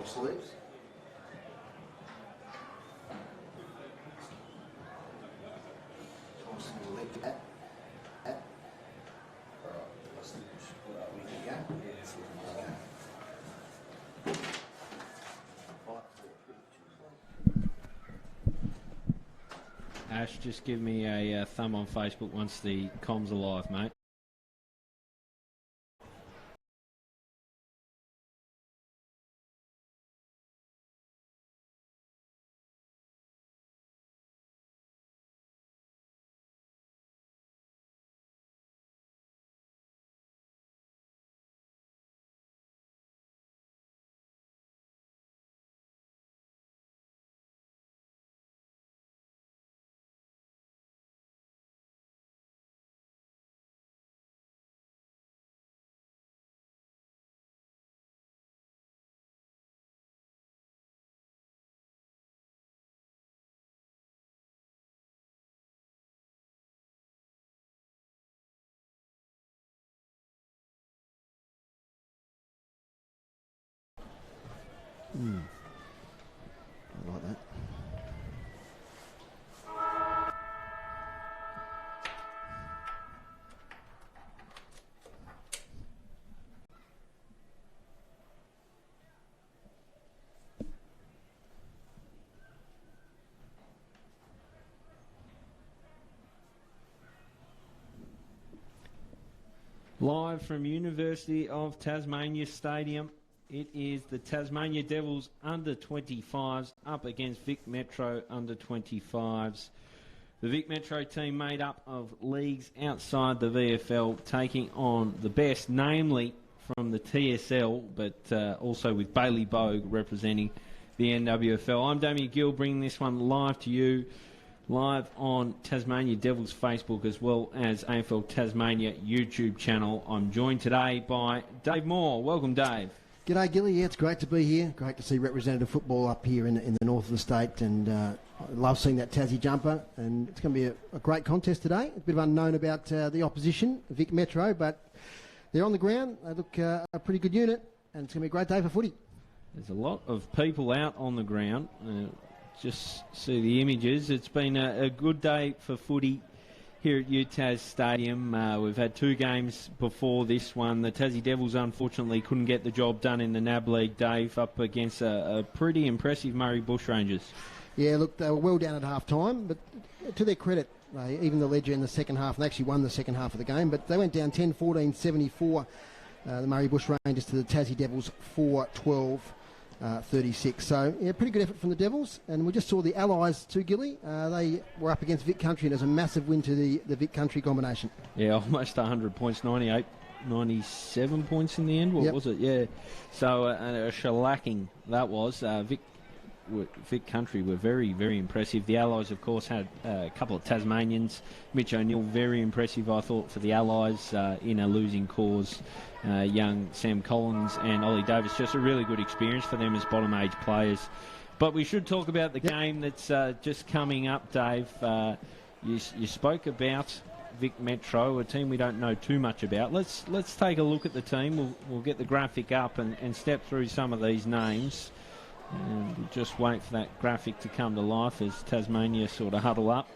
sleeves. Leg to that. Ash, just give me a thumb on Facebook once the comms are live, mate. I like that. Live from University of Tasmania Stadium, it is the Tasmania Devils under-25s up against Vic Metro under-25s. The Vic Metro team made up of leagues outside the VFL taking on the best, namely from the TSL, but also with Bailey Bogue representing the NWFL. I'm Damian Gill, bringing this one live to you, live on Tasmania Devils Facebook as well as AFL Tasmania YouTube channel. I'm joined today by Dave Mohr. Welcome, Dave. G'day, Gilly. Yeah, it's great to be here. Great to see representative football up here in the north of the state, and I love seeing that Tassie jumper. And it's going to be a great contest today. A bit of unknown about the opposition, Vic Metro, but they're on the ground. They look a pretty good unit, and it's going to be a great day for footy. There's a lot of people out on the ground. Just see the images. It's been a good day for footy here at UTAS Stadium. We've had two games before this one. The Tassie Devils unfortunately couldn't get the job done in the NAB League, Dave, up against a pretty impressive Murray Bushrangers. Yeah, look, they were well down at half-time, but to their credit, even the Ledger in the second half, and they actually won the second half of the game, but they went down 10-14, 74, the Murray Bushrangers to the Tassie Devils 4-12. 36. So, yeah, pretty good effort from the Devils. And we just saw the Allies too, Gilly. They were up against Vic Country, and it was a massive win to the Vic Country combination. Yeah, almost 100 points, 98, 97 points in the end. What was it? Yeah. So, a shellacking that was. Vic Country were very, very impressive. The Allies, of course, had a couple of Tasmanians. Mitch O'Neill, very impressive, I thought, for the Allies in a losing cause. Young Sam Collins and Ollie Davis, just a really good experience for them as bottom-age players. But we should talk about the game that's just coming up, Dave. You spoke about Vic Metro, a team we don't know too much about. Let's take a look at the team. We'll get the graphic up and step through some of these names. And we'll just wait for that graphic to come to life as Tasmania sort of huddle up.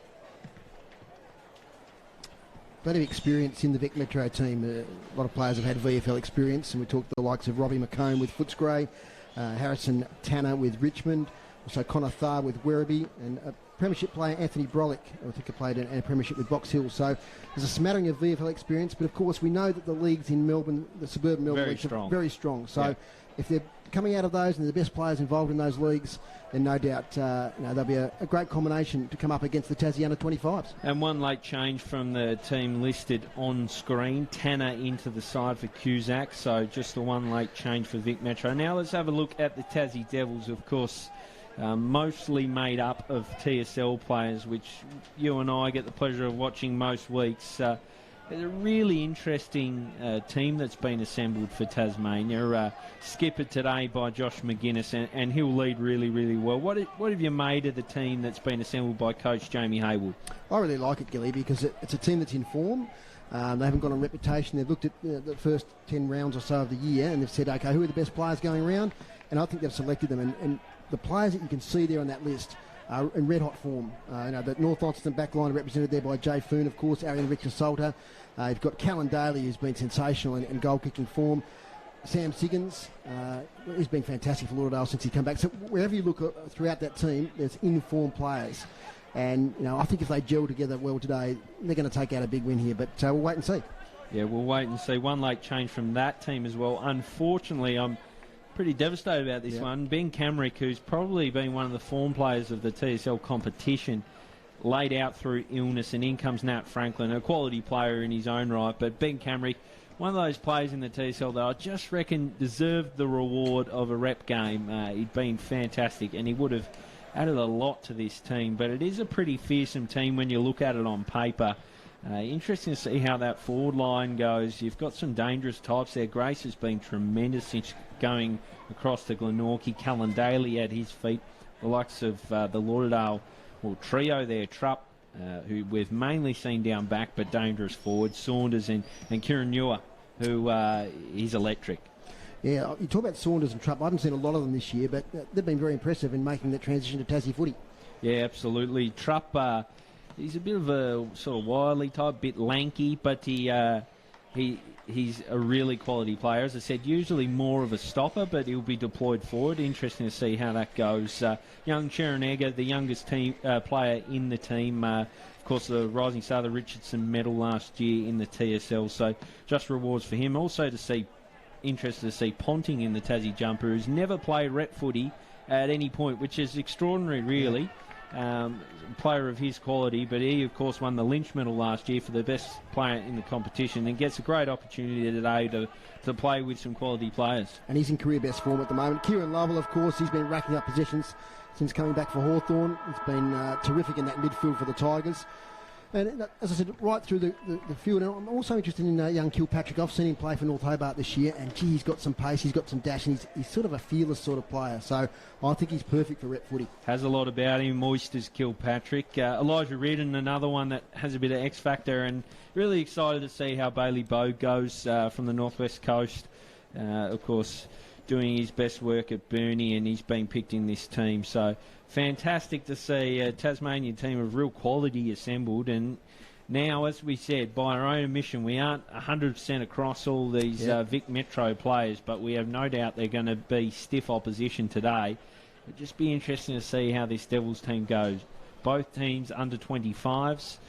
Plenty of experience in the Vic Metro team. A lot of players have had VFL experience, and we talked to the likes of Robbie McComb with Footscray, Harrison Tanner with Richmond, also Connor Tharr with Werribee, and a premiership player, Anthony Brolick, I think, played in a premiership with Box Hill. So there's a smattering of VFL experience, but of course we know that the leagues in Melbourne, the suburban Melbourne leagues, are very strong. So if they're coming out of those and the best players involved in those leagues, then no doubt there'll be a great combination to come up against the Tassie under-25s. And one late change from the team listed on screen, Tanner into the side for Cusack, so just the one late change for Vic Metro. Now let's have a look at the Tassie Devils, of course, mostly made up of TSL players, which you and I get the pleasure of watching most weeks. It's a really interesting team that's been assembled for Tasmania. Skippered today by Josh McGuinness, and he'll lead really, really well. What have you made of the team that's been assembled by Coach Jamie Haywood? I really like it, Gilly, because it's a team that's in form. They haven't got on reputation. They've looked at the first 10 rounds or so of the year, and they've said, okay, who are the best players going around? and I think they've selected them. And the players that you can see there on that list are in red-hot form. The North Austin back line represented there by Jay Foon, of course, Arian Richter-Salter. You've got Callan Daly, who's been sensational in goal-kicking form. Sam Siggins, he's been fantastic for Lauderdale since he come back. So wherever you look throughout that team, there's in-form players. And, I think if they gel together well today, they're going to take out a big win here. But we'll wait and see. Yeah, we'll wait and see. One late change from that team as well. Unfortunately, I'm pretty devastated about this one. Ben Camrick, who's probably been one of the form players of the TSL competition, laid out through illness, and in comes Nat Franklin, a quality player in his own right. But Ben Camrick, one of those players in the TSL that I just reckon deserved the reward of a rep game. He'd been fantastic, and he would have added a lot to this team. But it is a pretty fearsome team when you look at it on paper. Interesting to see how that forward line goes. You've got some dangerous types there. Grace has been tremendous since going across to Glenorchy. Callan Daly at his feet. The likes of the Lauderdale trio there, Trupp, who we've mainly seen down back, but dangerous forward. Saunders and Kieran Newer, who is electric. Yeah, you talk about Saunders and Trupp. I haven't seen a lot of them this year, but they've been very impressive in making that transition to Tassie footy. Yeah, absolutely. Trupp, he's a bit of a sort of wily type, bit lanky, but he's a really quality player. As I said, usually more of a stopper, but he'll be deployed forward. Interesting to see how that goes. Young Sharon Egger, the youngest team player in the team. Of course, the Rising Star, the Richardson medal last year in the TSL. So just rewards for him. Also interested to see Ponting in the Tassie jumper, who's never played rep footy at any point, which is extraordinary, really. Player of his quality, but he of course won the Lynch medal last year for the best player in the competition, and gets a great opportunity today to play with some quality players. And he's in career best form at the moment. Kieran Lovell, of course, he's been racking up possessions since coming back for Hawthorn. He's been terrific in that midfield for the Tigers. And as I said, right through the field. And I'm also interested in young Kilpatrick. I've seen him play for North Hobart this year, and gee, he's got some pace, he's got some dash, and he's sort of a fearless sort of player. So I think he's perfect for rep footy. Has a lot about him, moist as Kilpatrick. Elijah Reardon, another one that has a bit of X factor, and really excited to see how Bailey Bogue goes from the Northwest Coast. Of course, doing his best work at Burnie, and he's been picked in this team. So fantastic to see a Tasmanian team of real quality assembled. And now, as we said, by our own admission, we aren't 100% across all these Vic Metro players, but we have no doubt they're going to be stiff opposition today. It'll just be interesting to see how this Devils team goes. Both teams under 25s,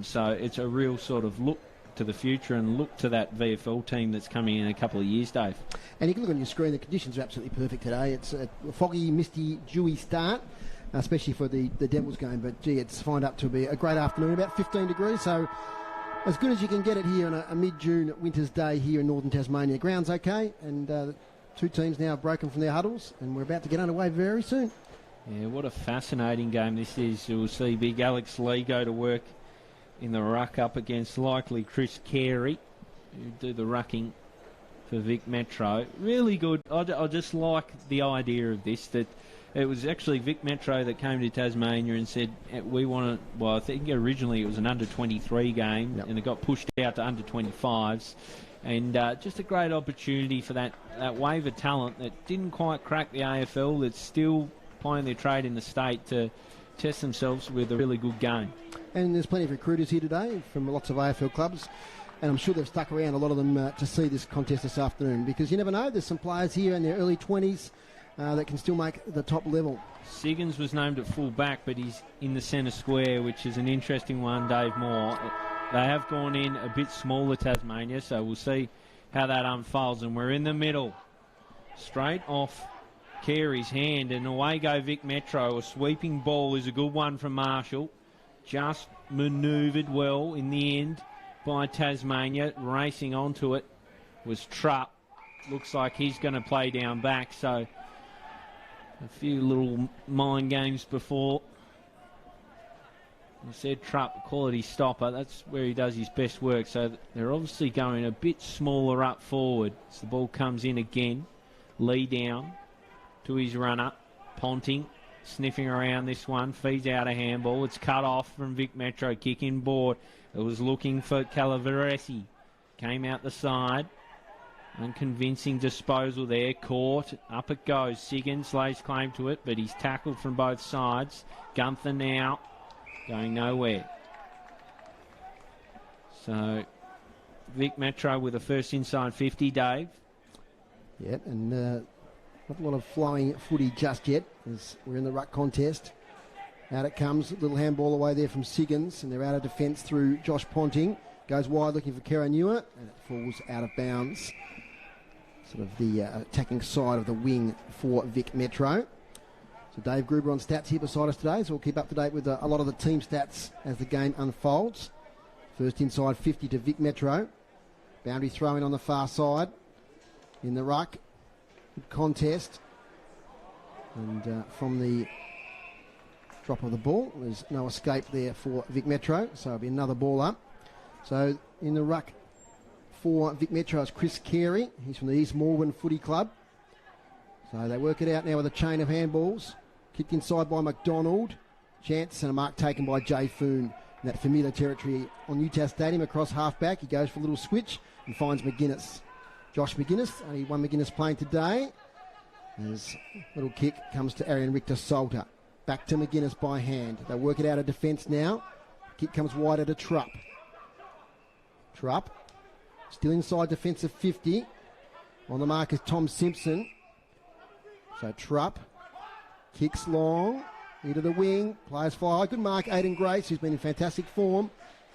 so it's a real sort of look to the future and look to that VFL team that's coming in a couple of years, Dave. And you can look on your screen, the conditions are absolutely perfect today. It's a foggy, misty, dewy start, especially for the Devils game, but gee, it's lined up to be a great afternoon, about 15 degrees, so as good as you can get it here on a mid-June winter's day here in northern Tasmania. Ground's okay, and the two teams now have broken from their huddles, and we're about to get underway very soon. Yeah, what a fascinating game this is. You'll see big Alex Lee go to work in the ruck up against likely Chris Carey, who do the rucking for Vic Metro. Really good. I just like the idea of this, that it was actually Vic Metro that came to Tasmania and said, we want to, well, I think originally it was an under-23 game, and it got pushed out to under-25s. And just a great opportunity for that wave of talent that didn't quite crack the AFL, that's still plying their trade in the state, to test themselves with a really good game. And there's plenty of recruiters here today from lots of AFL clubs, and I'm sure they've stuck around, a lot of them, to see this contest this afternoon, because you never know, there's some players here in their early 20s that can still make the top level. Siggins was named at full back, but he's in the centre square, which is an interesting one, Dave Mohr. They have gone in a bit smaller, Tasmania, so we'll see how that unfolds. And we're in the middle, straight off Carey's hand, and away go Vic Metro. A sweeping ball is a good one from Marshall. Just manoeuvred well in the end by Tasmania. Racing onto it was Trupp. Looks like he's going to play down back, so a few little mind games before. I said Trupp, quality stopper. That's where he does his best work. So they're obviously going a bit smaller up forward. As the ball comes in again. Lee down to his runner. Ponting sniffing around this one. Feeds out a handball. It's cut off from Vic Metro. Kick in board. It was looking for Calavaresi. Came out the side. Unconvincing disposal there. Caught. Up it goes. Siggins lays claim to it, but he's tackled from both sides. Gunther now going nowhere. So Vic Metro with the first inside 50, Dave. Yeah, and not a lot of flowing footy just yet as we're in the ruck contest. Out it comes, little handball away there from Siggins, and they're out of defence through Josh Ponting. Goes wide looking for Karanua, and it falls out of bounds. Sort of the attacking side of the wing for Vic Metro. So Dave Gruber on stats here beside us today, so we'll keep up to date with a lot of the team stats as the game unfolds. First inside 50 to Vic Metro. Boundary throw-in on the far side. In the ruck. Good contest. And from the drop of the ball, there's no escape there for Vic Metro, so it'll be another ball up. So in the ruck for Vic Metro is Chris Carey. He's from the East Morwen Footy Club. So they work it out now with a chain of handballs. Kicked inside by McDonald. Chance and a mark taken by Jay Foon. In that familiar territory on UTAS Stadium across half-back. He goes for a little switch and finds McGuinness. Josh McGuinness, only one McGuinness playing today. His little kick comes to Arian Richter Salter. Back to McGuinness by hand. They work it out of defence now. Kick comes wider to Trupp. Trupp, still inside defensive 50. On the mark is Tom Simpson. So Trupp kicks long, into the wing, players fly. Good mark, Aidan Grace, who's been in fantastic form.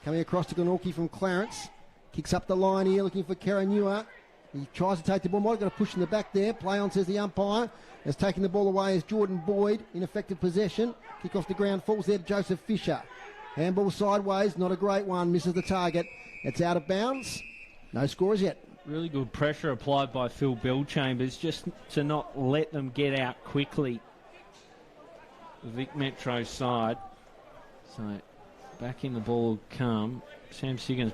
Coming across to Glenorchy from Clarence. Kicks up the line here, looking for Karanua. He tries to take the ball. Might have got a push in the back there. Play on, says the umpire. Has taken the ball away as Jordan Boyd. Ineffective possession. Kick off the ground, falls there to Joseph Fisher. Handball sideways, not a great one. Misses the target. It's out of bounds. No scores yet. Really good pressure applied by Phil Bellchambers just to not let them get out quickly. The Vic Metro side. So back in the ball will come. Sam Siggins,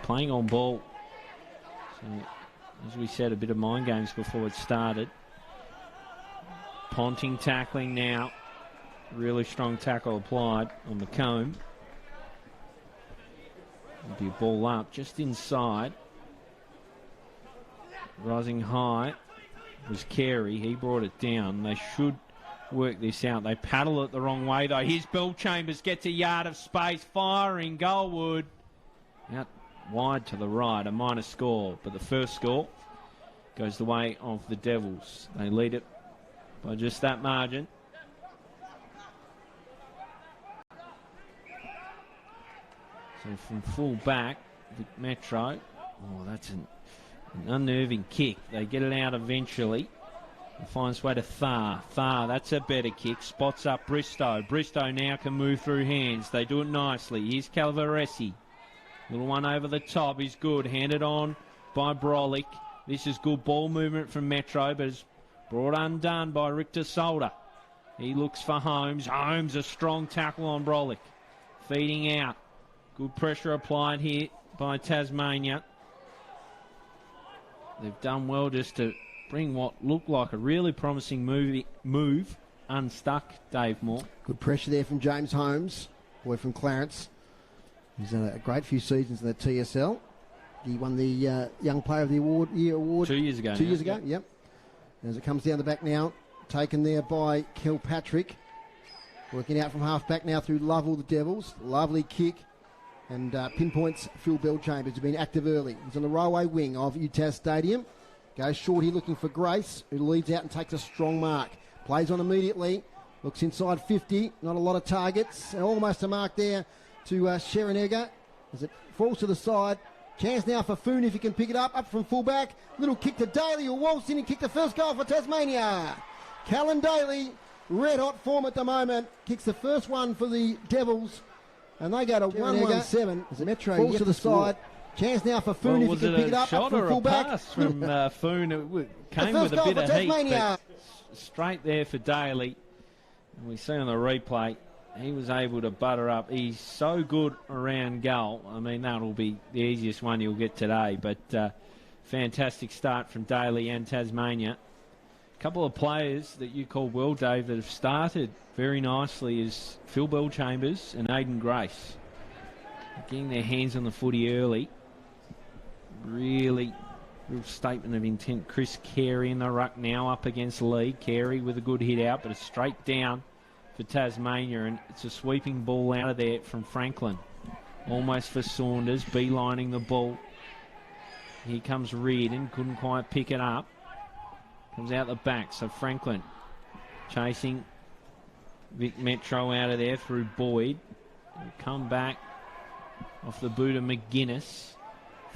playing on ball. So as we said, a bit of mind games before it started. Ponting tackling now. Really strong tackle applied on McComb. It'll be a ball up just inside. Rising high was Carey. He brought it down. They should work this out. They paddle it the wrong way though. Here's Bellchambers, gets a yard of space, firing goalward. Out wide to the right, a minor score. But the first score goes the way of the Devils. They lead it by just that margin. So from full back, Vic Metro. Oh, that's an unnerving kick. They get it out eventually. And finds way to Thar. Thar, that's a better kick. Spots up Bristow. Bristow now can move through hands. They do it nicely. Here's Calvaresi. Little one over the top is good. Handed on by Brolick. This is good ball movement from Metro, but is brought undone by Richter Solder. He looks for Holmes. Holmes, a strong tackle on Brolick. Feeding out. Good pressure applied here by Tasmania. They've done well just to bring what looked like a really promising move unstuck, Dave Mohr. Good pressure there from James Holmes, boy from Clarence. He's had a great few seasons in the TSL. He won the Young Player of the Year award 2 years ago. 2 years ago, yep. As it comes down the back now, taken there by Kilpatrick. Working out from half back now through Lovell, the Devils. Lovely kick. And pinpoints Phil Bellchambers, who's been active early. He's on the railway wing of UTAS Stadium. Goes short here looking for Grace, who leads out and takes a strong mark. Plays on immediately. Looks inside 50. Not a lot of targets. Almost a mark there to Sherenegger as it falls to the side. Chance now for Foon if he can pick it up. Up from fullback. Little kick to Daly, who waltzed in and kicked the first goal for Tasmania. Callan Daly, red hot form at the moment. Kicks the first one for the Devils. And they go to 1-1-7 as Metro falls to the side. Chance now for Foon if he can pick it up. Up from fullback. Pass from Foon. It came with a bit of heat. But straight there for Daly. And we see on the replay, he was able to butter up. He's so good around goal. I mean, that'll be the easiest one you'll get today. But fantastic start from Daly and Tasmania. A couple of players that you called well, Dave, that have started very nicely is Phil Bellchambers and Aidan Grace. Getting their hands on the footy early. Really Real statement of intent. Chris Carey in the ruck now up against Lee. Carey with a good hit out, but a straight down for Tasmania, and it's a sweeping ball out of there from Franklin. Almost for Saunders, beelining the ball. Here comes Reardon, couldn't quite pick it up. Comes out the back, so Franklin chasing Vic Metro out of there through Boyd. Come back off the boot of McGuinness.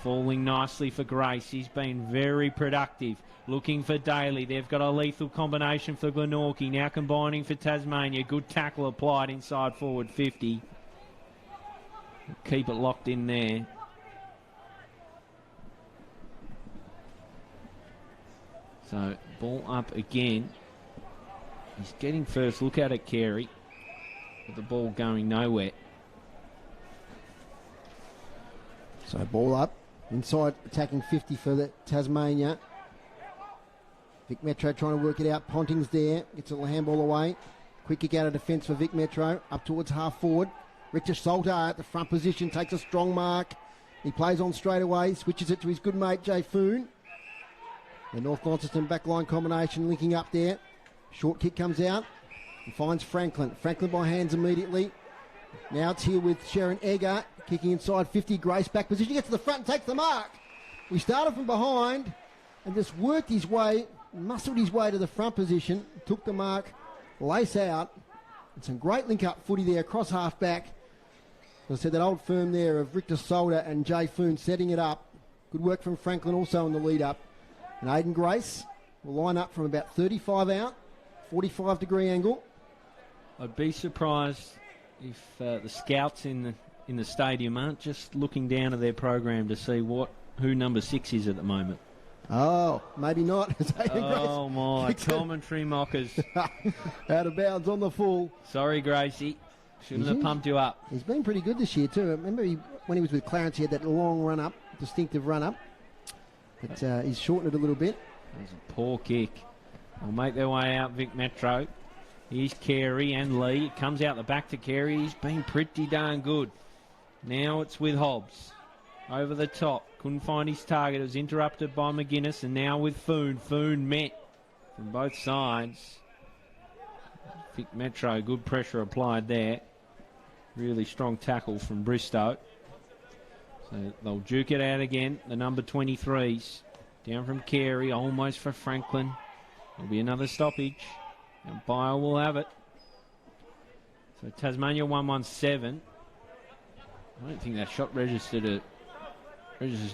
Falling nicely for Grace. He's been very productive. Looking for Daly. They've got a lethal combination for Glenorchy. Now combining for Tasmania. Good tackle applied inside forward 50. Keep it locked in there. So ball up again. He's getting first look at it, Carey. With the ball going nowhere. So ball up. Inside attacking 50 for the Tasmania. Vic Metro trying to work it out. Ponting's there. Gets a handball away. Quick kick out of defence for Vic Metro. Up towards half forward. Richard Salter at the front position. Takes a strong mark. He plays on straight away. Switches it to his good mate Jay Foon. The North Launceston backline combination linking up there. Short kick comes out. And finds Franklin. Franklin by hands immediately. Now it's here with Sharon Egger. Kicking inside 50, Grace back position, gets to the front and takes the mark. We started from behind and just worked his way, muscled his way to the front position, took the mark, lace out, and some great link-up footy there across half-back. As I said, that old firm there of Richter Solder and Jay Foon setting it up. Good work from Franklin also in the lead-up. And Aidan Grace will line up from about 35 out, 45-degree angle. I'd be surprised if the scouts in the stadium aren't just looking down at their program to see who number 6 is at the moment. Oh, maybe not. Oh my, commentary mockers. Out of bounds on the full. Sorry, Gracie. Shouldn't have pumped you up. He's been pretty good this year too. Remember when he was with Clarence, he had that long run-up, distinctive run-up. But he's shortened it a little bit. That was a poor kick. They'll make their way out, Vic Metro. Here's Carey and Lee. It comes out the back to Carey. He's been pretty darn good. Now it's with Hobbs. Over the top. Couldn't find his target. It was interrupted by McGuinness. And now with Foon. Foon met from both sides. Vic Metro, good pressure applied there. Really strong tackle from Bristow. So they'll duke it out again. The number 23s. Down from Carey. Almost for Franklin. There'll be another stoppage. Umpire will have it. So Tasmania 117. I don't think that shot registered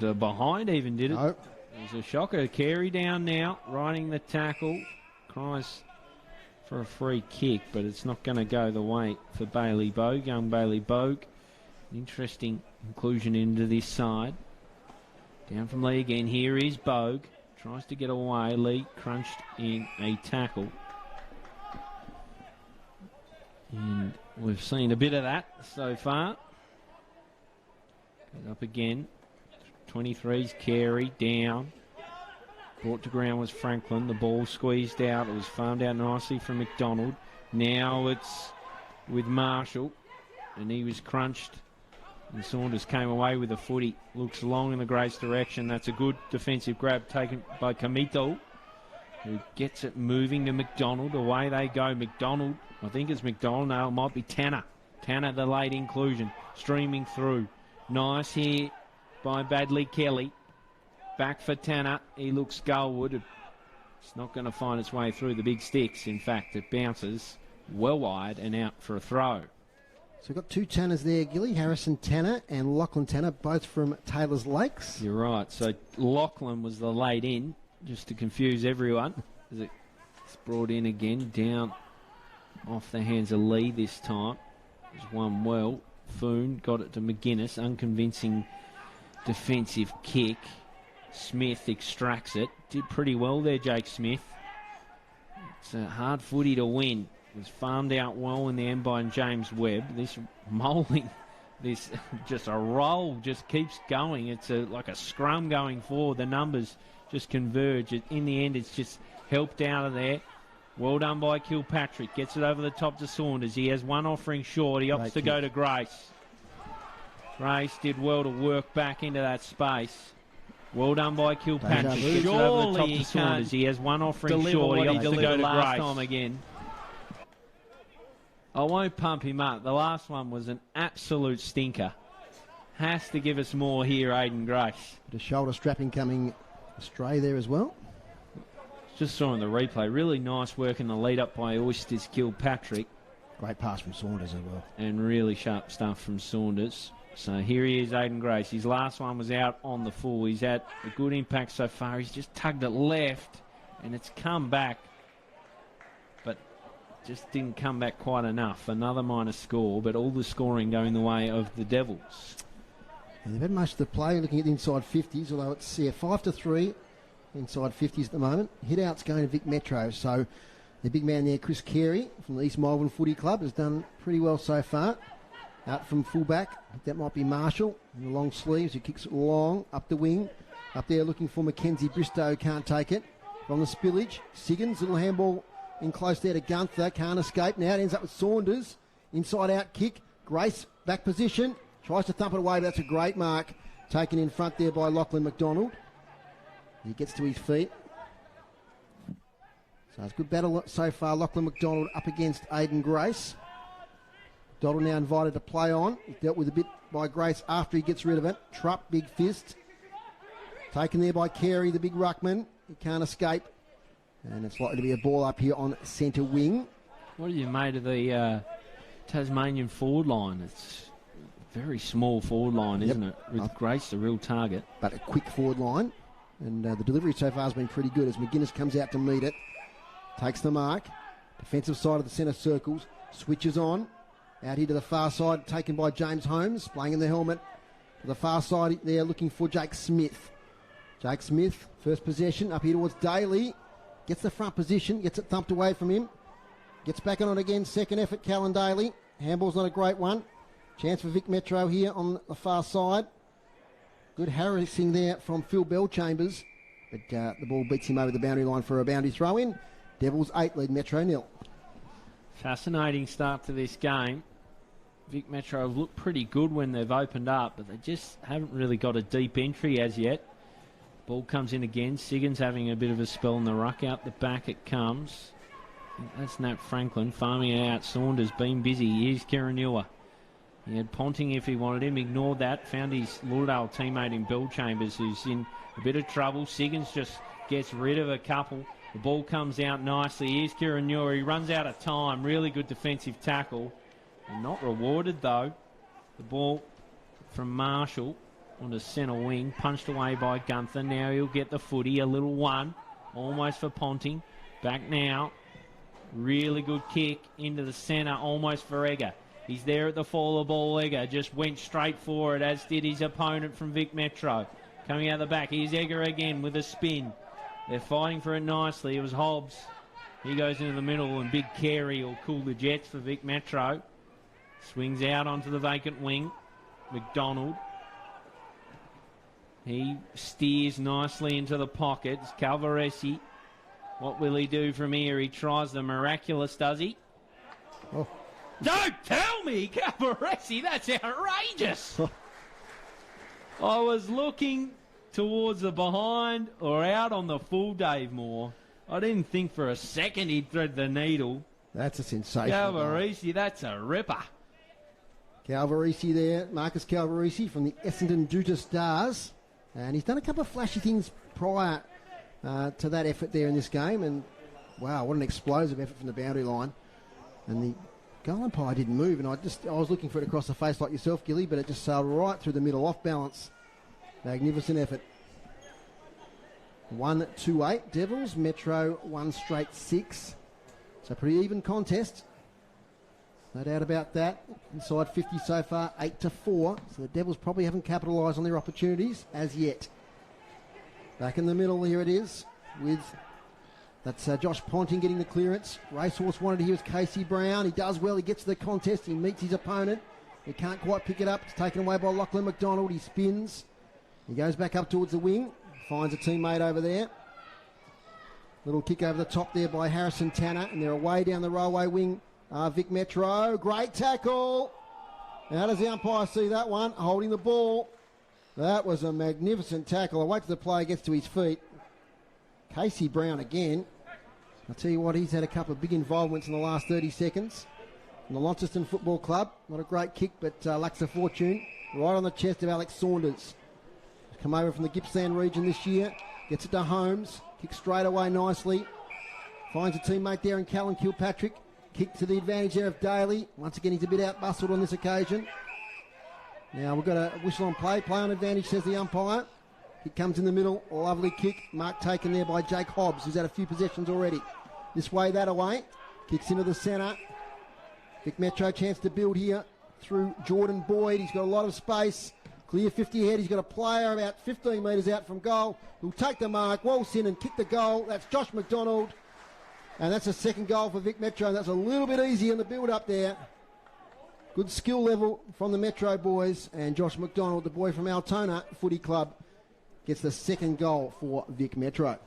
a behind even, did it? Nope. It was a shocker. Carey down now, riding the tackle. Cries for a free kick, but it's not going to go the way for Bailey Bogue. Young Bailey Bogue. Interesting inclusion into this side. Down from Lee again. Here is Bogue. Tries to get away. Lee crunched in a tackle. And we've seen a bit of that so far. Up again. 23's Carey down. Brought to ground was Franklin. The ball squeezed out. It was farmed out nicely from McDonald. Now it's with Marshall. And he was crunched. And Saunders came away with the footy. Looks long in the Grace direction. That's a good defensive grab taken by Kamito, who gets it moving to McDonald. Away they go. McDonald. I think it's McDonald. No, it might be Tanner. Tanner, the late inclusion. Streaming through. Nice here by Badley Kelly. Back for Tanner. He looks goalward. It's not going to find its way through the big sticks. In fact, it bounces well wide and out for a throw. So we've got two Tanners there, Gilly. Harrison Tanner and Lachlan Tanner, both from Taylor's Lakes. You're right. So Lachlan was the late in, just to confuse everyone. As it's brought in again, down off the hands of Lee this time. It's won well. Foon got it to McGuinness. Unconvincing defensive kick. Smith extracts it. Did pretty well there, Jake Smith. It's a hard footy to win. It was farmed out well in the end by James Webb. This moulding, this just a roll just keeps going. It's like a scrum going forward. The numbers just converge. In the end, it's just helped out of there. Well done by Kilpatrick. Gets it over the top to Saunders. He has one offering short. He opts to go to Grace. Grace did well to work back into that space. Well done by Kilpatrick. Surely Gets it over the top to Saunders. He has one offering short. He'll deliver last time again. I won't pump him up. The last one was an absolute stinker. Has to give us more here, Aiden Grace. The shoulder strapping coming astray there as well. Just saw in the replay. Really nice work in the lead-up by Oysters Kilpatrick. Great pass from Saunders as well. And really sharp stuff from Saunders. So here he is, Aiden Grace. His last one was out on the full. He's had a good impact so far. He's just tugged it left, and it's come back. But just didn't come back quite enough. Another minor score, but all the scoring going the way of the Devils. And they've had most of the play, looking at the inside 50s, although it's 5-3 inside 50s at the moment. Hit-out's going to Vic Metro, so the big man there, Chris Carey from the East Malvern Footy Club, has done pretty well so far. Out from fullback, that might be Marshall in the long sleeves, who kicks it long, up the wing. Up there looking for Mackenzie Bristow, can't take it. From the spillage, Siggins, little handball in close there to Gunther, can't escape now. It ends up with Saunders, inside out kick. Grace, back position, tries to thump it away, but that's a great mark. Taken in front there by Lachlan McDonald. He gets to his feet. So it's a good battle so far. Lachlan McDonald up against Aiden Grace. Doddle now invited to play on. He's dealt with a bit by Grace after he gets rid of it. Trupp, big fist. Taken there by Carey, the big ruckman. He can't escape. And it's likely to be a ball up here on centre wing. What have you made of the Tasmanian forward line? It's a very small forward line, isn't it? With Grace, the real target. But a quick forward line. And the delivery so far has been pretty good as McGuinness comes out to meet it. Takes the mark. Defensive side of the centre circles. Switches on. Out here to the far side, taken by James Holmes, playing in the helmet. To the far side there, looking for Jake Smith. Jake Smith, first possession, up here towards Daly. Gets the front position, gets it thumped away from him. Gets back on it again, second effort, Callan Daly. Handball's not a great one. Chance for Vic Metro here on the far side. Good harassing there from Phil Bellchambers. But the ball beats him over the boundary line for a boundary throw-in. Devils 8, lead Metro 0. Fascinating start to this game. Vic Metro have looked pretty good when they've opened up, but they just haven't really got a deep entry as yet. Ball comes in again. Siggins having a bit of a spell in the ruck. Out the back it comes. That's Nat Franklin farming it out. Saunders been busy. Here's Kirranua. He had Ponting if he wanted him. Ignored that. Found his Lauderdale teammate in Bellchambers, who's in a bit of trouble. Siggins just gets rid of a couple. The ball comes out nicely. Here's Kirranua. He runs out of time. Really good defensive tackle. And not rewarded, though. The ball from Marshall onto centre wing. Punched away by Gunther. Now he'll get the footy. A little one. Almost for Ponting. Back now. Really good kick into the centre. Almost for Egger. He's there at the fall of ball. Egger just went straight for it, as did his opponent from Vic Metro. Coming out the back. Here's Egger again with a spin. They're fighting for it nicely. It was Hobbs. He goes into the middle, and Big Carey will cool the jets for Vic Metro. Swings out onto the vacant wing. McDonald. He steers nicely into the pocket. It's Calvaresi. What will he do from here? He tries the miraculous, does he? Oh. Don't tell me, Calvaresi. That's outrageous. I was looking towards the behind or out on the full, Dave Mohr. I didn't think for a second he'd thread the needle. That's a sensation. Calvaresi, that's a ripper. Calvaresi there, Marcus Calvaresi from the Essendon Duta Stars. And he's done a couple of flashy things prior to that effort there in this game. And wow, what an explosive effort from the boundary line. And the goal umpire didn't move. And I was looking for it across the face like yourself, Gilly, but it just sailed right through the middle, off balance. Magnificent effort. 1-2-8 Devils, Metro 1 straight 6. So pretty even contest. No doubt about that. Inside 50 so far, 8-4. So the Devils probably haven't capitalised on their opportunities as yet. Back in the middle, here it is. That's Josh Ponting getting the clearance. Racehorse wanted to hear was Casey Brown. He does well. He gets to the contest. He meets his opponent. He can't quite pick it up. It's taken away by Lachlan McDonald. He spins. He goes back up towards the wing. Finds a teammate over there. Little kick over the top there by Harrison Tanner. And they're away down the railway wing. Vic Metro. Great tackle. How does the umpire see that one? Holding the ball. That was a magnificent tackle. I wait till the player gets to his feet. Casey Brown again. I'll tell you what, he's had a couple of big involvements in the last 30 seconds. From the Launceston Football Club. Not a great kick, but lacks a fortune. Right on the chest of Alex Saunders. He's come over from the Gippsland region this year. Gets it to Holmes. Kicks straight away nicely. Finds a teammate there in Callan Kilpatrick. Kick to the advantage there of Daly. Once again, he's a bit out-bustled on this occasion. Now we've got a whistle on play. Play on advantage, says the umpire. It comes in the middle. A lovely kick. Mark taken there by Jake Hobbs, who's had a few possessions already. This way, that away. Kicks into the centre. Vic Metro chance to build here through Jordan Boyd. He's got a lot of space. Clear 50 ahead. He's got a player about 15 metres out from goal who'll take the mark, waltz in and kick the goal. That's Josh McDonald. And that's a second goal for Vic Metro. That's a little bit easy in the build-up there. Good skill level from the Metro boys. And Josh McDonald, the boy from Altona Footy Club, gets the second goal for Vic Metro.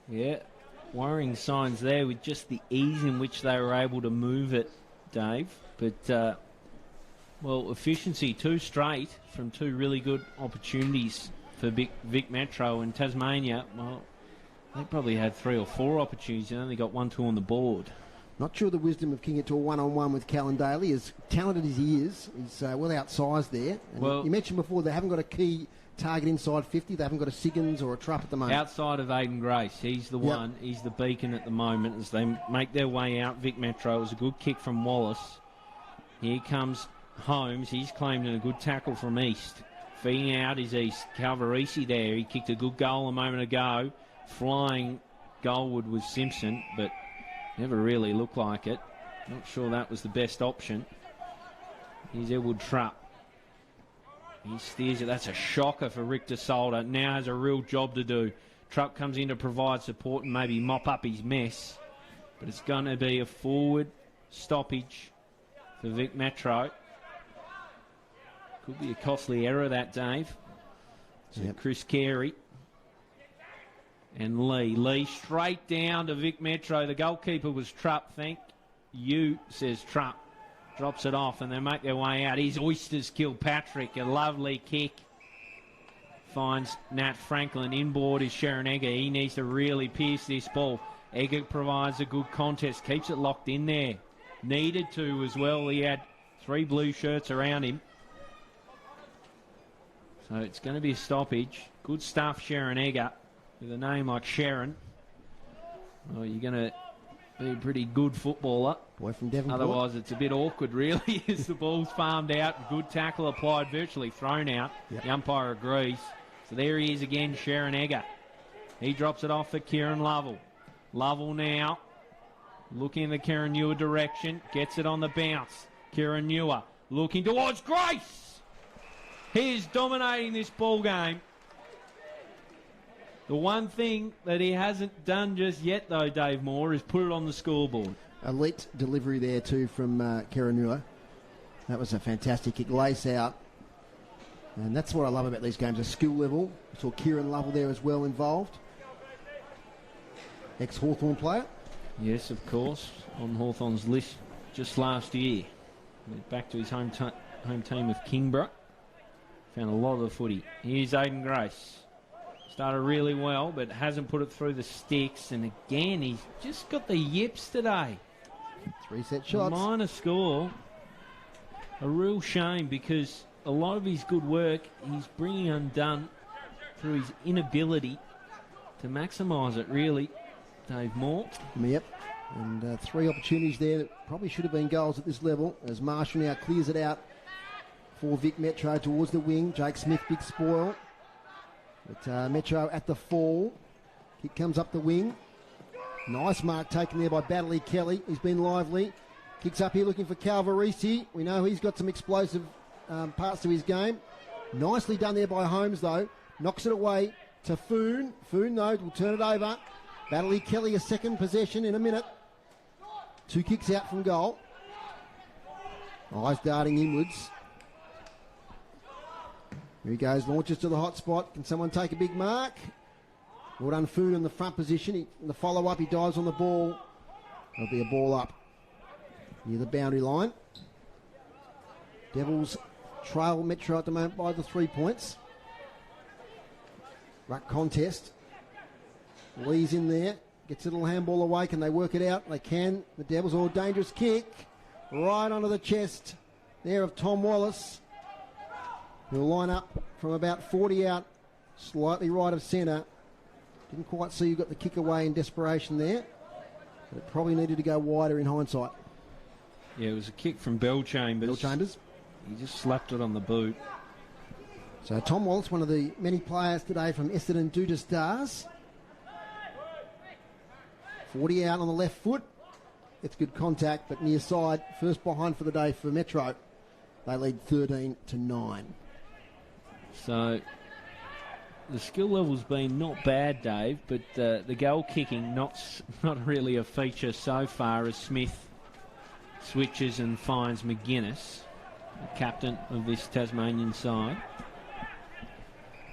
Yeah, worrying signs there with just the ease in which they were able to move it, Dave. But, well, efficiency, 2 straight from 2 really good opportunities for Vic Metro. And Tasmania, well, they probably had 3 or 4 opportunities and only got 1-2 on the board. Not sure the wisdom of kicking it to a one-on-one with Callan Daly. As talented as he is, he's well outsized there. And well, you mentioned before they haven't got a key target inside 50. They haven't got a Siggins or a Trupp at the moment. Outside of Aiden Grace, he's the one. He's the beacon at the moment as they make their way out. Vic Metro. It was a good kick from Wallace. Here comes Holmes. He's claimed a good tackle from East. Feeding out is East. Calvarisi there. He kicked a good goal a moment ago. Flying goalward was Simpson, but never really looked like it. Not sure that was the best option. Here's Edward Trupp. He steers it. That's a shocker for Rick DeSolda. Now has a real job to do. Trupp comes in to provide support and maybe mop up his mess. But it's going to be a forward stoppage for Vic Metro. Could be a costly error that, Dave. So Chris Carey. And Lee straight down to Vic Metro. The goalkeeper was Trupp. Thank you, says Trupp. Drops it off and they make their way out. Here's Oysters Kilpatrick. A lovely kick. Finds Nat Franklin. Inboard is Sharon Egger. He needs to really pierce this ball. Egger provides a good contest. Keeps it locked in there. Needed to as well. He had 3 blue shirts around him. So it's going to be a stoppage. Good stuff, Sharon Egger. With a name like Sharon, well, you're going to be a pretty good footballer. Boy from Devonport. Otherwise, it's a bit awkward, really, as the ball's farmed out. Good tackle applied, virtually thrown out. Yep. The umpire agrees. So there he is again, Sharon Egger. He drops it off for Kieran Lovell. Lovell now looking in the Kieran Newer direction. Gets it on the bounce. Kieran Newer looking towards Grace. He is dominating this ball game. The one thing that he hasn't done just yet, though, Dave Mohr, is put it on the scoreboard. Elite delivery there, too, from Kerenua. That was a fantastic kick. Lace out. And that's what I love about these games, a skill level. We saw Kieran Lovell there as well involved. Ex-Hawthorn player. Yes, of course. On Hawthorn's list just last year. Went back to his home team of Kingborough. Found a lot of the footy. Here's Aiden Grace. Started really well, but hasn't put it through the sticks. And again, he's just got the yips today. 3 set shots. A minor score. A real shame because a lot of his good work he's bringing undone through his inability to maximise it, really, Dave Mohr. Yep. And 3 opportunities there that probably should have been goals at this level as Marshall now clears it out for Vic Metro towards the wing. Jake Smith, big spoil. But Metro at the fall. Kick comes up the wing. Nice mark taken there by Baddeley Kelly. He's been lively. Kicks up here looking for Calvarisi. We know he's got some explosive parts to his game. Nicely done there by Holmes, though. Knocks it away to Foon. Foon, though, will turn it over. Baddeley Kelly, a second possession in a minute. 2 kicks out from goal. Eyes darting inwards. Here he goes, launches to the hot spot. Can someone take a big mark? Well done, Foon in the front position. In the follow-up, he dives on the ball. There'll be a ball up near the boundary line. Devils trail Metro at the moment by the 3 points. Ruck contest. Lee's in there. Gets a little handball away. Can they work it out? They can. The Devils, all dangerous kick. Right onto the chest there of Tom Wallace. He'll line up from about 40 out, slightly right of centre. Didn't quite see who got the kick away in desperation there. But it probably needed to go wider in hindsight. Yeah, it was a kick from Bell Chambers. He just slapped it on the boot. So Tom Wallace, one of the many players today from Essendon due to Stars. 40 out on the left foot. It's good contact, but near side. First behind for the day for Metro. They lead 13-9. So the skill level's been not bad, Dave, but the goal kicking not really a feature so far as Smith switches and finds McGuinness, the captain of this Tasmanian side.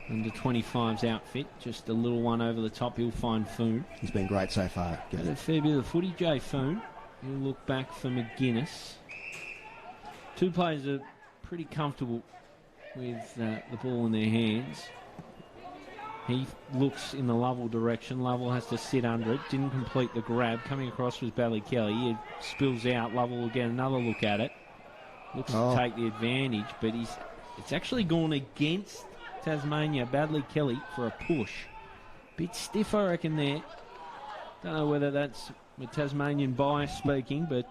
Under 25's outfit, just a little one over the top. He'll find Foon. He's been great so far. Had a fair bit of footy, Jay Foon. He'll look back for McGuinness. Two players are pretty comfortable with the ball in their hands. He looks in the Lovell direction. Lovell has to sit under it. Didn't complete the grab. Coming across was Kelly. It spills out. Lovell will get another look at it. Looks to take the advantage, but it's actually gone against Tasmania. Kelly for a push. Bit stiff, I reckon, there. Don't know whether that's with Tasmanian bias speaking, but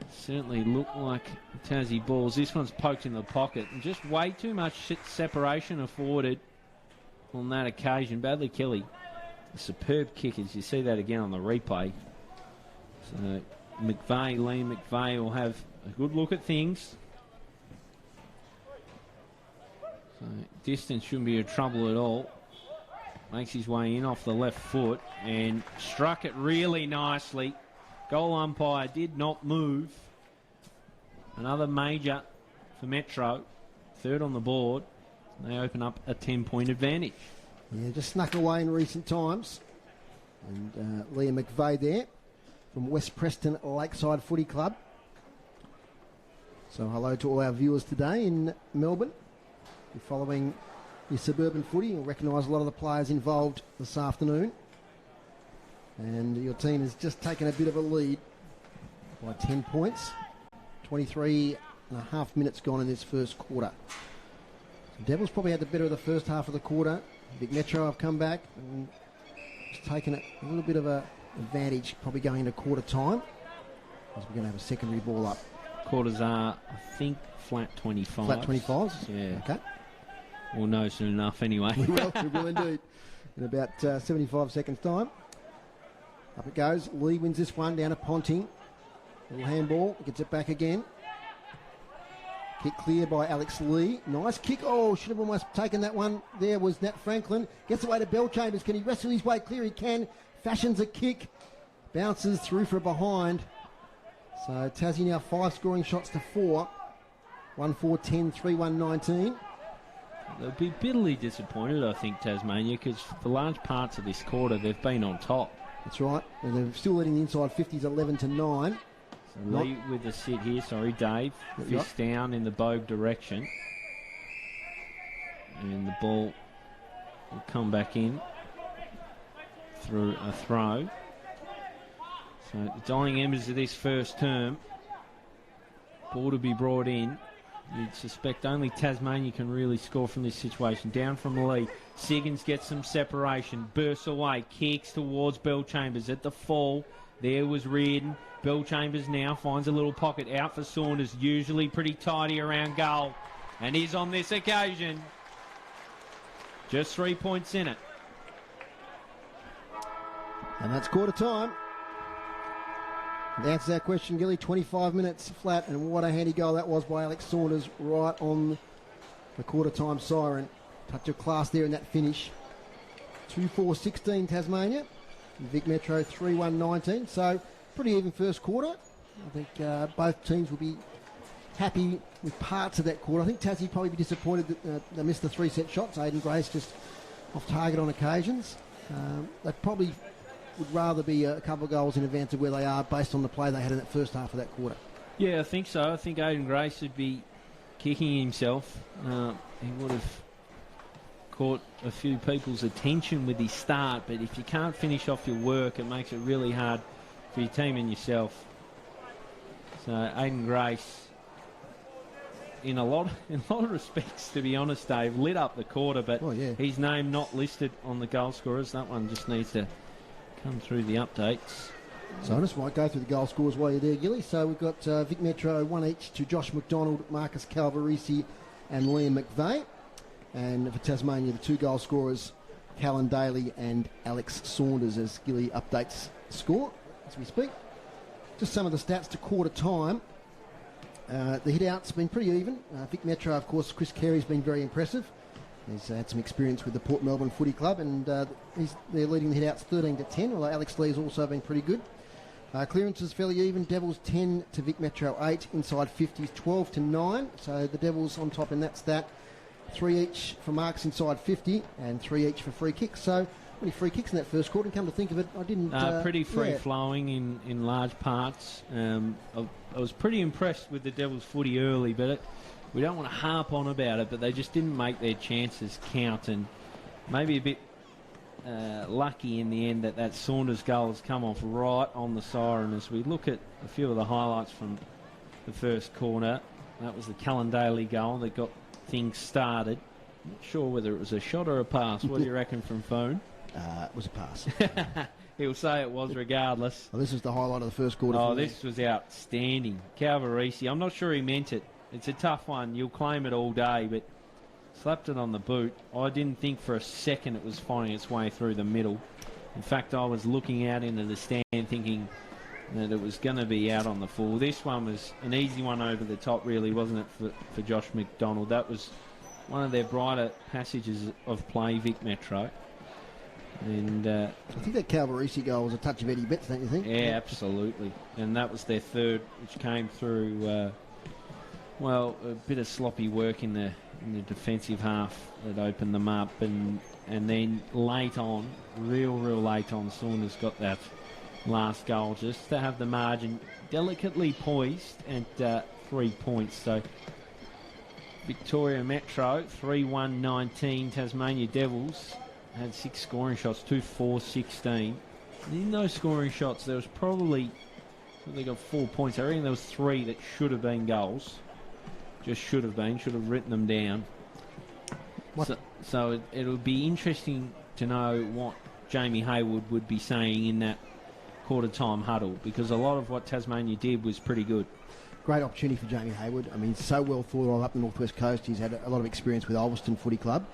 it certainly looked like Tassie balls. This one's poked in the pocket, and just way too much separation afforded on that occasion. Kelly, a superb kick, as you see that again on the replay. So Liam McVeigh will have a good look at things. So distance shouldn't be a trouble at all. Makes his way in off the left foot and struck it really nicely. Goal umpire did not move. Another major for Metro. Third on the board. They open up a 10-point advantage. Yeah, just snuck away in recent times. And Liam McVeigh there from West Preston Lakeside Footy Club. So hello to all our viewers today in Melbourne. You're following your suburban footy. You'll recognise a lot of the players involved this afternoon. And your team has just taken a bit of a lead by 10 points. 23 and a half minutes gone in this first quarter. The Devils probably had the better of the first half of the quarter. Vic Metro have come back and just taken a little bit of a advantage probably going into quarter time. As we're going to have a secondary ball up. Quarters are, I think, flat 25. Flat 25s? Yeah. Okay. We'll know soon enough anyway. We will indeed. In about 75 seconds' time. Up it goes. Lee wins this one down to Ponting. Little handball. Gets it back again. Kick clear by Alex Lee. Nice kick. Oh, should have almost taken that one. There was Nat Franklin. Gets away to Bell Chambers. Can he wrestle his way clear? He can. Fashions a kick. Bounces through for a behind. So Tassie now 5 scoring shots to 4. 1-4-10, 3-1-19. They'll be bitterly disappointed, I think, Tasmania, because for large parts of this quarter, they've been on top. That's right. And they're still leading the inside 50s 11-9. So Lee with the sit here. Sorry, Dave. Fist down in the Bogue direction. And the ball will come back in through a throw. So the dying embers of this first term. Ball to be brought in. You'd suspect only Tasmania can really score from this situation. Down from Lee. Siggins gets some separation. Bursts away. Kicks towards Bell Chambers at the fall. There was Reardon. Bell Chambers now finds a little pocket out for Saunders. Usually pretty tidy around goal. And is on this occasion. Just 3 points in it. And that's quarter time. To answer that question, Gilly, 25 minutes flat, and what a handy goal that was by Alex Saunders right on the quarter-time siren. Touch of class there in that finish. 2-4-16 Tasmania. Vic Metro 3-1-19. So pretty even first quarter. I think both teams will be happy with parts of that quarter. I think Tassie probably be disappointed that they missed the 3 set shots. Aiden Grace just off target on occasions. They probably would rather be a couple of goals in advance of where they are based on the play they had in that first half of that quarter. Yeah, I think so. I think Aiden Grace would be kicking himself. He would have caught a few people's attention with his start, but if you can't finish off your work, it makes it really hard for your team and yourself. So Aiden Grace, in a lot of respects, to be honest, Dave, lit up the quarter, but his name not listed on the goal scorers. That one just needs to come through the updates. So I just might go through the goal scorers while you're there, Gilly. So we've got Vic Metro, 1 each to Josh McDonald, Marcus Calvarisi and Liam McVeigh. And for Tasmania, the 2 goal scorers, Callan Daly and Alex Saunders, as Gilly updates the score as we speak. Just some of the stats to quarter time. The hit-out's been pretty even. Vic Metro, of course, Chris Carey's been very impressive. He's had some experience with the Port Melbourne Footy Club, and they're leading the hit-outs 13-10, although Alex Lee's also been pretty good. Clearances fairly even. Devils 10 to Vic Metro 8. Inside 50s 12-9. So the Devils on top in that stat. 3 each for marks inside 50 and 3 each for free kicks. So many free kicks in that first quarter, and come to think of it, I didn't... pretty free-flowing in large parts. I was pretty impressed with the Devils' footy early, but we don't want to harp on about it, but they just didn't make their chances count, and maybe a bit lucky in the end that Saunders goal has come off right on the siren. As we look at a few of the highlights from the first quarter, that was the Callan Daly goal that got things started. Not sure whether it was a shot or a pass. What do you reckon from phone? It was a pass. He'll say it was regardless. Well, this is the highlight of the first quarter. Oh, this was outstanding. Calvarisi, I'm not sure he meant it. It's a tough one. You'll claim it all day, but slapped it on the boot. I didn't think for a second it was finding its way through the middle. In fact, I was looking out into the stand thinking that it was going to be out on the full. This one was an easy one over the top, really, wasn't it, for Josh McDonald? That was one of their brighter passages of play, Vic Metro. And I think that Calvarisi goal was a touch of Eddie Betts, don't you think? Yeah, absolutely. And that was their third, which came through, a bit of sloppy work in the defensive half that opened them up. And then late on, real late on, Saunders got that last goal just to have the margin delicately poised at 3 points. So Victorian Metro, 3-1-19, Tasmania Devils had 6 scoring shots, 2-4-16. And in those scoring shots, there was probably, they got 4 points. I reckon there was 3 that should have been goals. Just should have written them down. So it would be interesting to know what Jamie Hayward would be saying in that quarter-time huddle, because a lot of what Tasmania did was pretty good. Great opportunity for Jamie Hayward. I mean, so well thought of up the North West Coast. He's had a lot of experience with Ulverston Footy Club,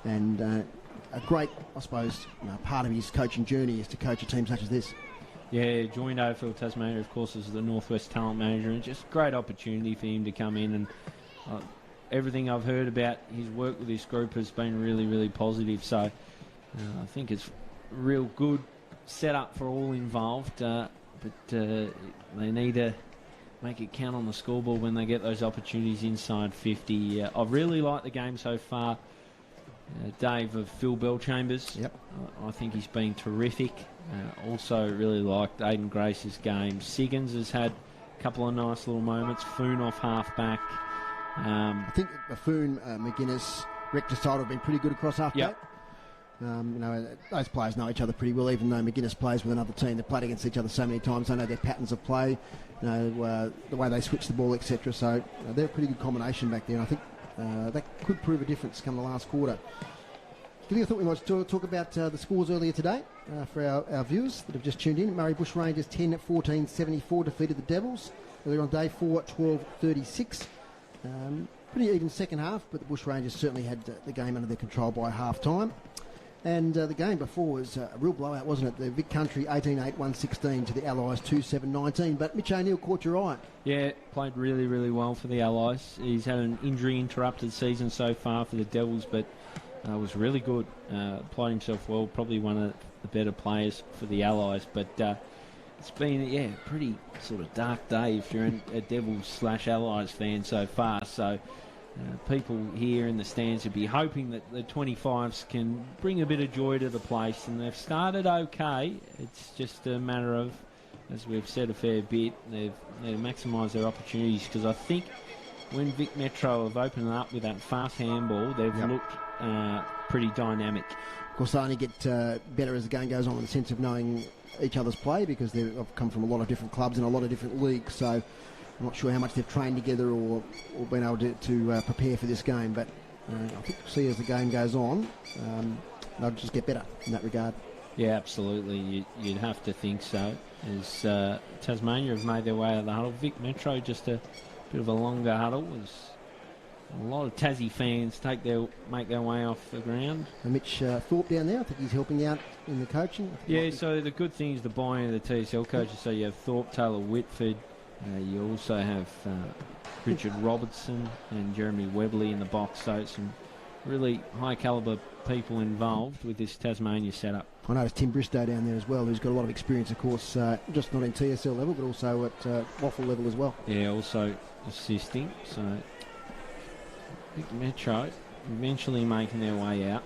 and a great, I suppose, part of his coaching journey is to coach a team such as this. Yeah, joined AFL Tasmania, of course, as the North West talent manager, and just great opportunity for him to come in. And everything I've heard about his work with this group has been really positive. So I think it's real good setup for all involved, but they need to make it count on the scoreboard when they get those opportunities inside 50. I've really liked the game so far, Dave, of Phil Bellchambers. Yep. I think he's been terrific. Also really liked Aiden Grace's game. Siggins has had a couple of nice little moments. Foon off half-back. I think Foon, McGuinness, Rector-Side have been pretty good across half-back. Those players know each other pretty well, even though McGuinness plays with another team. They've played against each other so many times. They know their patterns of play, the way they switch the ball, etc. So they're a pretty good combination back there. And I think that could prove a difference come the last quarter. I thought we might talk about the scores earlier today for our viewers that have just tuned in. Murray Bushrangers 10-14-74 defeated the Devils. Earlier on day 4-12-36. Pretty even second half, but the Bushrangers certainly had the game under their control by half-time. And the game before was a real blowout, wasn't it? The Vic Country 18-8-1-16 to the Allies 2-7-19. But Mitch O'Neill caught your eye. Yeah, played really well for the Allies. He's had an injury-interrupted season so far for the Devils, but was really good. Applied himself well, probably one of the better players for the Allies. But it's been, a pretty sort of dark day if you're a Devils/Allies fan so far. So people here in the stands would be hoping that the 25s can bring a bit of joy to the place, and they've started okay. It's just a matter of, as we've said a fair bit, they've maximised their opportunities, because I think when Vic Metro have opened it up with that fast handball, they've looked pretty dynamic. Of course, they only get better as the game goes on in the sense of knowing each other's play, because they've come from a lot of different clubs and a lot of different leagues. So I'm not sure how much they've trained together or been able to prepare for this game. But I think we'll see as the game goes on, they'll just get better in that regard. Yeah, absolutely. You'd have to think so. As Tasmania have made their way out of the huddle, Vic Metro just a bit of a longer huddle. As a lot of Tassie fans make their way off the ground. And Mitch Thorpe down there, I think he's helping out in the coaching. Yeah, so the good thing is the buy-in of the TSL coaches. So you have Thorpe, Taylor Whitford. You also have Richard Robertson and Jeremy Webley in the box. So some really high-calibre people involved with this Tasmania setup. I noticed Tim Bristow down there as well, who's got a lot of experience, of course, just not in TSL level, but also at Waffle level as well. Yeah, also assisting. So Vic Metro eventually making their way out.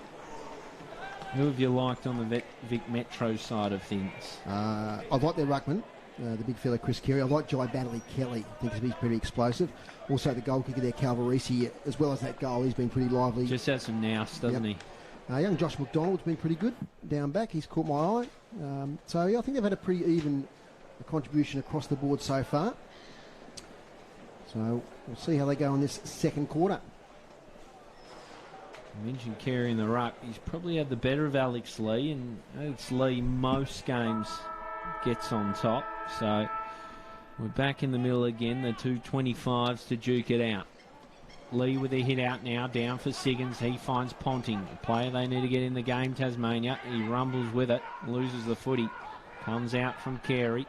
Who have you liked on the Vic Metro side of things? I like their ruckman, the big fella Chris Carey. I like Jai Baddeley Kelly. I think he's pretty explosive. Also the goal kicker there, Calvarisi, as well as that goal, he's been pretty lively. Just had some nous, doesn't he? Young Josh McDonald's been pretty good down back. He's caught my eye. So yeah, I think they've had a pretty even contribution across the board so far. So we'll see how they go in this second quarter. I mentioned Carey in the ruck. He's probably had the better of Alex Lee, and Alex Lee most games gets on top. So we're back in the middle again, the 225s to duke it out. Lee with a hit out now, down for Siggins. He finds Ponting, a player they need to get in the game, Tasmania. He rumbles with it, loses the footy. Comes out from Carey.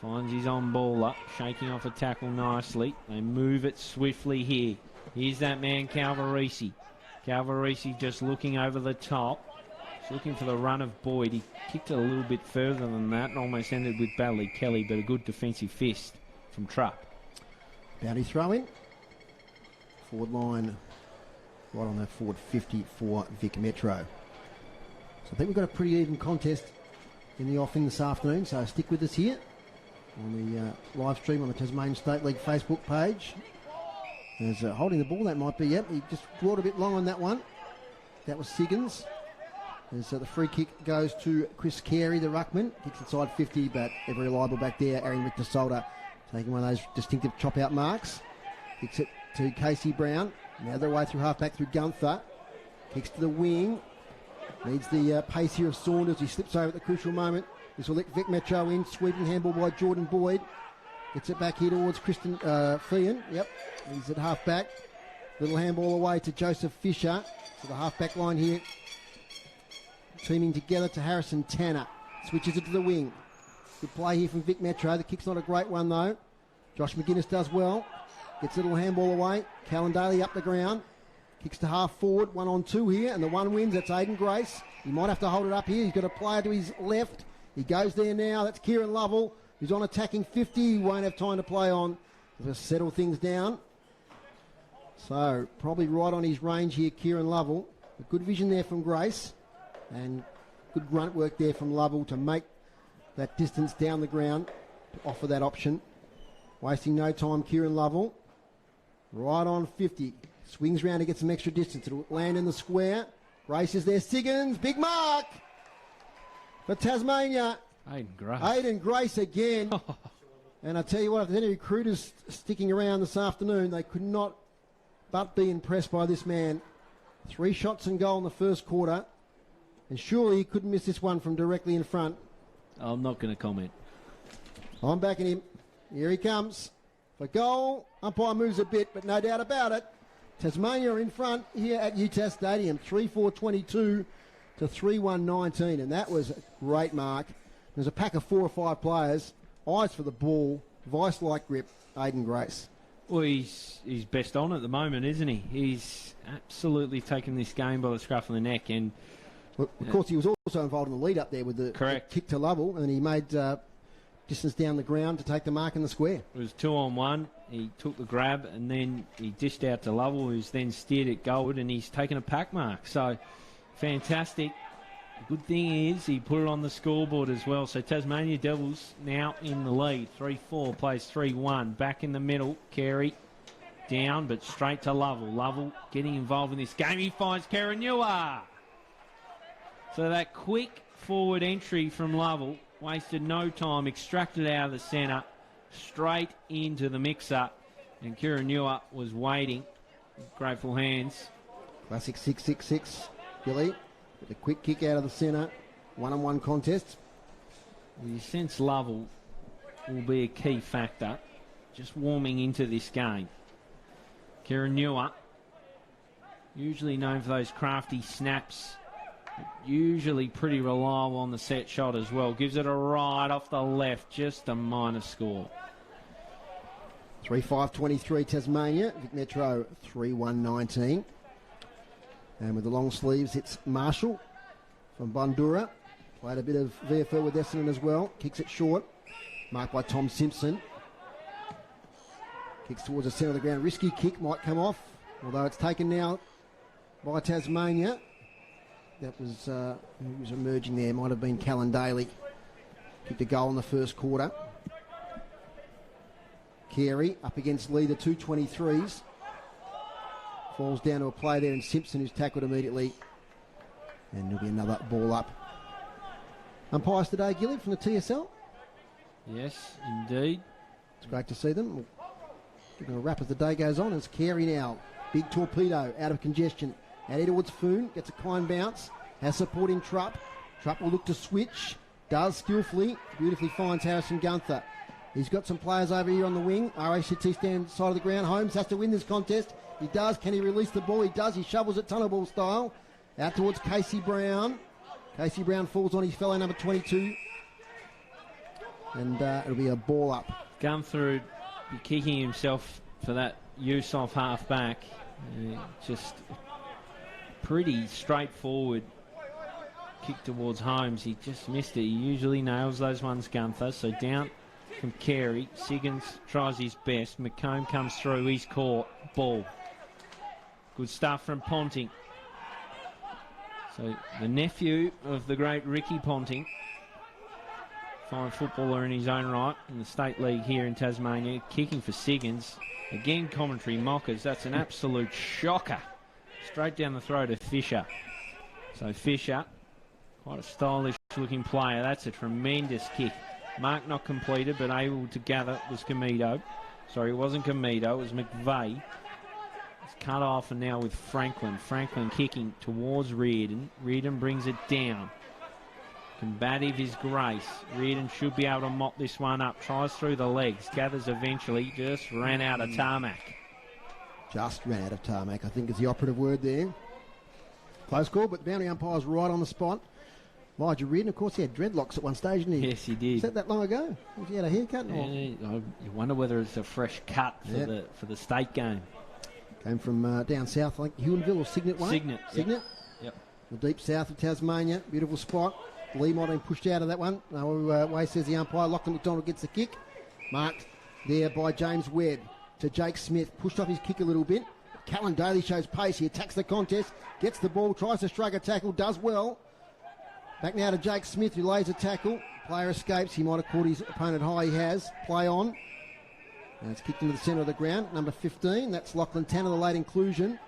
Finds his on-baller, shaking off a tackle nicely. They move it swiftly here. Here's that man, Calvarisi. Calvarisi just looking over the top. He's looking for the run of Boyd. He kicked it a little bit further than that and almost ended with Baddeley Kelly, but a good defensive fist from Trupp. Bounty throw in. Forward line right on that forward 50 for Vic Metro. So I think we've got a pretty even contest in the offing this afternoon, so stick with us here on the live stream on the Tasmanian State League Facebook page. There's holding the ball, that might be, yep, he just brought a bit long on that one. That was Siggins. As the free kick goes to Chris Carey, the ruckman. Kicks inside 50, but they're very reliable back there. Aaron Richter Solder taking one of those distinctive chop-out marks. Kicks it to Casey Brown. Now their way through half-back through Gunther. Kicks to the wing. Needs the pace here of Saunders. He slips over at the crucial moment. This will let Vic Metro in. Sweeping handball by Jordan Boyd. Gets it back here towards Kristen Feehan. Yep, he's at half-back. Little handball away to Joseph Fisher. So the half-back line here. Teaming together to Harrison Tanner. Switches it to the wing. Good play here from Vic Metro. The kick's not a great one, though. Josh McGuinness does well. Gets a little handball away. Callan Daly up the ground. Kicks to half forward. 1-on-2 here. And the one wins. That's Aiden Grace. He might have to hold it up here. He's got a player to his left. He goes there now. That's Kieran Lovell. He's on attacking 50. He won't have time to play on. Just settle things down. So probably right on his range here, Kieran Lovell. A good vision there from Grace. And good grunt work there from Lovell to make that distance down the ground to offer that option. Wasting no time, Kieran Lovell. Right on 50. Swings round to get some extra distance. It'll land in the square. Grace is there. Siggins, big mark for Tasmania. Aiden Grace again. And I tell you what, if there's any recruiters sticking around this afternoon, they could not but be impressed by this man. 3 shots and goal in the first quarter. And surely he couldn't miss this one from directly in front. I'm not going to comment. I'm backing him. Here he comes. For goal. Umpire moves a bit, but no doubt about it. Tasmania in front here at UTAS Stadium. 3-4-22 to 3-1-19. And that was a great mark. There's a pack of 4 or 5 players. Eyes for the ball. Vice-like grip. Aiden Grace. Well, he's best on at the moment, isn't he? He's absolutely taken this game by the scruff of the neck. And well, of course, he was also involved in the lead up there with the kick to Lovell, and he made distance down the ground to take the mark in the square. It was 2-on-1. He took the grab, and then he dished out to Lovell, who's then steered it goalward, and he's taken a pack mark. So, fantastic. The good thing is he put it on the scoreboard as well. So, Tasmania Devils now in the lead. 3-4 plays 3-1. Back in the middle, Carey. down, but straight to Lovell. Lovell getting involved in this game. He finds Karanua. So that quick forward entry from Lovell, wasted no time, extracted out of the centre, straight into the mixer. And Karanua was waiting. Grateful hands. Classic 6-6-6, Billy. With a quick kick out of the centre. One-on-one contest. You sense Lovell will be a key factor. Just warming into this game. Karanua, usually known for those crafty snaps. Usually pretty reliable on the set shot as well. Gives it a right off the left. Just a minor score. 3-5-23 Tasmania. Vic Metro 3-1-19. And with the long sleeves, it's Marshall from Bundura. Played a bit of VFL with Essendon as well. Kicks it short. Marked by Tom Simpson. Kicks towards the centre of the ground. Risky kick might come off. Although it's taken now by Tasmania. That was, who was emerging there? Might have been Callan Daly. Kicked a goal in the first quarter. Carey up against Lee, the 223s. Falls down to a play there, and Simpson, who's tackled immediately. And there'll be another ball up. Umpires today, Gilly, from the TSL. Yes, indeed. It's great to see them. We'll give them a wrap as the day goes on. It's Carey now. Big torpedo out of congestion. Out towards Foon. Gets a kind bounce. Has support in Trupp. Trupp will look to switch. Does skillfully. Beautifully finds Harrison Gunther. He's got some players over here on the wing. RACT stand side of the ground. Holmes has to win this contest. He does. Can he release the ball? He does. He shovels it tunnel ball style. Out towards Casey Brown. Casey Brown falls on his fellow number 22. And it'll be a ball up. Gunther be kicking himself for that use off half back. Just pretty straightforward kick towards Holmes. He just missed it. He usually nails those ones, Gunther. So down from Carey. Siggins tries his best. McComb comes through. He's caught. Ball. Good stuff from Ponting. So the nephew of the great Ricky Ponting. Fine footballer in his own right in the State League here in Tasmania. Kicking for Siggins. Again, commentary mockers. That's an absolute shocker. Straight down the throat of Fisher. So Fisher, quite a stylish looking player. That's a tremendous kick. Mark not completed, but able to gather was Comedo. Sorry, it wasn't Comedo, it was McVeigh. It's cut off, and now with Franklin. Franklin kicking towards Reardon. Reardon brings it down. Combative is Grace. Reardon should be able to mop this one up. Tries through the legs. Gathers eventually. Just ran out of tarmac. Just ran out of tarmac, I think is the operative word there. Close call, but the boundary umpire's right on the spot. Elijah Reardon, of course, he had dreadlocks at one stage, didn't he? Yes, he did. Was that long ago? Was he had a haircut? Yeah, you wonder whether it's a fresh cut for the state game. Came from down south, like Huonville or Cygnet way? Cygnet. Yep. The deep south of Tasmania. Beautiful spot. Lee might have been pushed out of that one. Way says the umpire. Lachlan McDonald gets the kick. Marked there by James Webb to Jake Smith. Pushed off his kick a little bit. Callan Daly shows pace. He attacks the contest. Gets the ball. Tries to strike a tackle. Does well. Back now to Jake Smith, who lays a tackle. Player escapes. He might have caught his opponent high. He has. Play on. And it's kicked into the centre of the ground. Number 15. That's Lachlan Tanner, the late inclusion.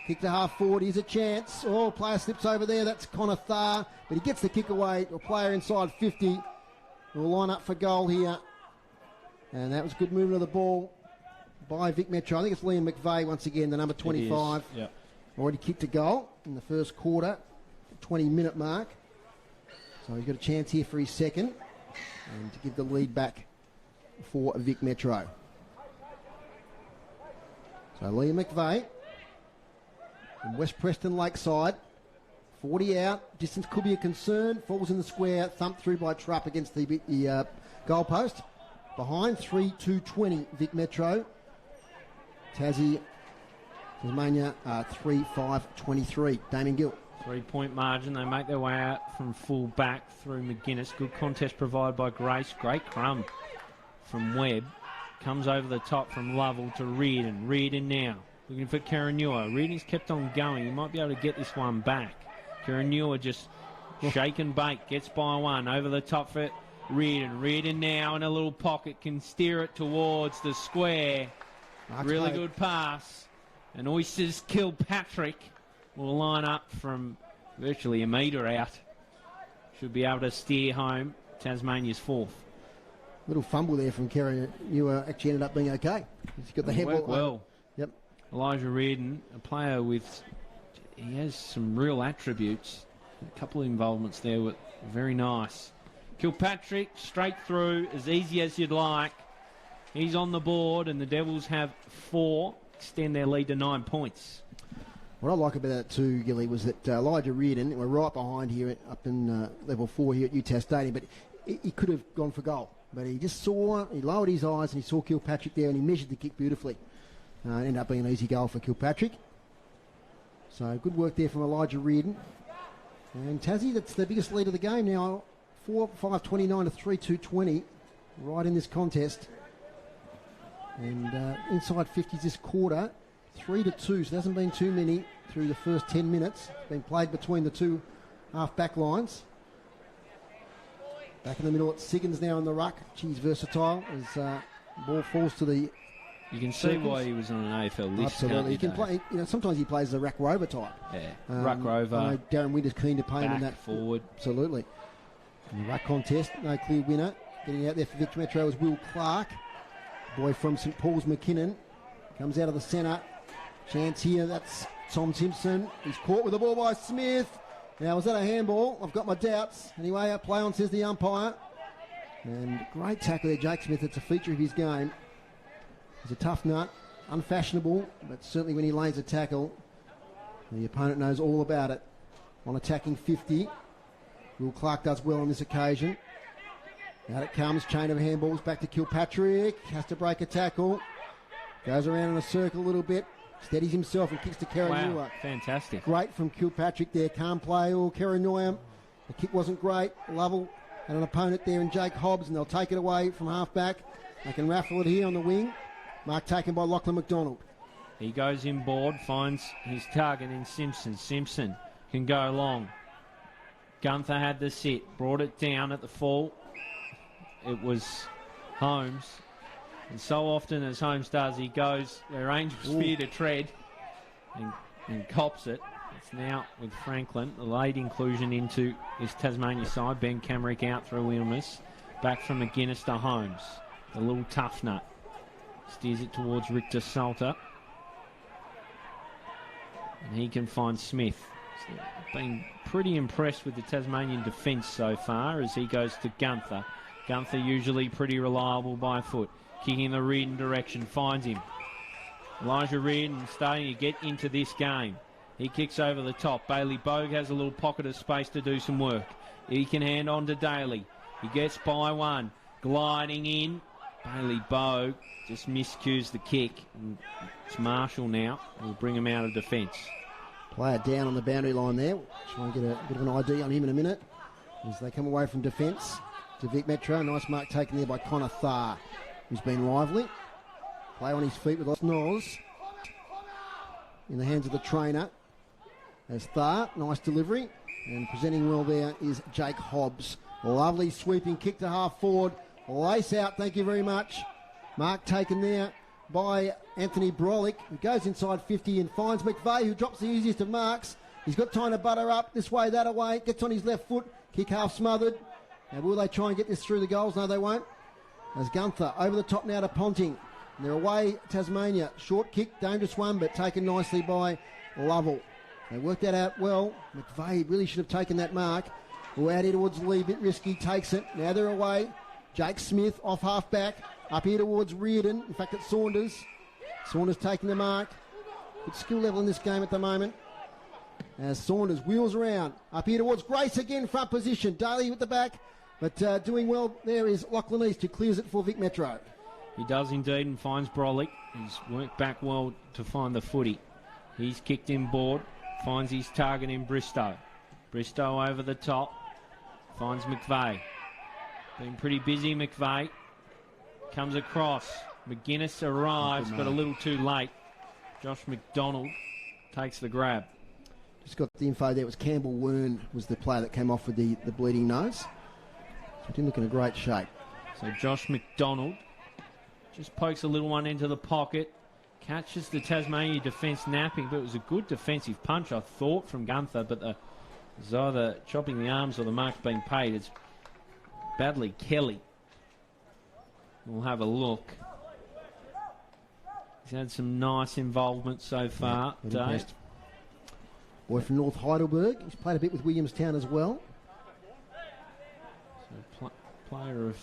Kick to half forward. Here's a chance. Oh, player slips over there. That's Connor Thar. But he gets the kick away. A player inside 50 will line up for goal here. And that was good movement of the ball by Vic Metro. I think it's Liam McVeigh once again, the number 25. Yep. Already kicked a goal in the first quarter. 20-minute mark. So he's got a chance here for his second. And to give the lead back for Vic Metro. So Liam McVeigh. From West Preston Lakeside, 40 out, distance could be a concern, falls in the square, thumped through by Trupp against the goalpost. Behind 3-2-20 Vic Metro. Tasmania 3-5-23. Damian Gill. 3-point margin. They make their way out from full back through McGuinness. Good contest provided by Grace. Great crumb from Webb. Comes over the top from Lovell to Reardon. Reardon now. Looking for Karanua. Reardon's kept on going. He might be able to get this one back. Karanua just shake and bake. Gets by one. Over the top for Reardon. Reardon now in a little pocket. Can steer it towards the square. Really good pass. And Oysters Kilpatrick will line up from virtually a metre out. Should be able to steer home Tasmania's fourth. Little fumble there from Kerry. You actually ended up being okay. He's got the handball. Well. Yep. Elijah Reardon, a player with, he has some real attributes. A couple of involvements there were very nice. Kilpatrick straight through, as easy as you'd like. He's on the board, and the Devils have 4, extend their lead to 9 points. What I like about that too, Gilly, was that Elijah Reardon, we're right behind here up in level 4 here at UTAS Stadium, but he could have gone for goal. But he just saw, he lowered his eyes and he saw Kilpatrick there and he measured the kick beautifully. It ended up being an easy goal for Kilpatrick. So good work there from Elijah Reardon. And Tassie, that's the biggest lead of the game now. 4-5-29 to 3-2-20 right in this contest. And inside 50s this quarter, 3-2. So there hasn't been too many through the first 10 minutes. It's been played between the two half-back lines. Back in the middle, it's Siggins now in the ruck. She's versatile as ball falls to the. You can see why he was on an AFL list. Absolutely, he can play. You know, sometimes he plays the ruck rover type. Yeah, ruck rover. I know Darren Winter's keen to play him in that forward. Absolutely. In the ruck contest, no clear winner. Getting out there for Vic Metro is Will Clark, boy from St Paul's McKinnon. Comes out of the centre. Chance here. That's Tom Simpson. He's caught with the ball by Smith. Now, was that a handball? I've got my doubts. Anyway, play on, says the umpire. And great tackle there, Jake Smith. It's a feature of his game. He's a tough nut, unfashionable, but certainly when he lays a tackle, the opponent knows all about it. On attacking 50, Will Clark does well on this occasion. Out it comes, chain of handballs, back to Kilpatrick. Has to break a tackle. Goes around in a circle a little bit. Steadies himself and kicks to Kerry. Wow, fantastic. Great from Kilpatrick there. Can't play or Kerry. The kick wasn't great. Lovell had an opponent there in Jake Hobbs, and they'll take it away from half-back. They can raffle it here on the wing. Mark taken by Lachlan McDonald. He goes inboard, finds his target in Simpson. Simpson can go long. Gunther had the sit, brought it down at the fall. It was Holmes. And so often as Holmes does, he goes where Angel's fear to tread and cops it. It's now with Franklin. The late inclusion into his Tasmania side. Ben Camrick out through illness. Back from McGuinness to Holmes. The little tough nut. Steers it towards Richter Salter. And he can find Smith. Been pretty impressed with the Tasmanian defence so far as he goes to Gunther. Gunther usually pretty reliable by foot. Kicking the Reardon direction, finds him. Elijah Reardon starting to get into this game. He kicks over the top. Bailey Bogue has a little pocket of space to do some work. He can hand on to Daly. He gets by one. Gliding in. Bailey Bogue just miscues the kick. And it's Marshall now. We'll bring him out of defence. Player down on the boundary line there. Try and get a bit of an ID on him in a minute as they come away from defence to Vic Metro. Nice mark taken there by Connor Tharr, who's been lively. Play on his feet with Osnoz. In the hands of the trainer as Tharr. Nice delivery. And presenting well there is Jake Hobbs. Lovely sweeping kick to half forward. Lace out, thank you very much. Mark taken there by Anthony Brolick, who goes inside 50 and finds McVeigh, who drops the easiest of marks. He's got time to butter up this way, that away. Gets on his left foot. Kick half smothered. Now will they try and get this through the goals? No, they won't. As Gunther over the top now to Ponting. And they're away, Tasmania. Short kick, dangerous one, but taken nicely by Lovell. They worked that out well. McVeigh really should have taken that mark. Well, out here towards Lee, bit risky, takes it. Now they're away. Jake Smith off half-back. Up here towards Reardon. In fact, it's Saunders. Saunders taking the mark. Good skill level in this game at the moment. As Saunders wheels around. Up here towards Grace again, front position. Daly with the back. But doing well there is Lachlan East, who clears it for Vic Metro. He does indeed and finds Brolick. He's worked back well to find the footy. He's kicked inboard. Finds his target in Bristow. Bristow over the top. Finds McVeigh. Been pretty busy, McVeigh. Comes across. McGuinness arrives, but a little too late. Josh McDonald takes the grab. Just got the info there. It was Campbell Wern was the player that came off with the bleeding nose. So he didn't look in a great shape. So Josh McDonald just pokes a little one into the pocket. Catches the Tasmania defence napping, but it was a good defensive punch, I thought, from Gunther, but it was either chopping the arms or the mark's being paid. It's Badley Kelly. We'll have a look. He's had some nice involvement so far, Dave. Boy from North Heidelberg. He's played a bit with Williamstown as well. So player of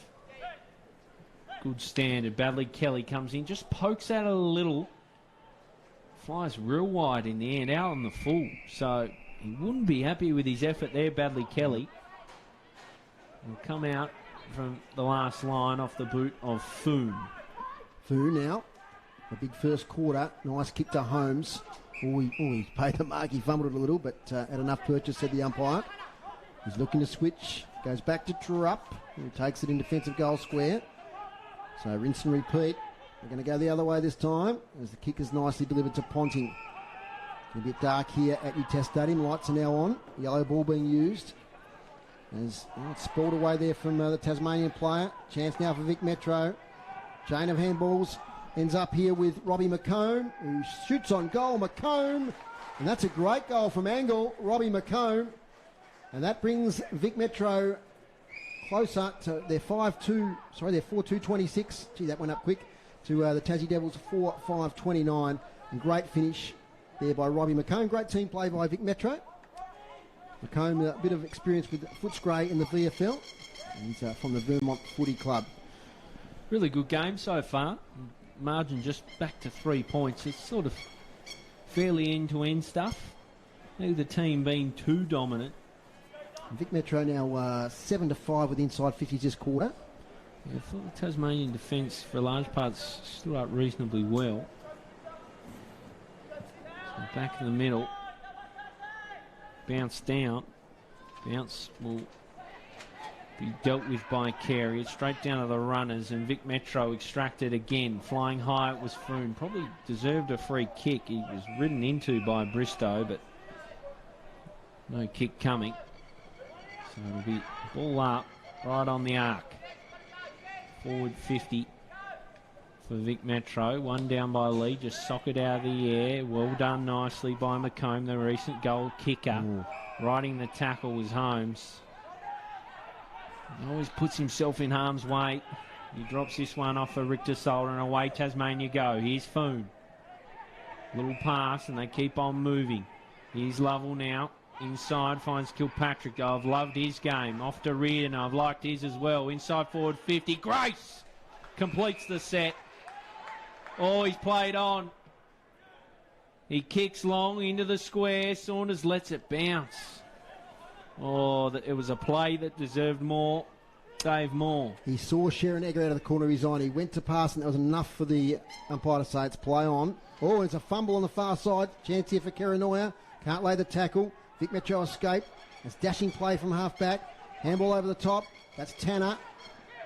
good standard. Badley Kelly comes in, just pokes out a little. Flies real wide in the end, out on the full. So he wouldn't be happy with his effort there, Badley Kelly. Will come out from the last line off the boot of Foon. Foon now. A big first quarter. Nice kick to Holmes. He paid the mark. He fumbled it a little, but had enough purchase, said the umpire. He's looking to switch. Goes back to Trupp, who takes it in defensive goal square. So rinse and repeat. We're going to go the other way this time as the kick is nicely delivered to Ponting. It's a bit dark here at UTAS Stadium. Lights are now on. Yellow ball being used. As it's sprawled away there from the Tasmanian player. Chance now for Vic Metro. Chain of handballs ends up here with Robbie McComb, who shoots on goal. McComb, and that's a great goal from angle. Robbie McComb, and that brings Vic Metro closer to their 4-2-26. Gee, that went up quick. To the Tassie Devils 4-5-29. And great finish there by Robbie McComb. Great team play by Vic Metro. McComb, a bit of experience with Footscray in the VFL. And he's from the Vermont Footy Club. Really good game so far. Margin just back to 3 points. It's sort of fairly end-to-end stuff. Neither team being too dominant. Vic Metro now 7-5 with inside 50s this quarter. Yeah, I thought the Tasmanian defence for large parts stood up reasonably well. So back in the middle. Bounce down. Bounce will be dealt with by Carey. It's straight down to the runners, and Vic Metro extracted again. Flying high, it was Froome. Probably deserved a free kick. He was ridden into by Bristow, but no kick coming. So it'll be ball up, right on the arc. Forward 50 for Vic Metro. One down by Lee, just socket out of the air. Well done nicely by McComb, the recent goal kicker. Riding the tackle was Holmes. He always puts himself in harm's way. He drops this one off for Richter Solder, and away Tasmania go. Here's Foon. Little pass, and they keep on moving. Here's Lovell now. Inside finds Kilpatrick. I've loved his game. Off to Reardon. I've liked his as well. Inside forward 50. Grace completes the set. Oh, he's played on. He kicks long into the square. Saunders lets it bounce. Oh, it was a play that deserved more. Dave Mohr. He saw Sharon Egger out of the corner of his eye. He went to pass, and that was enough for the umpire to say it's play on. Oh, it's a fumble on the far side. Chance here for Keranoia. Can't lay the tackle. Vic Metro escape. It's dashing play from half-back. Handball over the top. That's Tanner.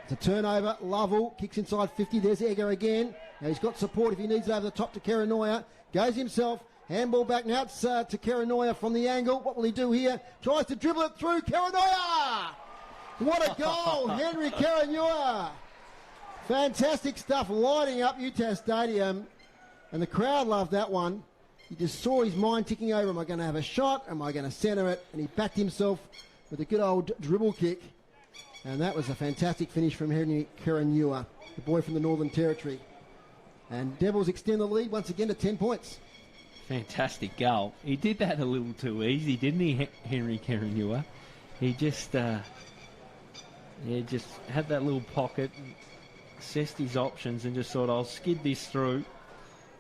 It's a turnover. Lovell kicks inside 50. There's Egger again. Now he's got support if he needs it over the top to Keranoia. Goes himself. Handball back now. It's to Keranoia from the angle. What will he do here? Tries to dribble it through. Keranoia! What a goal! Henry Keranoia. Fantastic stuff lighting up UTAS Stadium. And the crowd loved that one. He just saw his mind ticking over. Am I going to have a shot? Am I going to centre it? And he backed himself with a good old dribble kick. And that was a fantastic finish from Henry Keranoia, the boy from the Northern Territory. And Devils extend the lead once again to 10 points. Fantastic goal. He did that a little too easy, didn't he, Henry Keranoia? He just had that little pocket, assessed his options, and just thought, I'll skid this through.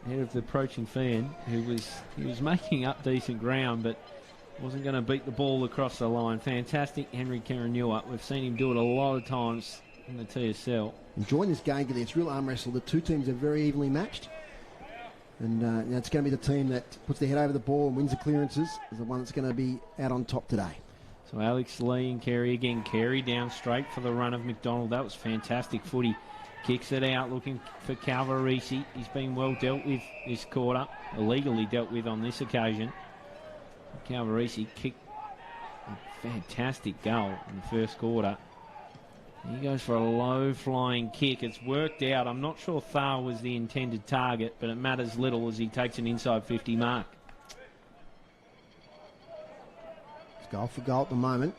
Ahead of the approaching fan, he was making up decent ground, but wasn't going to beat the ball across the line. Fantastic, Henry Keranoia. We've seen him do it a lot of times in the TSL. Enjoying this game, it's real arm wrestle. The two teams are very evenly matched. And it's going to be the team that puts their head over the ball and wins the clearances is the one that's going to be out on top today. So Alex Lee and Carey again. Carey down straight for the run of McDonald. That was fantastic footy. Kicks it out, looking for Calvarisi. He's been well dealt with this quarter. Illegally dealt with on this occasion. Calvarisi kicked a fantastic goal in the first quarter. He goes for a low-flying kick. It's worked out. I'm not sure Thar was the intended target, but it matters little as he takes an inside 50 mark. It's goal for goal at the moment.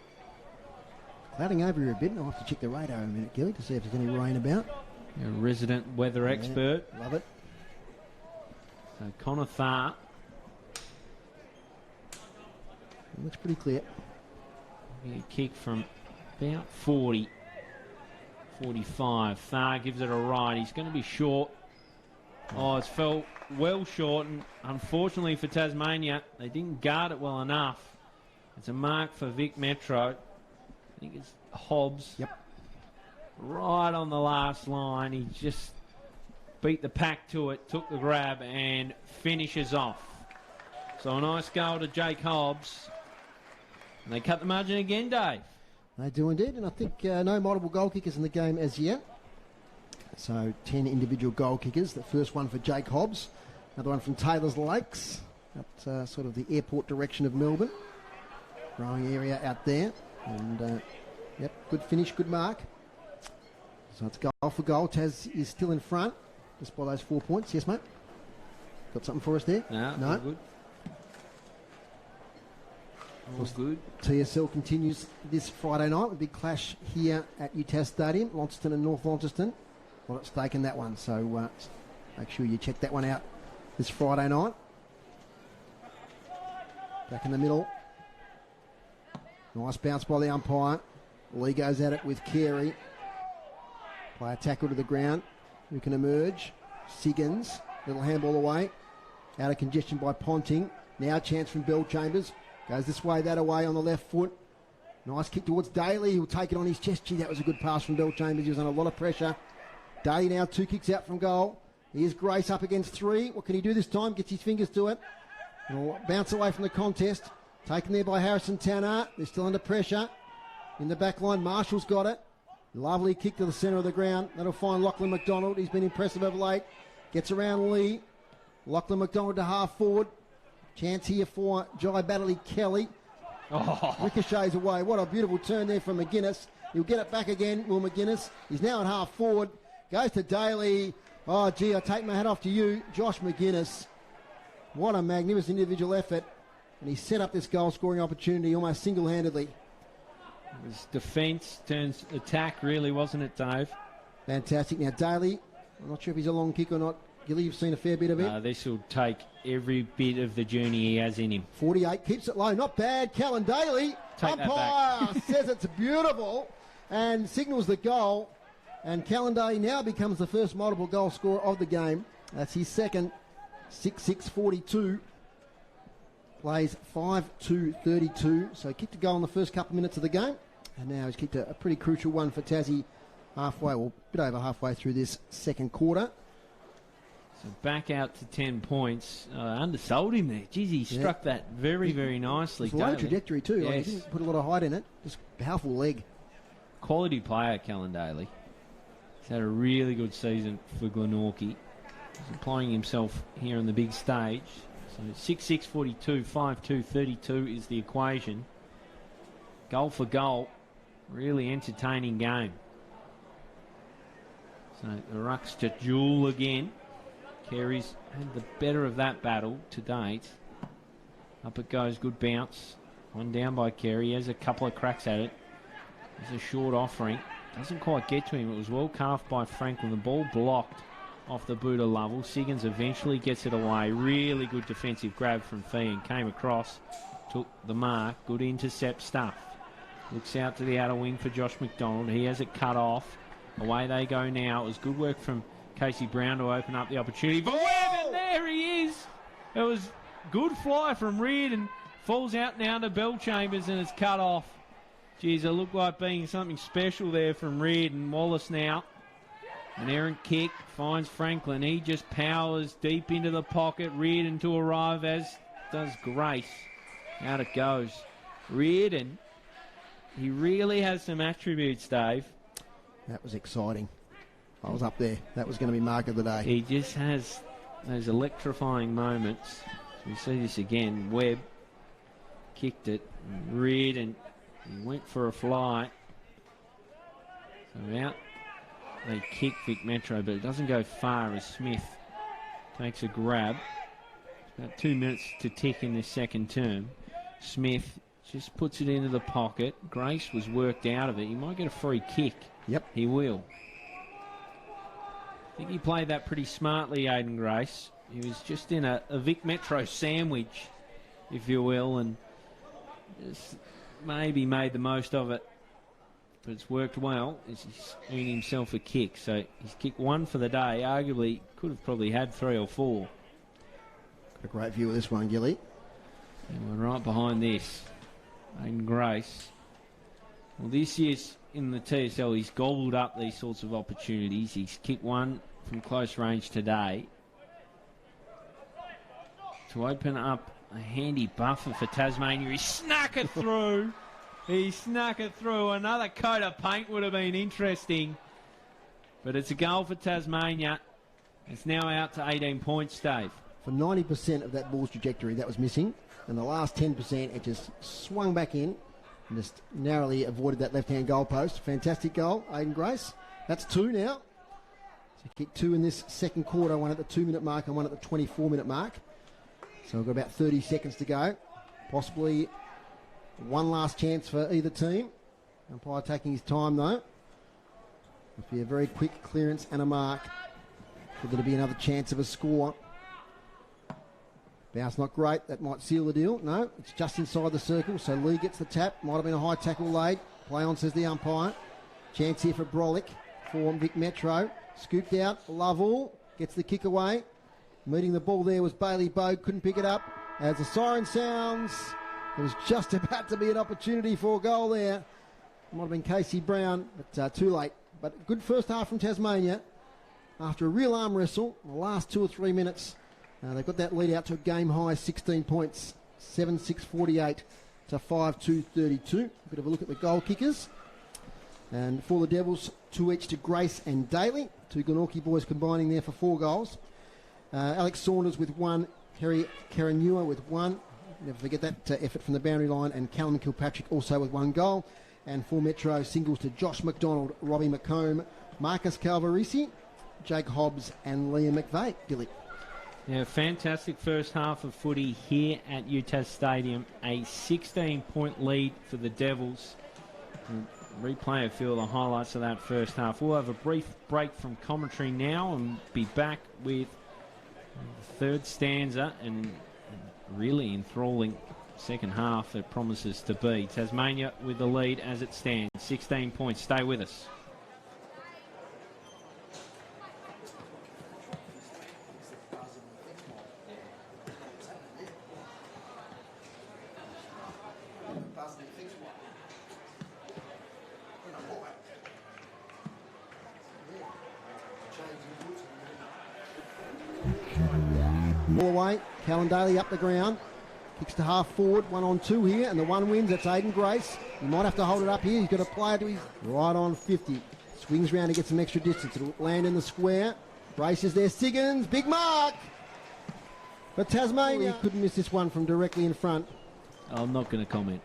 Clouding over here a bit. I'll have to check the radar in a minute, Gilly, to see if there's any rain about. You're a resident weather expert. Love it. So Connor Thar. It looks pretty clear. A kick from about 40. 45. Thar gives it a ride. He's going to be short. Oh, it's fell well short, and unfortunately for Tasmania, they didn't guard it well enough. It's a mark for Vic Metro. I think it's Hobbs. Yep. Right on the last line. He just beat the pack to it, took the grab, and finishes off. So a nice goal to Jake Hobbs. And they cut the margin again, Dave. They do indeed, and I think no multiple goal kickers in the game as yet. So 10 individual goal kickers. The first one for Jake Hobbs. Another one from Taylor's Lakes, up sort of the airport direction of Melbourne. Growing area out there. And, yep, good finish, good mark. So it's goal for goal. Taz is still in front, just by those 4 points. Yes, mate? Got something for us there? No? All good. All good. TSL continues this Friday night with a big clash here at UTAS Stadium, Launceston and North Launceston. A lot at stake in that one, so make sure you check that one out this Friday night. Back in the middle. Nice bounce by the umpire. Lee goes at it with Carey. Player tackle to the ground. Who can emerge? Siggins. Little handball away. Out of congestion by Ponting. Now a chance from Bell Chambers. Goes this way, that away on the left foot. Nice kick towards Daly. He'll take it on his chest. Gee, that was a good pass from Bell Chambers. He was under a lot of pressure. Daly now 2 kicks out from goal. Here's Grace up against 3. What can he do this time? Gets his fingers to it. And will bounce away from the contest. Taken there by Harrison Tanner. They're still under pressure. In the back line, Marshall's got it. Lovely kick to the centre of the ground. That'll find Lachlan McDonald. He's been impressive of late. Gets around Lee. Lachlan McDonald to half forward. Chance here for Jai Baddeley Kelly. Oh. Ricochets away. What a beautiful turn there from McGuinness. He'll get it back again, Will McGuinness. He's now at half forward. Goes to Daly. Oh, gee, I take my hat off to you, Josh McGuinness. What a magnificent individual effort. And he set up this goal-scoring opportunity almost single-handedly. It was defence turns attack, really, wasn't it, Dave? Fantastic. Now, Daly, I'm not sure if he's a long kick or not. Gilly, you've seen a fair bit of it. This will take every bit of the journey he has in him. 48, keeps it low. Not bad. Callan Daly. Take that umpire back. says it's beautiful and signals the goal. And Callan Daly now becomes the first multiple goal scorer of the game. That's his second. 6-6-42. Plays 5-2-32. So kicked a goal in the first couple of minutes of the game. And now he's kicked a pretty crucial one for Tassie halfway, well, a bit over halfway through this second quarter. So back out to 10 points. Undersold him there. Jeez, he struck that very, very nicely. It's a low trajectory too. Yes. Like he didn't put a lot of height in it. Just powerful leg. Quality player, Callan Daly. He's had a really good season for Glenorchy. He's applying himself here on the big stage. So 6-6-42, 5-2-32 is the equation. Goal for goal. Really entertaining game. So the rucks to Gill again. Carey's had the better of that battle to date. Up it goes, good bounce. One down by Carey. He has a couple of cracks at it. There's a short offering. Doesn't quite get to him. It was well carved by Franklin. The ball blocked off the Bupa level. Siggins eventually gets it away. Really good defensive grab from Fee and came across. Took the mark. Good intercept stuff. Looks out to the outer wing for Josh McDonald. He has it cut off. Away they go now. It was good work from Casey Brown to open up the opportunity for Webb, and there he is. It was good fly from Reardon. Falls out now to Bell Chambers and it's cut off. Geez, it looked like being something special there from Reardon. Wallace now. An errant kick finds Franklin. He just powers deep into the pocket. Reardon to arrive, as does Grace. Out it goes. Reardon, he really has some attributes, Dave. That was exciting. I was up there. That was going to be mark of the day. He just has those electrifying moments. So we see this again. Webb kicked it. Reardon, he went for a fly. So out they kick Vic Metro, but it doesn't go far as Smith takes a grab. About 2 minutes to tick in this second term. Smith just puts it into the pocket. Grace was worked out of it. He might get a free kick. Yep. He will. I think he played that pretty smartly, Aiden Grace. He was just in a Vic Metro sandwich, if you will, and just maybe made the most of it. But it's worked well. He's earned himself a kick. So he's kicked one for the day. Arguably could have probably had 3 or 4. Got a great view of this one, Gilly. And we're right behind this. Aiden Grace. Well, this year's in the TSL, he's gobbled up these sorts of opportunities. He's kicked one from close range today to open up a handy buffer for Tasmania. He snuck it through. He snuck it through. Another coat of paint would have been interesting. But it's a goal for Tasmania. It's now out to 18 points, Dave. For 90% of that ball's trajectory, that was missing. And the last 10%, it just swung back in and just narrowly avoided that left-hand goalpost. Fantastic goal, Aiden Grace. That's 2 now. So kicked 2 in this second quarter, one at the 2-minute mark and one at the 24-minute mark. So we've got about 30 seconds to go. Possibly one last chance for either team. Umpire taking his time though. It'll be a very quick clearance and a mark. So there'll be another chance of a score. Bounce not great. That might seal the deal. No, it's just inside the circle. So Lee gets the tap. Might have been a high tackle laid. Play on, says the umpire. Chance here for Brolick for Vic Metro. Scooped out. Lovell gets the kick away. Meeting the ball there was Bailey Bogue. Couldn't pick it up. As the siren sounds, there was just about to be an opportunity for a goal there. Might have been Casey Brown, but too late. But good first half from Tasmania. After a real arm wrestle, the last 2 or 3 minutes, they got that lead out to a game-high 16 points, 7-6-48 to 5-2-32. Bit of a look at the goal kickers. And for the Devils, 2 each to Grace and Daly. 2 Glenorchy boys combining there for 4 goals. Alex Saunders with 1, Kerry Karanua with 1. Never forget that effort from the boundary line. And Callum Kilpatrick also with 1 goal. And for Metro, singles to Josh McDonald, Robbie McComb, Marcus Calvarisi, Jake Hobbs and Liam McVeigh. Gilly. Yeah, fantastic first half of footy here at UTAS Stadium. A 16-point lead for the Devils. We'll replay a few of the highlights of that first half. We'll have a brief break from commentary now and be back with the third stanza and really enthralling second half it promises to be. Tasmania with the lead as it stands. 16 points. Stay with us. More away, Callan Daly up the ground, kicks to half forward, 1-on-2 here, and the one wins, that's Aiden Grace. He might have to hold it up here, he's got to play it to his right on 50. Swings round to get some extra distance, it'll land in the square. Grace is there, Siggins, big mark! But Tasmania couldn't miss this one from directly in front. I'm not going to comment.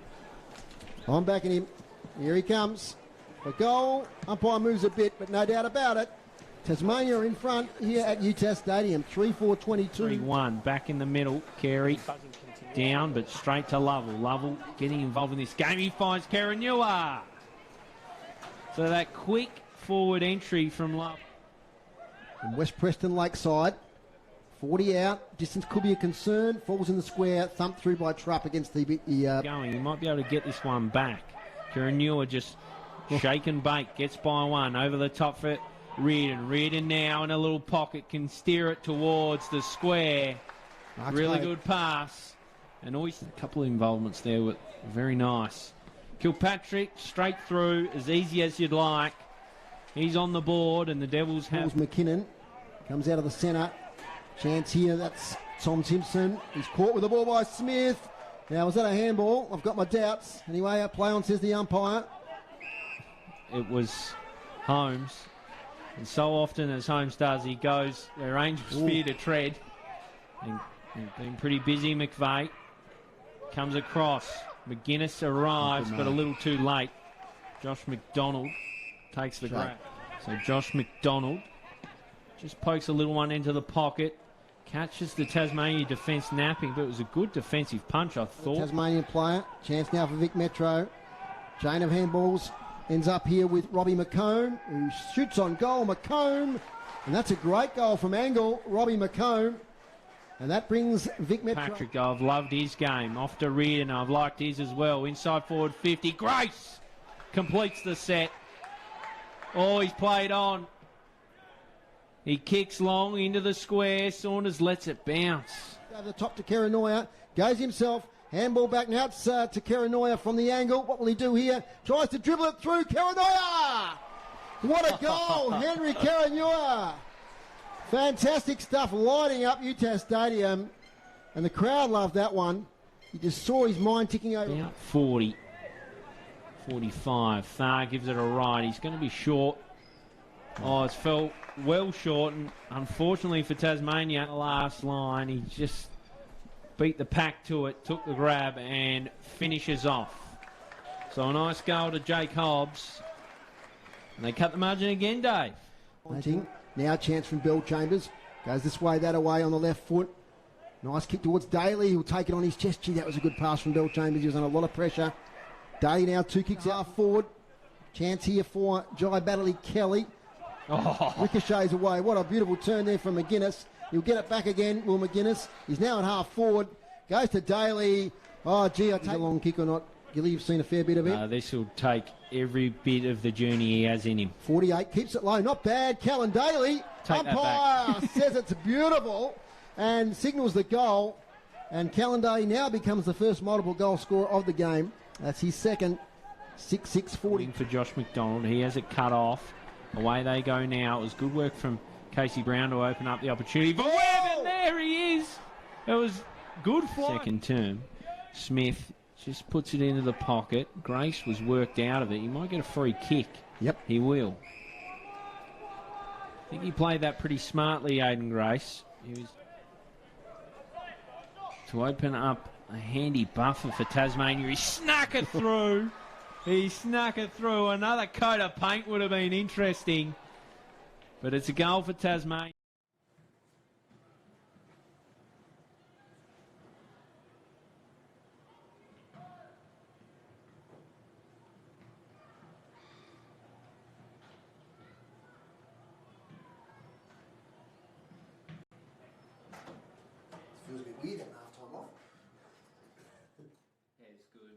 I'm backing him, here he comes. The goal, umpire moves a bit, but no doubt about it. Tasmania in front here at UTAS Stadium, 3-4-22. 3-1, back in the middle, Carey down, but straight to Lovell. Lovell getting involved in this game, he finds Karanua. So that quick forward entry from Lovell. From West Preston Lakeside, 40 out, distance could be a concern, falls in the square, thumped through by Trupp against the going, he might be able to get this one back. Karanua just shake and bake, gets by one, over the top for Reardon now in a little pocket, can steer it towards the square. Really good pass. And always a couple of involvements there were very nice. Kilpatrick straight through, as easy as you'd like. He's on the board and the Devils have... McKinnon comes out of the centre. Chance here, that's Tom Simpson. He's caught with the ball by Smith. Now, was that a handball? I've got my doubts. Anyway, play on, says the umpire. It was Holmes. And so often as Holmes does, he goes where Angels fear to tread. And been pretty busy, McVeigh. Comes across. McGuinness arrives, but a little too late. Josh McDonald takes the grab. So Josh McDonald just pokes a little one into the pocket. Catches the Tasmania defence napping, but it was a good defensive punch, I thought. Tasmanian player. Chance now for Vic Metro. Chain of handballs ends up here with Robbie McComb, who shoots on goal. McComb, and that's a great goal from angle. Robbie McComb, and that brings Vic Metro. Patrick, I've loved his game. Off to Reardon, I've liked his as well. Inside forward 50. Grace completes the set. Oh, he's played on. He kicks long into the square. Saunders lets it bounce. Over the top to Keranoia. Goes himself. Handball back now. It's to Keranoia from the angle. What will he do here? Tries to dribble it through. Keranoia! What a goal! Henry Keranoia. Fantastic stuff, lighting up UTAS Stadium. And the crowd loved that one. You just saw his mind ticking over. About 40. 45. Thar gives it a ride. He's going to be short. Oh, it's fell well short, and unfortunately for Tasmania, the last line, he just beat the pack to it, took the grab, and finishes off. So a nice goal to Jake Hobbs. And they cut the margin again, Dave. Now a chance from Bill Chambers. Goes this way, that away on the left foot. Nice kick towards Daly. He'll take it on his chest. Gee, that was a good pass from Bill Chambers. He was under a lot of pressure. Daly now 2 kicks out forward. Chance here for Jai Baddeley Kelly. Oh. Ricochets away. What a beautiful turn there from McGuinness. He'll get it back again, Will McGuinness. He's now at half forward. Goes to Daly. Oh, gee, I take a long kick or not. Gilly, you've seen a fair bit of it. This will take every bit of the journey he has in him. 48, keeps it low. Not bad. Callan Daly. Take umpire says it's beautiful and signals the goal. And Callan Daly now becomes the first multiple goal scorer of the game. That's his second. 6-6-40. For Josh McDonald. He has it cut off. Away they go now. It was good work from Casey Brown to open up the opportunity. For Webb, and there he is. It was good flight. Second term. Smith just puts it into the pocket. Grace was worked out of it. He might get a free kick. Yep. He will. I think he played that pretty smartly, Aiden Grace. He was to open up a handy buffer for Tasmania. He snuck it through. He snuck it through. Another coat of paint would have been interesting. But it's a goal for Tasmania. Feels a bit weird having half time off. Yeah, it's good.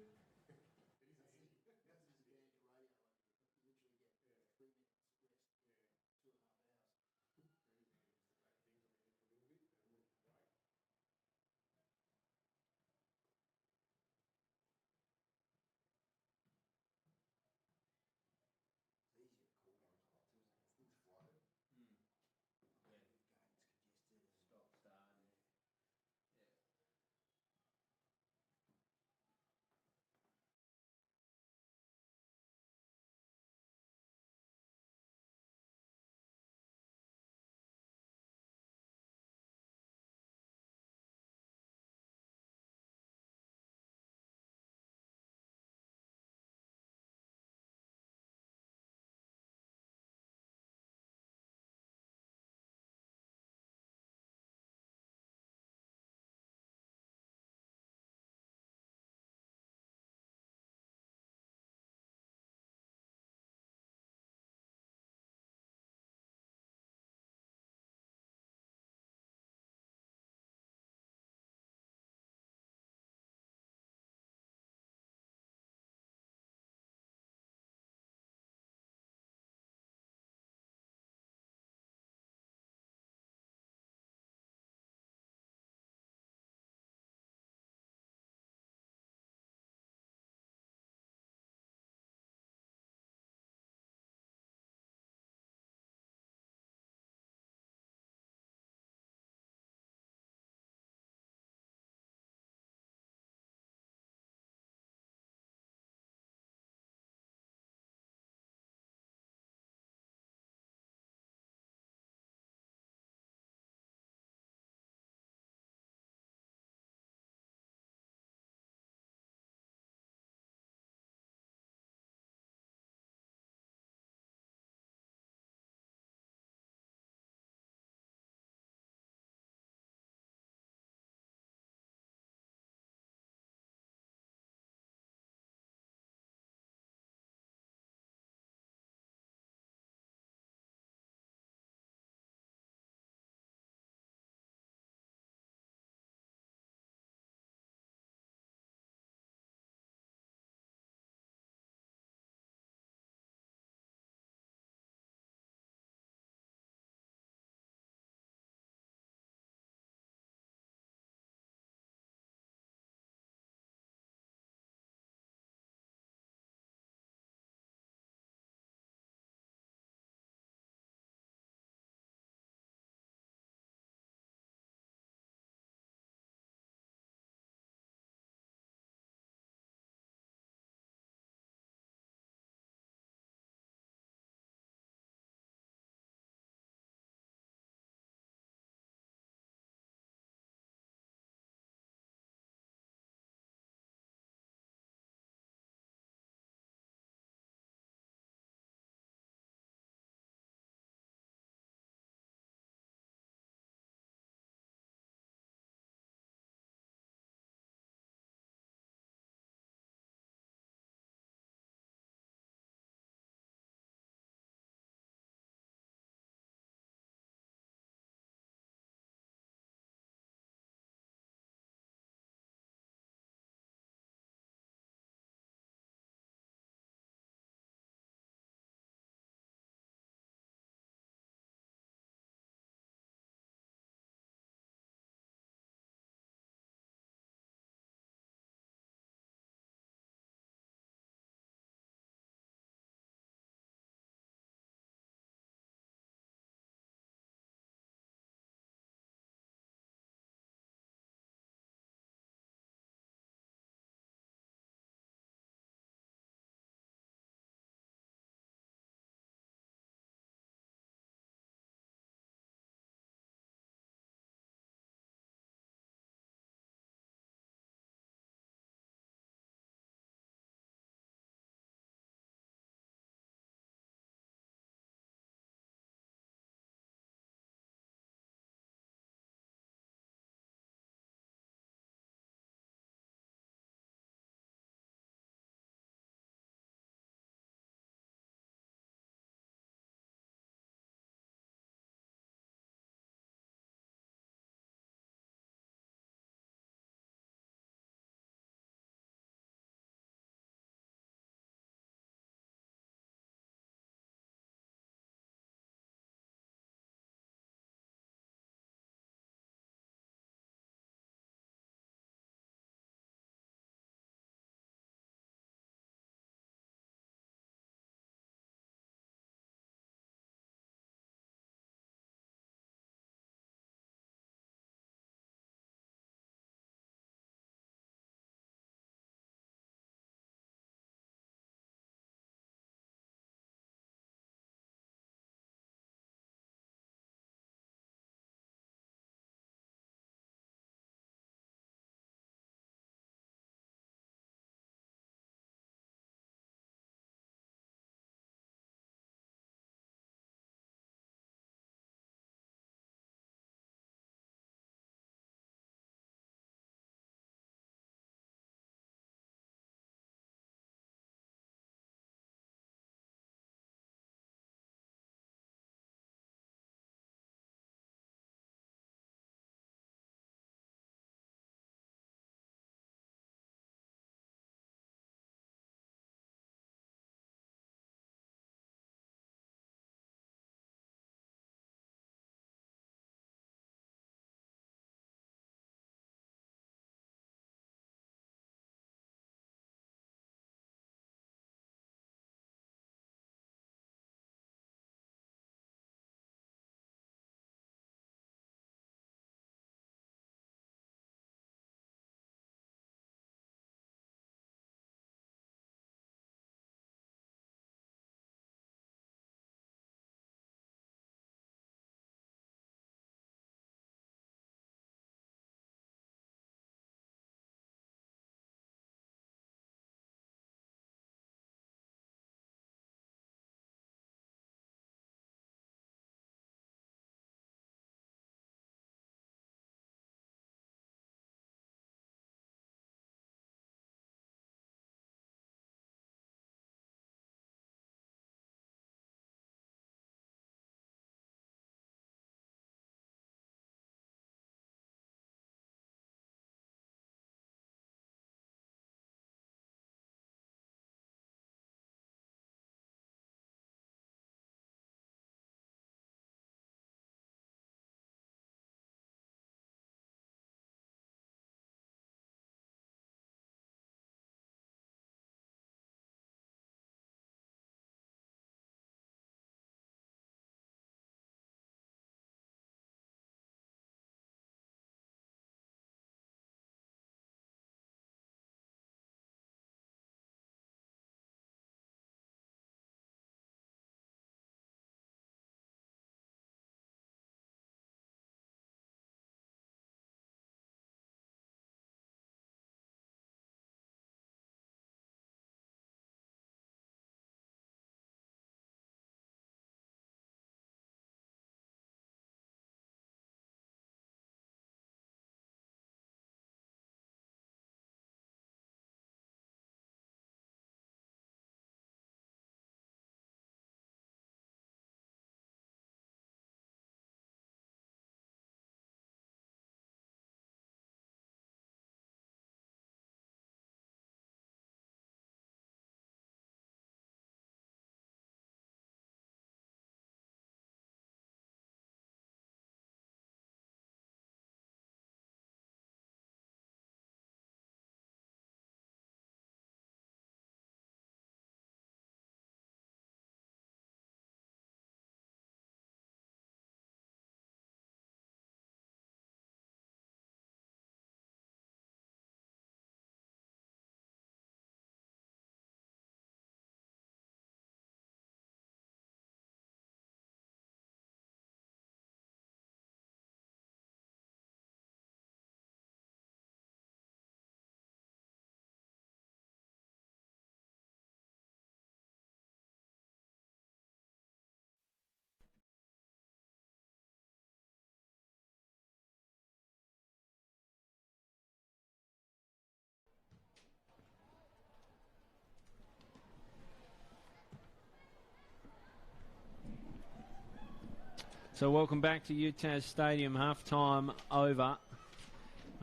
So welcome back to UTAS Stadium, half-time over.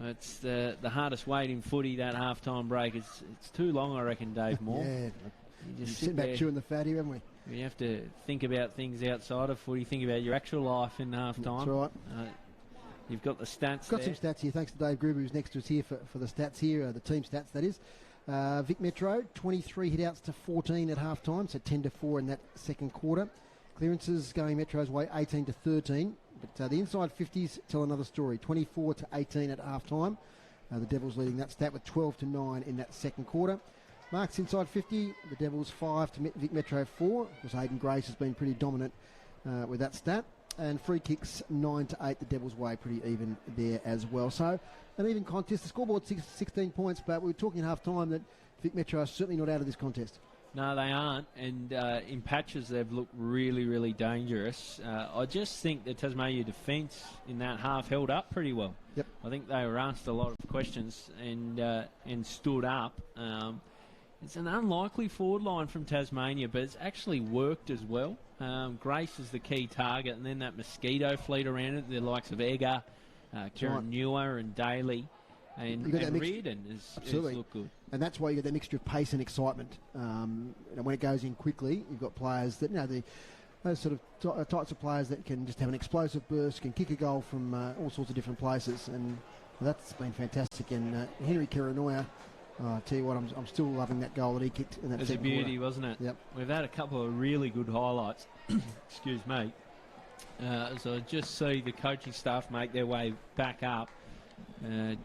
It's the hardest wait in footy, that half-time break. It's too long, I reckon, Dave Mohr. Yeah, you just sit back chewing the fat here, haven't we? You have to think about things outside of footy, think about your actual life in half-time. That's right. You've got the stats Got some stats here, thanks to Dave Gruber, who's next to us here for the stats here, the team stats, that is. Vic Metro, 23 hit-outs to 14 at half-time, so 10-4 in that second quarter. Clearances going Metro's way, 18 to 13. But the inside 50s tell another story, 24 to 18 at half-time. The Devils leading that stat with 12 to 9 in that second quarter. Marks inside 50, the Devils 5 to Vic Metro 4. Of course, Aiden Grace has been pretty dominant with that stat. And free kicks 9 to 8, the Devils' way, pretty even there as well. So an even contest. The scoreboard 16 points, but we were talking at half-time that Vic Metro are certainly not out of this contest. No, they aren't, and in patches they've looked really, really dangerous. I just think the Tasmania defence in that half held up pretty well. Yep. I think they were asked a lot of questions and stood up. It's an unlikely forward line from Tasmania, but it's actually worked as well. Grace is the key target, and then that mosquito fleet around it, the likes of Egger, Kieran Newer and Daly. And Reardon has looked good. And that's why you get that mixture of pace and excitement. And when it goes in quickly, you've got players that, those sort of types of players that can just have an explosive burst, can kick a goal from all sorts of different places. And that's been fantastic. And Henry Kiranoya, I tell you what, I'm still loving that goal that he kicked in that second quarter. It was a beauty, wasn't it? Yep. We've had a couple of really good highlights. Excuse me. So I just see the coaching staff make their way back up.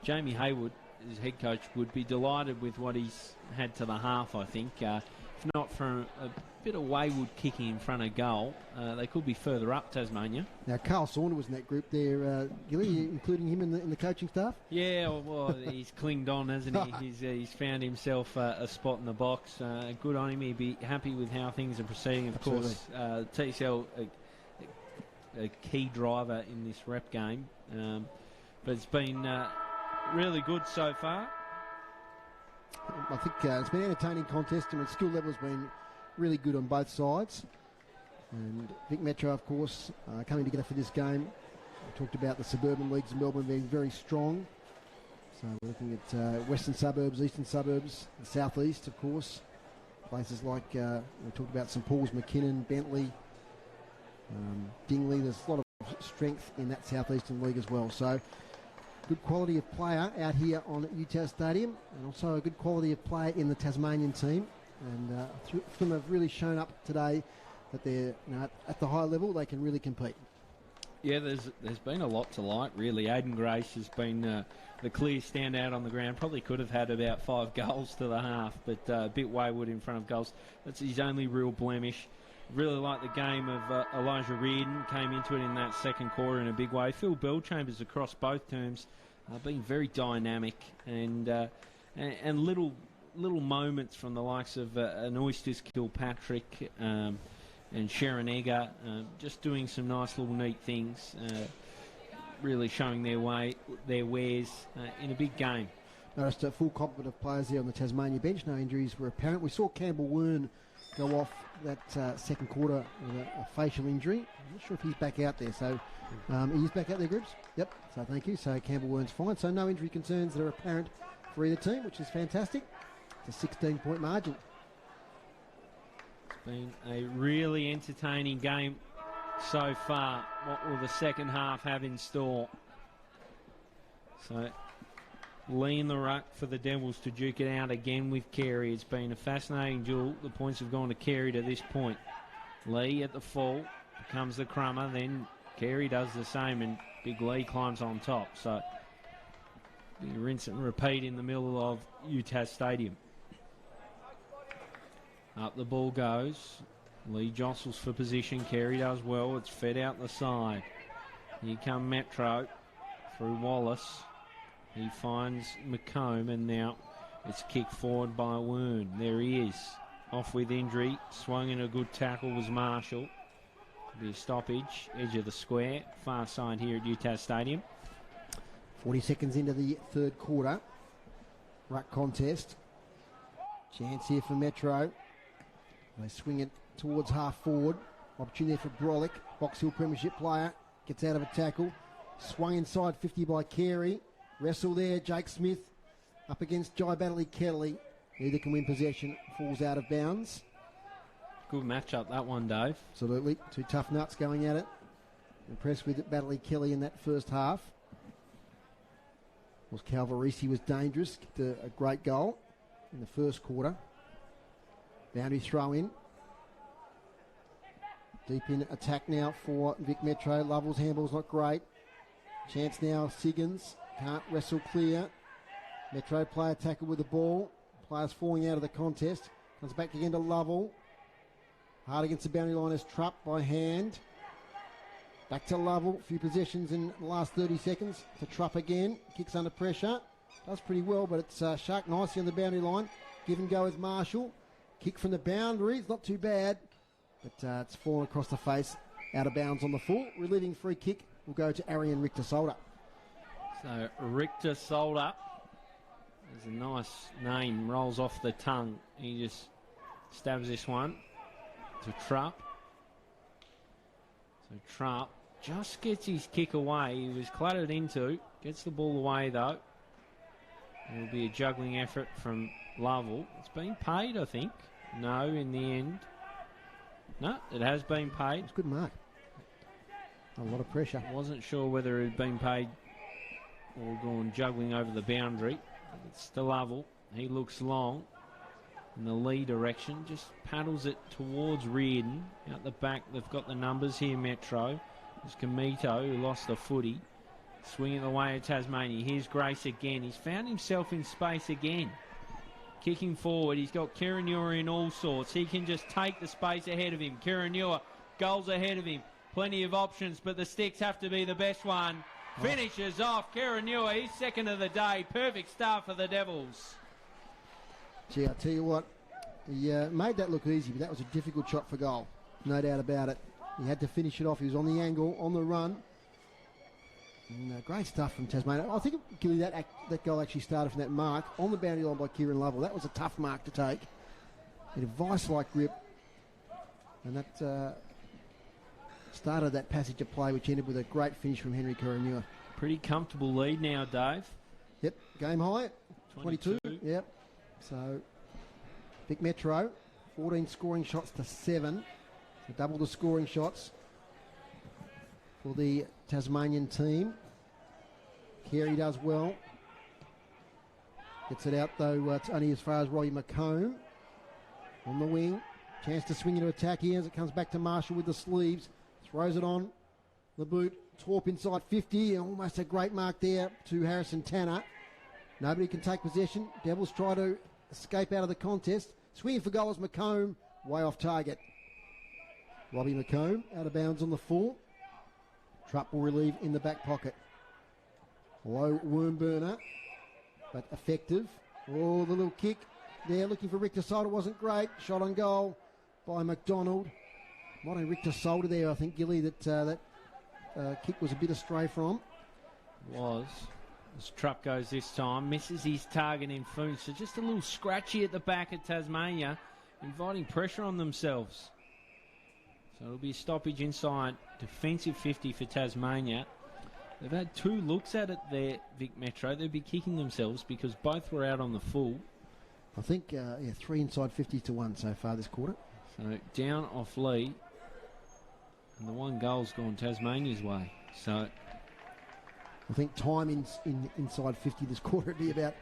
Jamie Hayward, his head coach, would be delighted with what he's had to the half, I think. If not for a bit of wayward kicking in front of goal, they could be further up, Tasmania. Now, Carl Saunders was in that group there, Gilly, including him in the coaching staff? Yeah, well, he's clinged on, hasn't he? He's found himself a spot in the box. Good on him. He'd be happy with how things are proceeding. Of Absolutely. Course, TCL, a key driver in this rep game. But it's been really good so far. I think it's been an entertaining contest, and the skill level has been really good on both sides. And Vic Metro, of course, coming together for this game. We talked about the suburban leagues in Melbourne being very strong. So we're looking at western suburbs, eastern suburbs, the southeast, of course. Places like, we talked about St Paul's, McKinnon, Bentley, Dingley. There's a lot of strength in that southeastern league as well. So good quality of player out here on UTAS Stadium, and also a good quality of player in the Tasmanian team. And them have really shown up today that they're at the high level, they can really compete. Yeah, there's been a lot to like, really. Aiden Grace has been the clear standout on the ground. Probably could have had about 5 goals to the half, but a bit wayward in front of goals. That's his only real blemish. Really like the game of Elijah Reardon, came into it in that second quarter in a big way. Phil Bellchambers across both terms, being very dynamic and little moments from the likes of an Oysters Kilpatrick and Sharon Egger, just doing some nice little neat things, really showing their wares in a big game. Noticed a full complement of players there on the Tasmania bench. No injuries were apparent. We saw Campbell Wern go off that second quarter with a facial injury. I'm not sure if he's back out there. So he's back out there, Groups? Yep. So thank you. So Campbell Wern's fine. So no injury concerns that are apparent for either team, which is fantastic. It's a 16-point margin. It's been a really entertaining game so far. What will the second half have in store? So Lee in the ruck for the Devils to duke it out again with Carey. It's been a fascinating duel. The points have gone to Carey to this point. Lee at the full, becomes the crummer, then Carey does the same, and Big Lee climbs on top. So rinse and repeat in the middle of UTAS Stadium. Up the ball goes. Lee jostles for position. Carey does well. It's fed out the side. Here come Metro through Wallace. He finds McComb, and now it's kicked forward by Wern. There he is. Off with injury. Swung in a good tackle was Marshall. Be a stoppage. Edge of the square. Far side here at UTAS Stadium. 40 seconds into the third quarter. Ruck contest. Chance here for Metro. They swing it towards half forward. Opportunity for Brolick, Box Hill Premiership player. gets out of a tackle. Swung inside 50 by Carey. Wrestle there, Jake Smith up against Jai Baddeley Kelly. Neither can win possession, falls out of bounds. Good matchup, that one, Dave. Absolutely. Two tough nuts going at it. Impressed with Baddeley Kelly in that first half. Was Calvarisi was dangerous, kicked a great goal in the first quarter. Boundary throw in. Deep in attack now for Vic Metro. Lovell's handball's not great. Chance now, Siggins can't wrestle clear. Metro player tackle with the ball. Players falling out of the contest. Comes back again to Lovell. Hard against the boundary line is trapped by hand. Back to Lovell. A few possessions in the last 30 seconds. To Trupp again. Kicks under pressure. Does pretty well, but it's Shark nicely on the boundary line. Give and go with Marshall. Kick from the boundary. It's not too bad. But it's fallen across the face. Out of bounds on the full. Relieving free kick will go to Arian Richter Solder. So Richter Solder. There's a nice name. Rolls off the tongue. He just stabs this one to Trupp. So Trupp just gets his kick away. He was clattered into. Gets the ball away though. It'll be a juggling effort from Lovell. It's been paid, I think. No, in the end. No, it has been paid. It's a good mark. A lot of pressure. I wasn't sure whether it had been paid or gone juggling over the boundary. It's to Lovell. He looks long in the lee direction. Just paddles it towards Reardon. Out the back, they've got the numbers here, Metro. There's Kamito, who lost the footy. Swinging away at Tasmania. Here's Grace again. He's found himself in space again. Kicking forward. He's got Kiranua in all sorts. He can just take the space ahead of him. Kiranua, goals ahead of him. Plenty of options, but the sticks have to be the best one. Finishes off Kiranua. He's second of the day. Perfect start for the Devils. Gee, I tell you what, he made that look easy, but that was a difficult shot for goal. No doubt about it. He had to finish it off. He was on the angle, on the run. And, great stuff from Tasmania. I think, Gilly, that goal actually started from that mark on the boundary line by Kieran Lovell. That was a tough mark to take. He had a vice-like grip. And that started that passage of play, which ended with a great finish from Henry Kiranua. Pretty comfortable lead now, Dave. Yep, game high, 22. Yep. So, Vic Metro, 14 scoring shots to 7. So double the scoring shots for the Tasmanian team. Carey does well. Gets it out, though, it's only as far as Robbie McComb on the wing. Chance to swing into attack here as it comes back to Marshall with the sleeves. Throws it on the boot. Torp inside 50. Almost a great mark there to Harrison Tanner. Nobody can take possession. Devils try to escape out of the contest. Swinging for goal is McComb. Way off target. Robbie McComb out of bounds on the full. Trupp will relieve in the back pocket. Low worm burner, but effective. Oh, the little kick there, looking for Richter Solder, wasn't great. Shot on goal by McDonald. Not a Richter Solder there, I think, Gilly, that kick was a bit astray from. Was. As Trupp goes this time, misses his target in Foon. So just a little scratchy at the back at Tasmania, inviting pressure on themselves. So it'll be a stoppage inside. Defensive 50 for Tasmania. They've had 2 looks at it there, Vic Metro. They'll be kicking themselves because both were out on the full. I think, 3 inside 50 to 1 so far this quarter. So down off Lee. And the 1 goal's gone Tasmania's way. So I think time inside 50 this quarter would be about...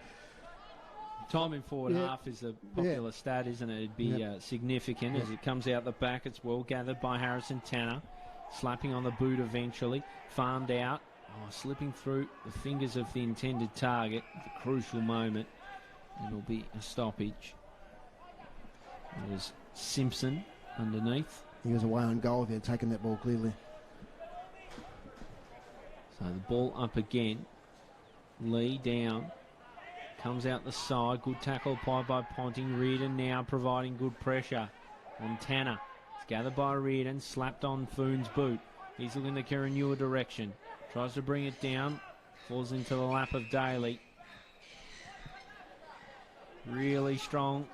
Time in forward half is a popular stat, isn't it? It'd be significant as it comes out the back. It's well gathered by Harrison Tanner. Slapping on the boot eventually. Farmed out. Slipping through the fingers of the intended target at the crucial moment. It'll be a stoppage. It was Simpson underneath. He was away on goal if he had taken that ball clearly. So the ball up again. Lee down. Comes out the side. Good tackle applied by Ponting. Reardon now providing good pressure on Tanner. It's gathered by Reardon. Slapped on Foon's boot. He's looking the Kiranua direction. Tries to bring it down. Falls into the lap of Daly. Really strong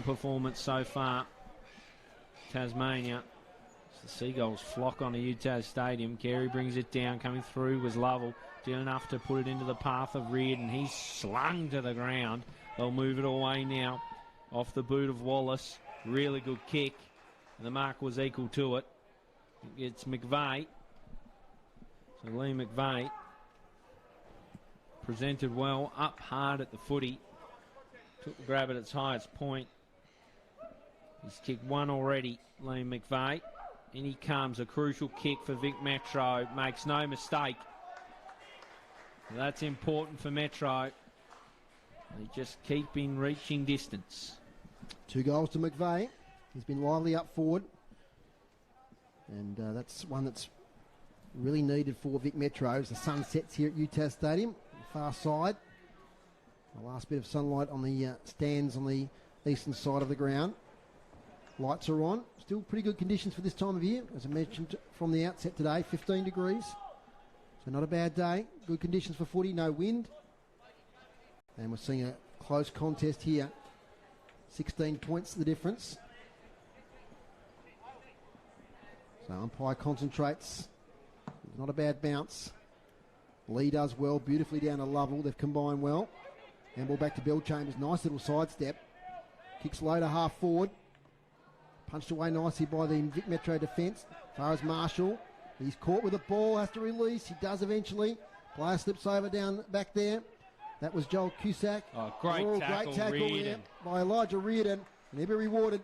performance so far. Tasmania. The Seagulls flock onto UTAS Stadium. Carey brings it down. Coming through was Lovell. Did enough to put it into the path of Reardon. He's slung to the ground. They'll move it away now. Off the boot of Wallace. Really good kick. And the mark was equal to it. It's McVeigh. So Lee McVeigh presented well, up hard at the footy. Took the grab at its highest point. He's kicked one already, Lee McVeigh. In he comes, a crucial kick for Vic Metro. Makes no mistake. That's important for Metro. They just keep in reaching distance. 2 goals to McVeigh. He's been lively up forward. And that's one that's really needed for Vic Metro as the sun sets here at UTAS Stadium. Far side. The last bit of sunlight on the stands on the eastern side of the ground. Lights are on. Still pretty good conditions for this time of year. As I mentioned from the outset today, 15 degrees. So not a bad day. Good conditions for footy, no wind. And we're seeing a close contest here. 16 points the difference. So umpire concentrates. Not a bad bounce. Lee does well, beautifully down to Lovell. They've combined well. And ball back to Bellchambers. Nice little sidestep. Kicks low to half forward. Punched away nicely by the Vic Metro defence. As far as Marshall. He's caught with the ball, has to release. He does eventually. Player slips over down back there. That was Joel Cusack. Oh, great tackle, Reardon. By Elijah Reardon. And he'll be rewarded.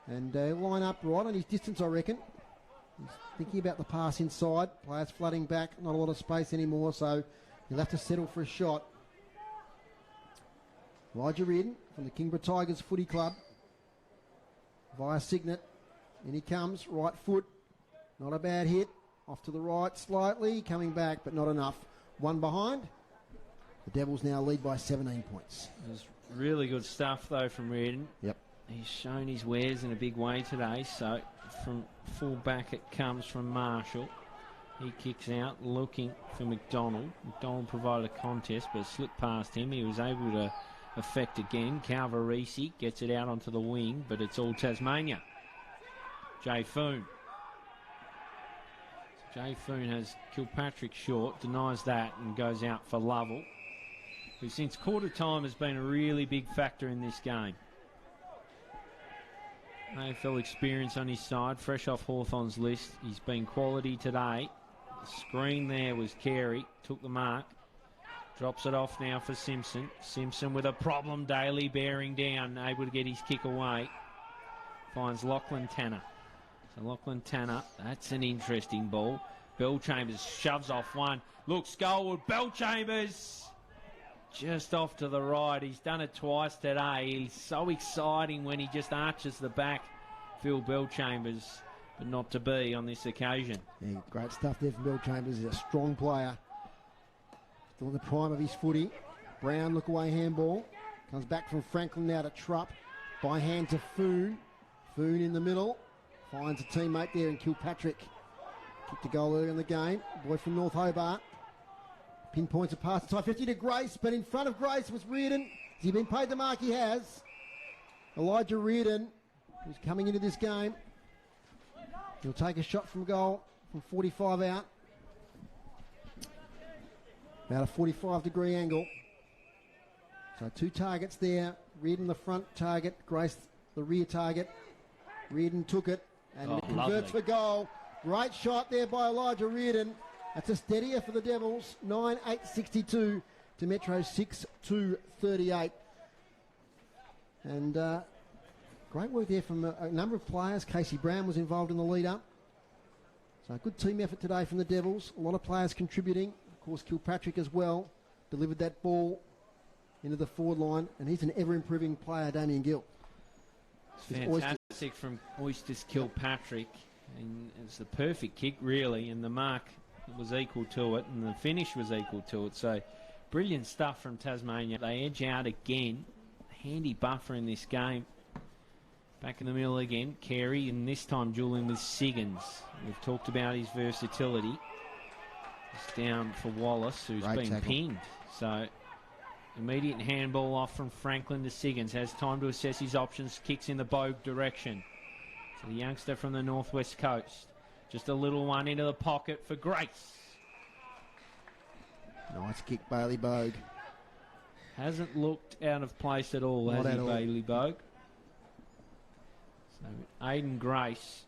And line up right on his distance, I reckon. He's thinking about the pass inside. Players flooding back. Not a lot of space anymore, so he'll have to settle for a shot. Elijah Reardon from the Kingborough Tigers Footy Club. Via Signet. In he comes. Right foot. Not a bad hit. Off to the right slightly. Coming back, but not enough. One behind. The Devils now lead by 17 points. There's really good stuff, though, from Reardon. Yep. He's shown his wares in a big way today. So from full back it comes from Marshall. He kicks out looking for McDonald. McDonald provided a contest, but slipped past him. He was able to effect again. Calvarisi gets it out onto the wing, but it's all Tasmania. Jay Foon. Jay Foon has Kilpatrick short, denies that and goes out for Lovell, who since quarter time has been a really big factor in this game. AFL experience on his side, fresh off Hawthorn's list. He's been quality today. The screen there was Carey, took the mark. Drops it off now for Simpson. Simpson with a problem, Daly bearing down, able to get his kick away. Finds Lachlan Tanner. So Lachlan Tanner, that's an interesting ball. Bellchambers shoves off one. Looks goalward, Bellchambers just off to the right. He's done it twice today. He's so exciting when he just arches the back. Phil Bellchambers, but not to be on this occasion. Yeah, great stuff there from Bellchambers. He's a strong player. Still in the prime of his footy. Brown look away handball. Comes back from Franklin now to Trupp. By hand to Foon. Foon in the middle. Finds a teammate there in Kilpatrick. Kicked a goal early in the game. Boy from North Hobart. Pinpoints a pass inside 50 to Grace, but in front of Grace was Reardon. Has he been paid the mark? He has. Elijah Reardon, who's coming into this game. He'll take a shot from goal from 45 out. About a 45-degree angle. So 2 targets there. Reardon the front target, Grace the rear target. Reardon took it and it converts for goal. Great shot there by Elijah Reardon. That's a steadier for the Devils. 9-8-62 to Metro 6-2-38. And great work there from a number of players. Casey Brown was involved in the lead-up. So a good team effort today from the Devils. A lot of players contributing. Of course, Kilpatrick as well delivered that ball into the forward line. And he's an ever-improving player, Damian Gill. Fantastic from Oysters Kilpatrick. And it's the perfect kick, really. And the mark was equal to it. And the finish was equal to it. So brilliant stuff from Tasmania. They edge out again. Handy buffer in this game. Back in the middle again, Carey, and this time dueling with Siggins. We've talked about his versatility. It's down for Wallace, who's been pinned. So immediate handball off from Franklin to Siggins. Has time to assess his options. Kicks in the Bogue direction. to the youngster from the northwest coast. Just a little one into the pocket for Grace. Nice kick, Bailey Bogue. Hasn't looked out of place at all, Not has at he, all. Bailey Bogue? So Aiden Grace,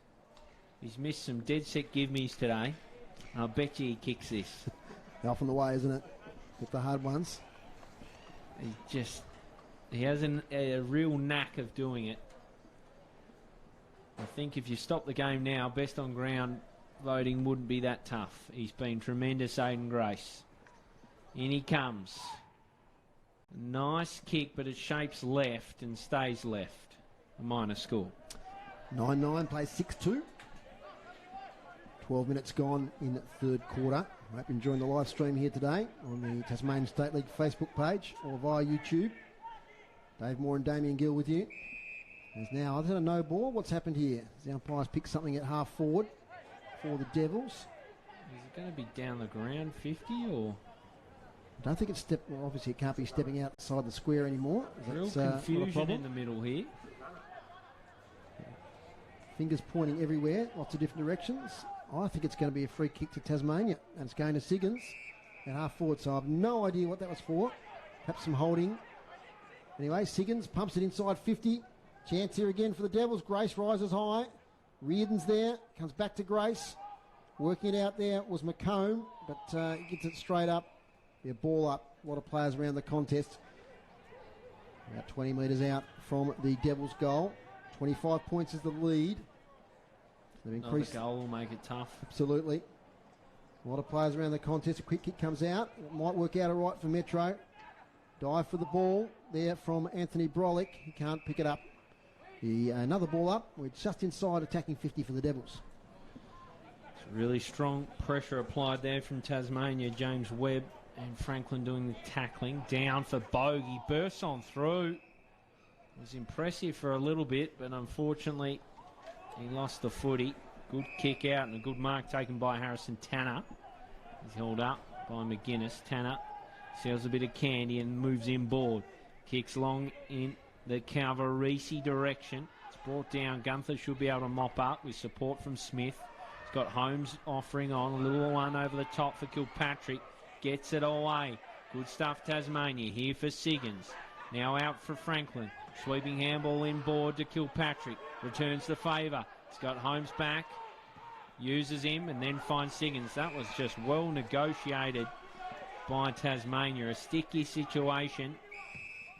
he's missed some dead set give-me's today. I'll bet you he kicks this. Off on the way, isn't it? With the hard ones. He has a real knack of doing it. I think if you stop the game now, best on ground voting wouldn't be that tough. He's been tremendous, Aiden Grace. In he comes. Nice kick, but it shapes left and stays left. A minor score. 9-9, plays 6-2. 12 minutes gone in the third quarter. I hope you're enjoying the live stream here today on the Tasmanian State League Facebook page or via YouTube. Dave Mohr and Damian Gill with you. There's now, is that a no ball? What's happened here? The umpire's picked something at half forward for the Devils. Is it going to be down the ground 50 or? I don't think it's well, obviously it can't be stepping outside the square anymore. Real That's, not a confusion problem. in the middle here. Fingers pointing everywhere, lots of different directions. I think it's going to be a free kick to Tasmania, and it's going to Siggins at half forward, so I have no idea what that was for. Perhaps some holding. Anyway, Siggins pumps it inside 50. Chance here again for the Devils. Grace rises high. Reardon's there, comes back to Grace. Working it out there was McComb, but he gets it straight up. Yeah, ball up. A lot of players around the contest. About 20 metres out from the Devils' goal. 25 points is the lead. They've increased. Another goal will make it tough. Absolutely. A lot of players around the contest. A quick kick comes out. It might work out all right for Metro. Dive for the ball there from Anthony Brolick. He can't pick it up. Another ball up. We're just inside attacking 50 for the Devils. It's really strong pressure applied there from Tasmania. James Webb and Franklin doing the tackling. Down for Bogue. He bursts on through. It was impressive for a little bit, but unfortunately he lost the footy. Good kick out and a good mark taken by Harrison Tanner. He's held up by McGuinness. Tanner sells a bit of candy and moves inboard. Kicks long in the Calvarisi direction. It's brought down. Gunther should be able to mop up with support from Smith. He's got Holmes offering on. A little one over the top for Kilpatrick. Gets it away. Good stuff, Tasmania. Here for Siggins. Now out for Franklin. Sweeping handball inboard to Kilpatrick. Returns the favour. He's got Holmes back. Uses him and then finds Siggins. That was just well negotiated by Tasmania. A sticky situation,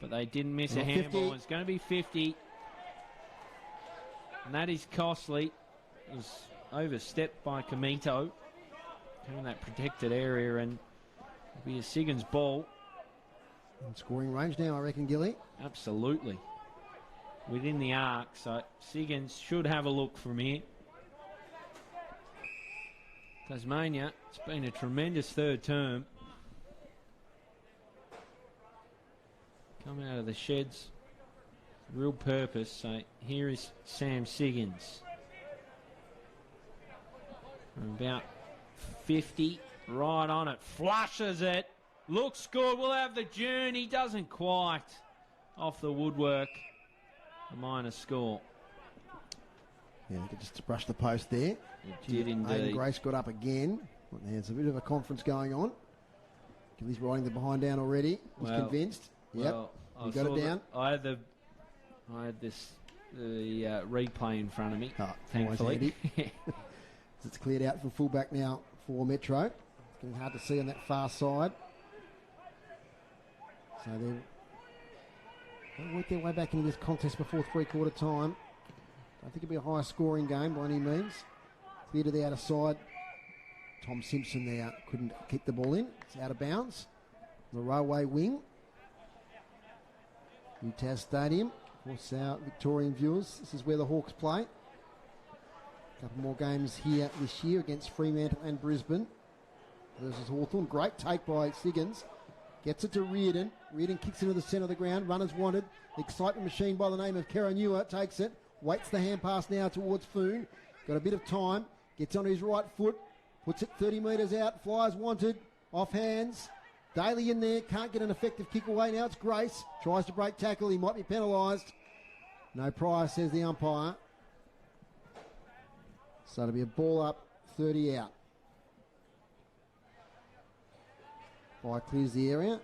but they didn't miss a handball. It's going to be 50. And that is costly. It was overstepped by Comito. In that protected area, and it'll be a Siggins ball. In scoring range now, I reckon, Gilly. Absolutely. Within the arc, so Siggins should have a look from here. Tasmania, it's been a tremendous third term. Come out of the sheds. Real purpose. So here is Sam Siggins. From about 50, right on it. Flushes it. Looks good. We'll have the journey. Doesn't quite. Off the woodwork. A minor score. Yeah, they could just brush the post there. It did indeed. Aiden Grace got up again. There's a bit of a conference going on. Gilly's writing the behind down already. He's convinced. Yep, you got it down. I had the replay in front of me. Oh, thankfully. It's cleared out from fullback now for Metro. It's getting hard to see on that far side. So they'll work their way back into this contest before three-quarter time. I think it'll be a high scoring game by any means. Clear to the outer side. Tom Simpson there couldn't kick the ball in. It's out of bounds. The railway wing. UTAS Stadium. Of course, our Victorian viewers, this is where the Hawks play. A couple more games here this year against Fremantle and Brisbane versus Hawthorn. Great take by Siggins. Gets it to Reardon. Reardon kicks into the centre of the ground. Runners wanted. The excitement machine by the name of Kara Newer takes it. Waits the hand pass now towards Foon. Got a bit of time. Gets on his right foot. Puts it 30 metres out. Flyers wanted. Off hands. Daly in there. Can't get an effective kick away. Now it's Grace. Tries to break tackle. He might be penalised. No prior, says the umpire. So it'll be a ball up, 30 out. Bye clears the area.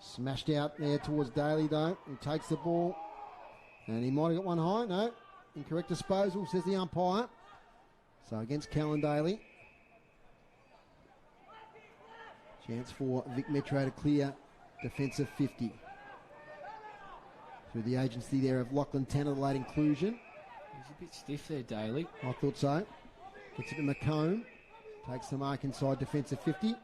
Smashed out there towards Daly though. He takes the ball. And he might have got one high. No. Incorrect disposal, says the umpire. So against Callan Daly. Chance for Vic Metro to clear defensive 50. Through the agency there of Lachlan Tanner, the late inclusion. He's a bit stiff there, Daly. I thought so. Gets it to McComb. Takes the mark inside defensive 50.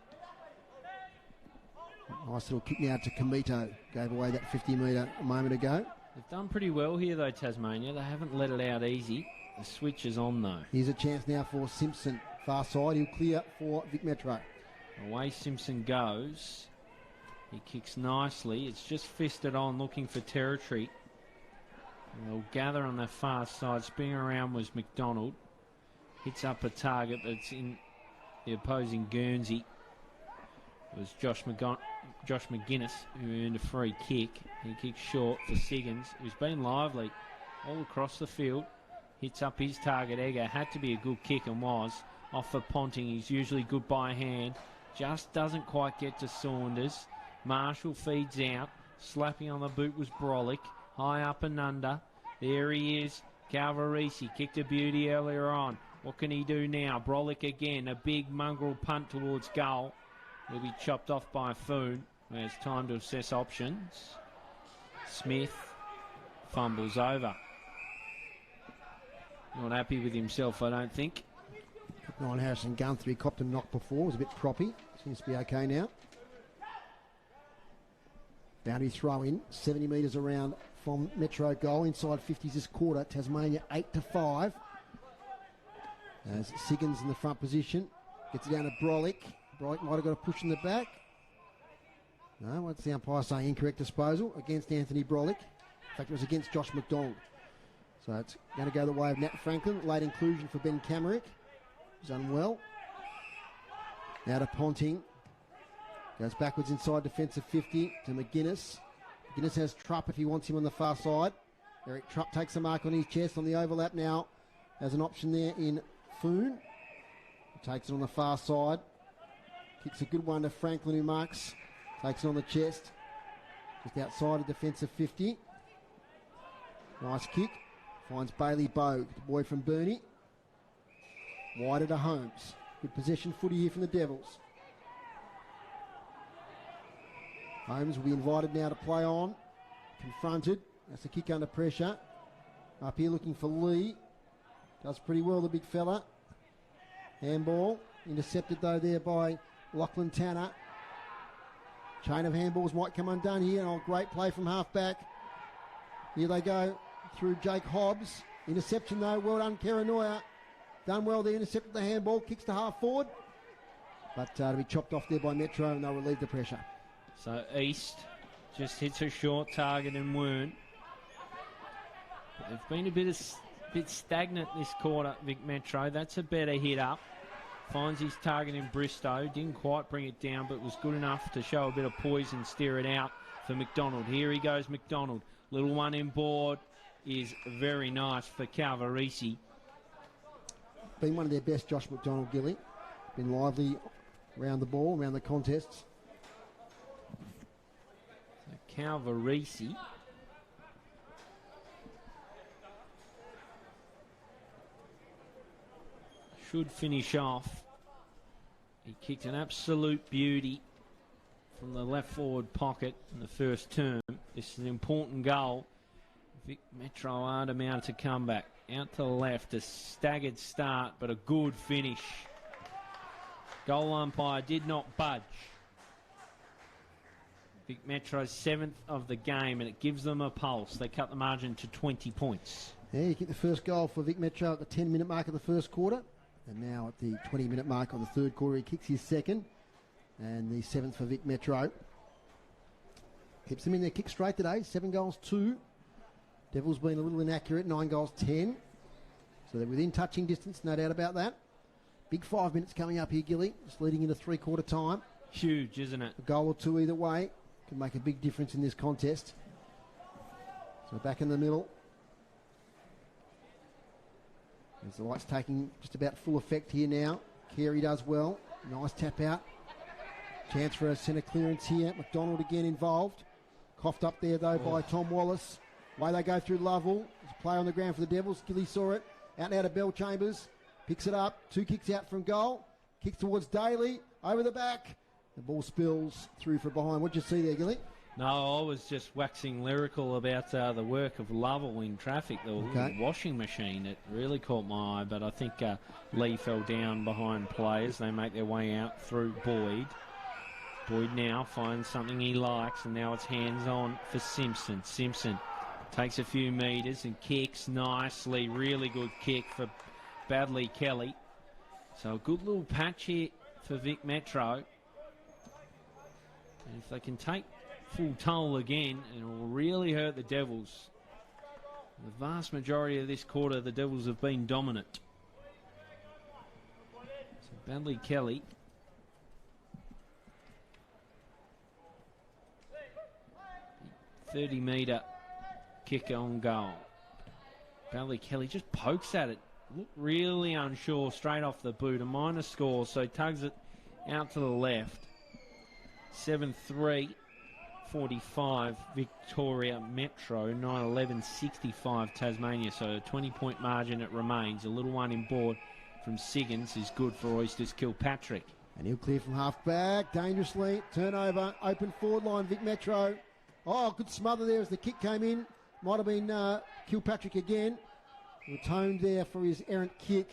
Nice little kick now to Comito. Gave away that 50 metre a moment ago. They've done pretty well here though, Tasmania. They haven't let it out easy. The switch is on though. Here's a chance now for Simpson. Far side, he'll clear for Vic Metro. Away Simpson goes. He kicks nicely. It's just fisted on, looking for territory. And they'll gather on the far side. Spinning around was McDonald. Hits up a target that's in the opposing Guernsey. It was Josh McGuinness who earned a free kick. He kicked short for Siggins, who's been lively all across the field. Hits up his target. Egger had to be a good kick and was. Off for Ponting. He's usually good by hand. Just doesn't quite get to Saunders. Marshall feeds out. Slapping on the boot was Brolick. High up and under. There he is. Calvarisi kicked a beauty earlier on. What can he do now? Brolick again. A big mongrel punt towards goal. Will be chopped off by Foon. There's time to assess options. Smith fumbles over. Not happy with himself, I don't think. Ryan Harrison Gunther, he copped a knock before, was a bit proppy. Seems to be okay now. Boundary throw in, 70 metres around from Metro goal. Inside 50s this quarter. Tasmania 8-5. As Siggins in the front position. Gets it down to Brolick. Brolick might have got a push in the back. No, what's the umpire saying? Incorrect disposal against Anthony Brolick. In fact, it was against Josh McDonald. So it's going to go the way of Nat Franklin. Late inclusion for Ben Camerick. He's done well. Now to Ponting. Goes backwards inside defensive 50 to McGuinness. McGuinness has Trupp if he wants him on the far side. Eric Trupp takes a mark on his chest on the overlap now. Has an option there in Foon. Takes it on the far side. Kicks a good one to Franklin who marks. Takes it on the chest. Just outside of defensive 50. Nice kick. Finds Bailey Bogue, the boy from Burnie. Wider to Holmes. Good possession footy here from the Devils. Holmes will be invited now to play on. Confronted. That's a kick under pressure. Up here looking for Lee. Does pretty well, the big fella. Handball. Intercepted though there by Lachlan Tanner. Chain of handballs might come undone here. Oh, great play from half-back. Here they go through Jake Hobbs. Interception though, well done Keranoia. Done well there, intercepted the handball, kicks to half forward. But to be chopped off there by Metro and they'll relieve the pressure. So East just hits a short target and weren't. But they've been a bit stagnant this quarter, Vic Metro. That's a better hit up. Finds his target in Bristow. Didn't quite bring it down, but was good enough to show a bit of poise and steer it out for McDonald. Here he goes, McDonald. Little one in board is very nice for Calvarisi. Been one of their best, Josh McDonald, Gilly. Been lively around the ball, around the contests. So Calvarisi. Should finish off. He kicked an absolute beauty from the left forward pocket in the first term. This is an important goal. Vic Metro aren't amounted to comeback. Out to the left, a staggered start, but a good finish. Goal umpire did not budge. Vic Metro's 7th of the game, and it gives them a pulse. They cut the margin to 20 points. Yeah, you kicked the first goal for Vic Metro at the 10-minute mark of the first quarter. And now at the 20-minute mark of the third quarter, he kicks his second. And the 7th for Vic Metro. Keeps them in their kick straight today. 7 goals, 2. Devils been a little inaccurate. 9 goals, 10. So they're within touching distance, no doubt about that. Big 5 minutes coming up here, Gilly. Just leading into three-quarter time. Huge, isn't it? A goal or two either way can make a big difference in this contest. So back in the middle. As the light's taking just about full effect here now. Carey does well. Nice tap out. Chance for a centre clearance here. McDonald again involved. Coughed up there though by Tom Wallace. Way they go through Lovell. There's a player on the ground for the Devils. Gilly saw it. Out and out of Bell Chambers. Picks it up. 2 kicks out from goal. Kicks towards Daly. Over the back. The ball spills through for behind. What'd you see there, Gilly? No, I was just waxing lyrical about the work of Lovell in traffic, the washing machine. It really caught my eye, but I think Lee fell down behind players. They make their way out through Boyd. Boyd now finds something he likes, and now it's hands-on for Simpson. Simpson takes a few metres and kicks nicely. Really good kick for Badley Kelly. So a good little patch here for Vic Metro. And if they can take full toll again, it will really hurt the Devils. The vast majority of this quarter, the Devils have been dominant. So Badley Kelly. The 30-metre kick on goal. Badley Kelly just pokes at it. Looked really unsure straight off the boot. A minor score, so tugs it out to the left. 7-3. 45 Victoria Metro, 9-11-65 Tasmania, so a 20-point margin it remains. A little one in board from Siggins is good for Oysters Kilpatrick. And he'll clear from half back, dangerously, turnover, open forward line, Vic Metro. Oh, good smother there as the kick came in. Might have been Kilpatrick again. Atoned there for his errant kick.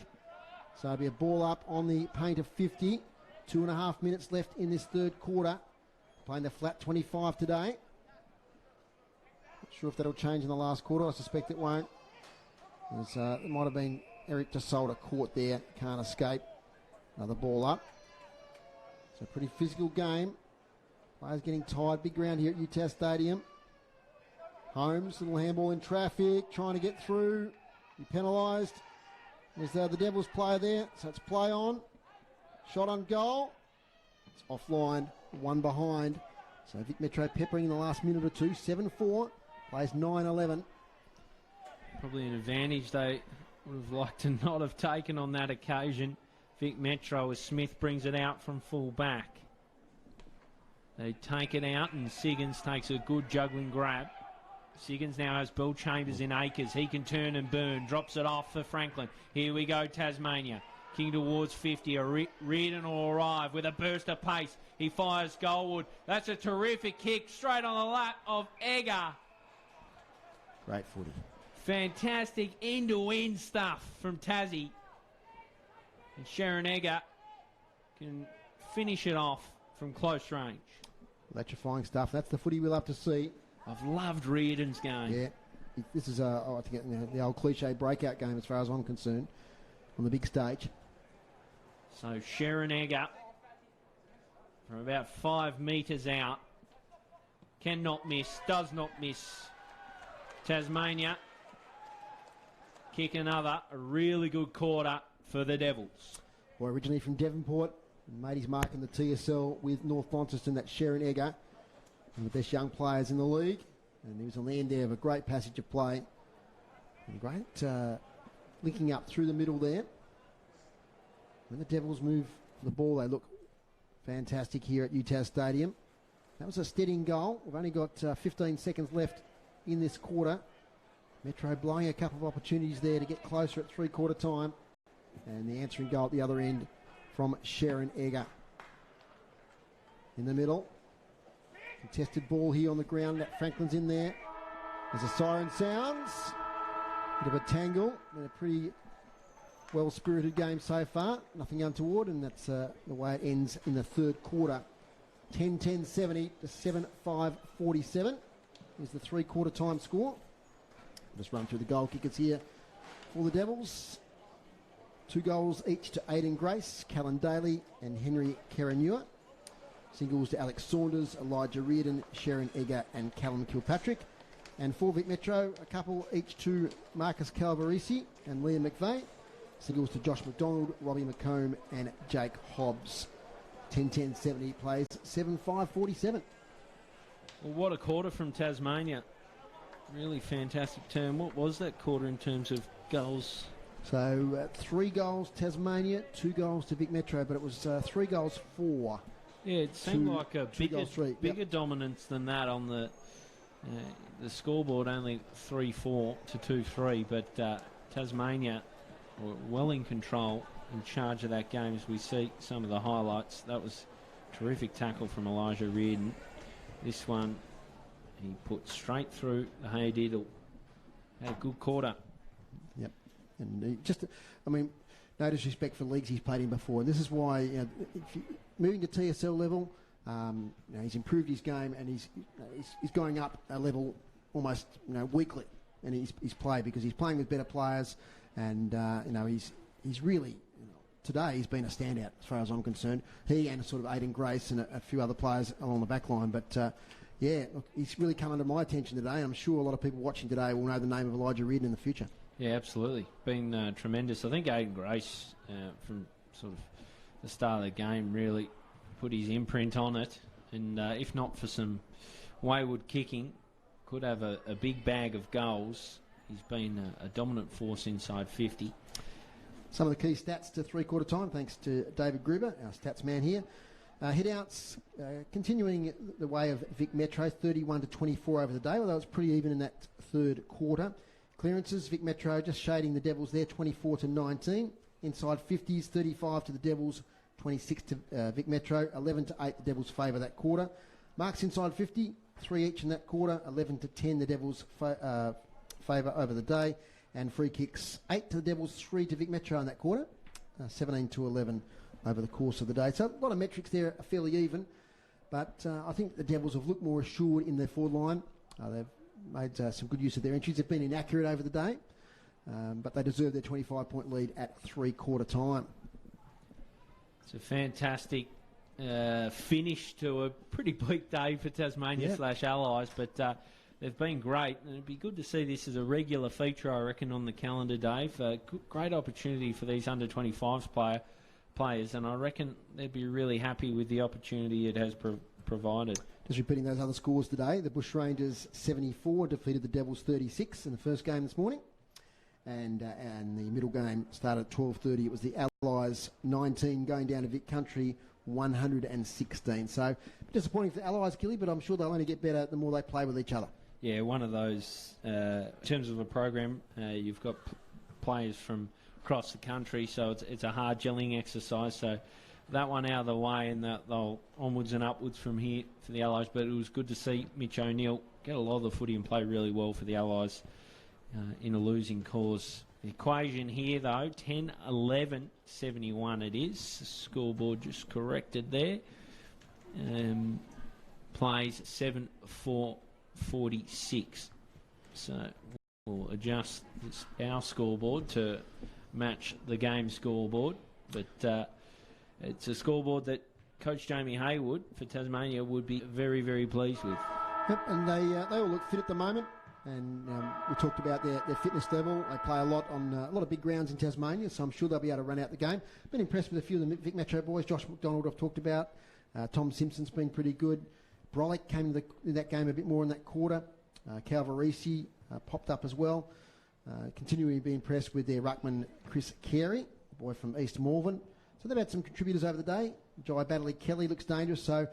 So it'll be a ball up on the paint of 50. 2.5 minutes left in this third quarter. Playing the flat 25 today. Not sure if that'll change in the last quarter. I suspect it won't. It might have been Eric DeSolder caught there. Can't escape. Another ball up. It's a pretty physical game. Players getting tired. Big round here at UTAS Stadium. Holmes, little handball in traffic. Trying to get through. He penalised. There's the Devils player there. So it's play on. Shot on goal. It's offline. One behind. So Vic Metro peppering in the last minute or two. 7-4. Plays 9-11. Probably an advantage they would have liked to not have taken on that occasion. Vic Metro as Smith brings it out from full back. They take it out and Siggins takes a good juggling grab. Siggins now has Bell Chambers in Acres. He can turn and burn. Drops it off for Franklin. Here we go, Tasmania. King towards 50. Reardon will arrive with a burst of pace. He fires goalward. That's a terrific kick straight on the lap of Egger. Great footy. Fantastic end-to-end stuff from Tassie. And Sharon Egger can finish it off from close range. Electrifying stuff. That's the footy we'll have to see. I've loved Reardon's game. Yeah. This is, I think, the old cliche breakout game as far as I'm concerned on the big stage. So Sharon Egger from about 5 metres out. Cannot miss, does not miss. Tasmania kick another. A really good quarter for the Devils. Well, originally from Devonport, and made his mark in the TSL with North Launceston. That's Sharon Egger, one of the best young players in the league. And he was on the end there of a great passage of play. And great linking up through the middle there. When the Devils move the ball, they look fantastic here at UTAS Stadium. That was a steadying goal. We've only got 15 seconds left in this quarter. Metro blowing a couple of opportunities there to get closer at three-quarter time. And the answering goal at the other end from Sharon Egger. In the middle. Contested ball here on the ground. That Franklin's in there. As the siren sounds. Bit of a tangle. And a pretty well-spirited game so far. Nothing untoward, and that's the way it ends in the third quarter. 10-10-70 to 7-5-47 is the three-quarter time score. Just run through the goal kickers here for the Devils. 2 goals each to Aidan Grace, Callan Daly and Henry Kerenua. Singles to Alex Saunders, Elijah Reardon, Sharon Egger and Callum Kilpatrick. And for Vic Metro, a couple each to Marcus Calvarisi and Liam McVeigh. Singles to Josh McDonald, Robbie McComb and Jake Hobbs. 10-10-70 plays 7-5-47. Well, what a quarter from Tasmania. Really fantastic term. What was that quarter in terms of goals So 3 goals Tasmania, 2 goals to Vic Metro, but it was 3 goals 4. Yeah, it seemed like a bigger dominance than that on the scoreboard, only 3-4 to 2-3, but Tasmania were well in control, in charge of that game as we see some of the highlights. That was a terrific tackle from Elijah Reardon. This one, he put straight through the Haydiddle. Had a good quarter. Yep. And no disrespect for leagues he's played in before. And this is why, moving to TSL level, he's improved his game and he's going up a level almost weekly in his play, because he's playing with better players, and he's really today he's been a standout as far as I'm concerned. He and sort of Aidan Grace and a few other players along the back line, but look, he's really come under my attention today, and I'm sure a lot of people watching today will know the name of Elijah Reardon in the future. Yeah, absolutely. Been tremendous. I think Aidan Grace, from sort of the start of the game, really put his imprint on it. And if not for some wayward kicking, could have a big bag of goals. He's been a dominant force inside 50. Some of the key stats to three-quarter time, thanks to David Gruber, our stats man here. Hit-outs continuing the way of Vic Metro, 31 to 24 over the day, although it's pretty even in that third quarter. Clearances, Vic Metro just shading the Devils there, 24 to 19. Inside 50s, 35 to the Devils, 26 to Vic Metro, 11 to 8 the Devils favour that quarter. Marks inside 50, 3 each in that quarter, 11 to 10 the Devils favour over the day. And free kicks, 8 to the Devils, 3 to Vic Metro in that quarter, 17 to 11 over the course of the day. So a lot of metrics there are fairly even, but I think the Devils have looked more assured in their forward line. They've made some good use of their entries. They've been inaccurate over the day, but they deserve their 25-point lead at three-quarter time. It's a fantastic finish to a pretty bleak day for Tasmania / Allies, but they've been great, and it'd be good to see this as a regular feature, I reckon, on the calendar, Dave. Great opportunity for these under-25s players, and I reckon they'd be really happy with the opportunity it has provided. Just repeating those other scores today, the Bushrangers 74 defeated the Devils 36 in the first game this morning, and the middle game started at 12:30. It was the Allies 19 going down to Vic Country 116. So disappointing for the Allies, Gilly, but I'm sure they'll only get better the more they play with each other. Yeah, one of those, in terms of a program, you've got players from across the country, so it's a hard gelling exercise. So that one out of the way, and they'll onwards and upwards from here for the Allies. But it was good to see Mitch O'Neill get a lot of the footy and play really well for the Allies in a losing cause. The equation here, though, 10-11-71 it is. The scoreboard just corrected there. Plays 7-4-46. So we'll adjust our scoreboard to match the game scoreboard. But it's a scoreboard that Coach Jamie Haywood for Tasmania would be very, very pleased with. Yep, and they all look fit at the moment. And we talked about their fitness level. They play a lot on a lot of big grounds in Tasmania, so I'm sure they'll be able to run out the game. Been impressed with a few of the Vic Metro boys. Josh McDonald I've talked about. Tom Simpson's been pretty good. Brolick came in that game a bit more in that quarter. Calvarisi popped up as well. Continuing to be impressed with their ruckman Chris Carey, a boy from East Malvern. So they've had some contributors over the day. Jai Baddeley Kelly looks dangerous. So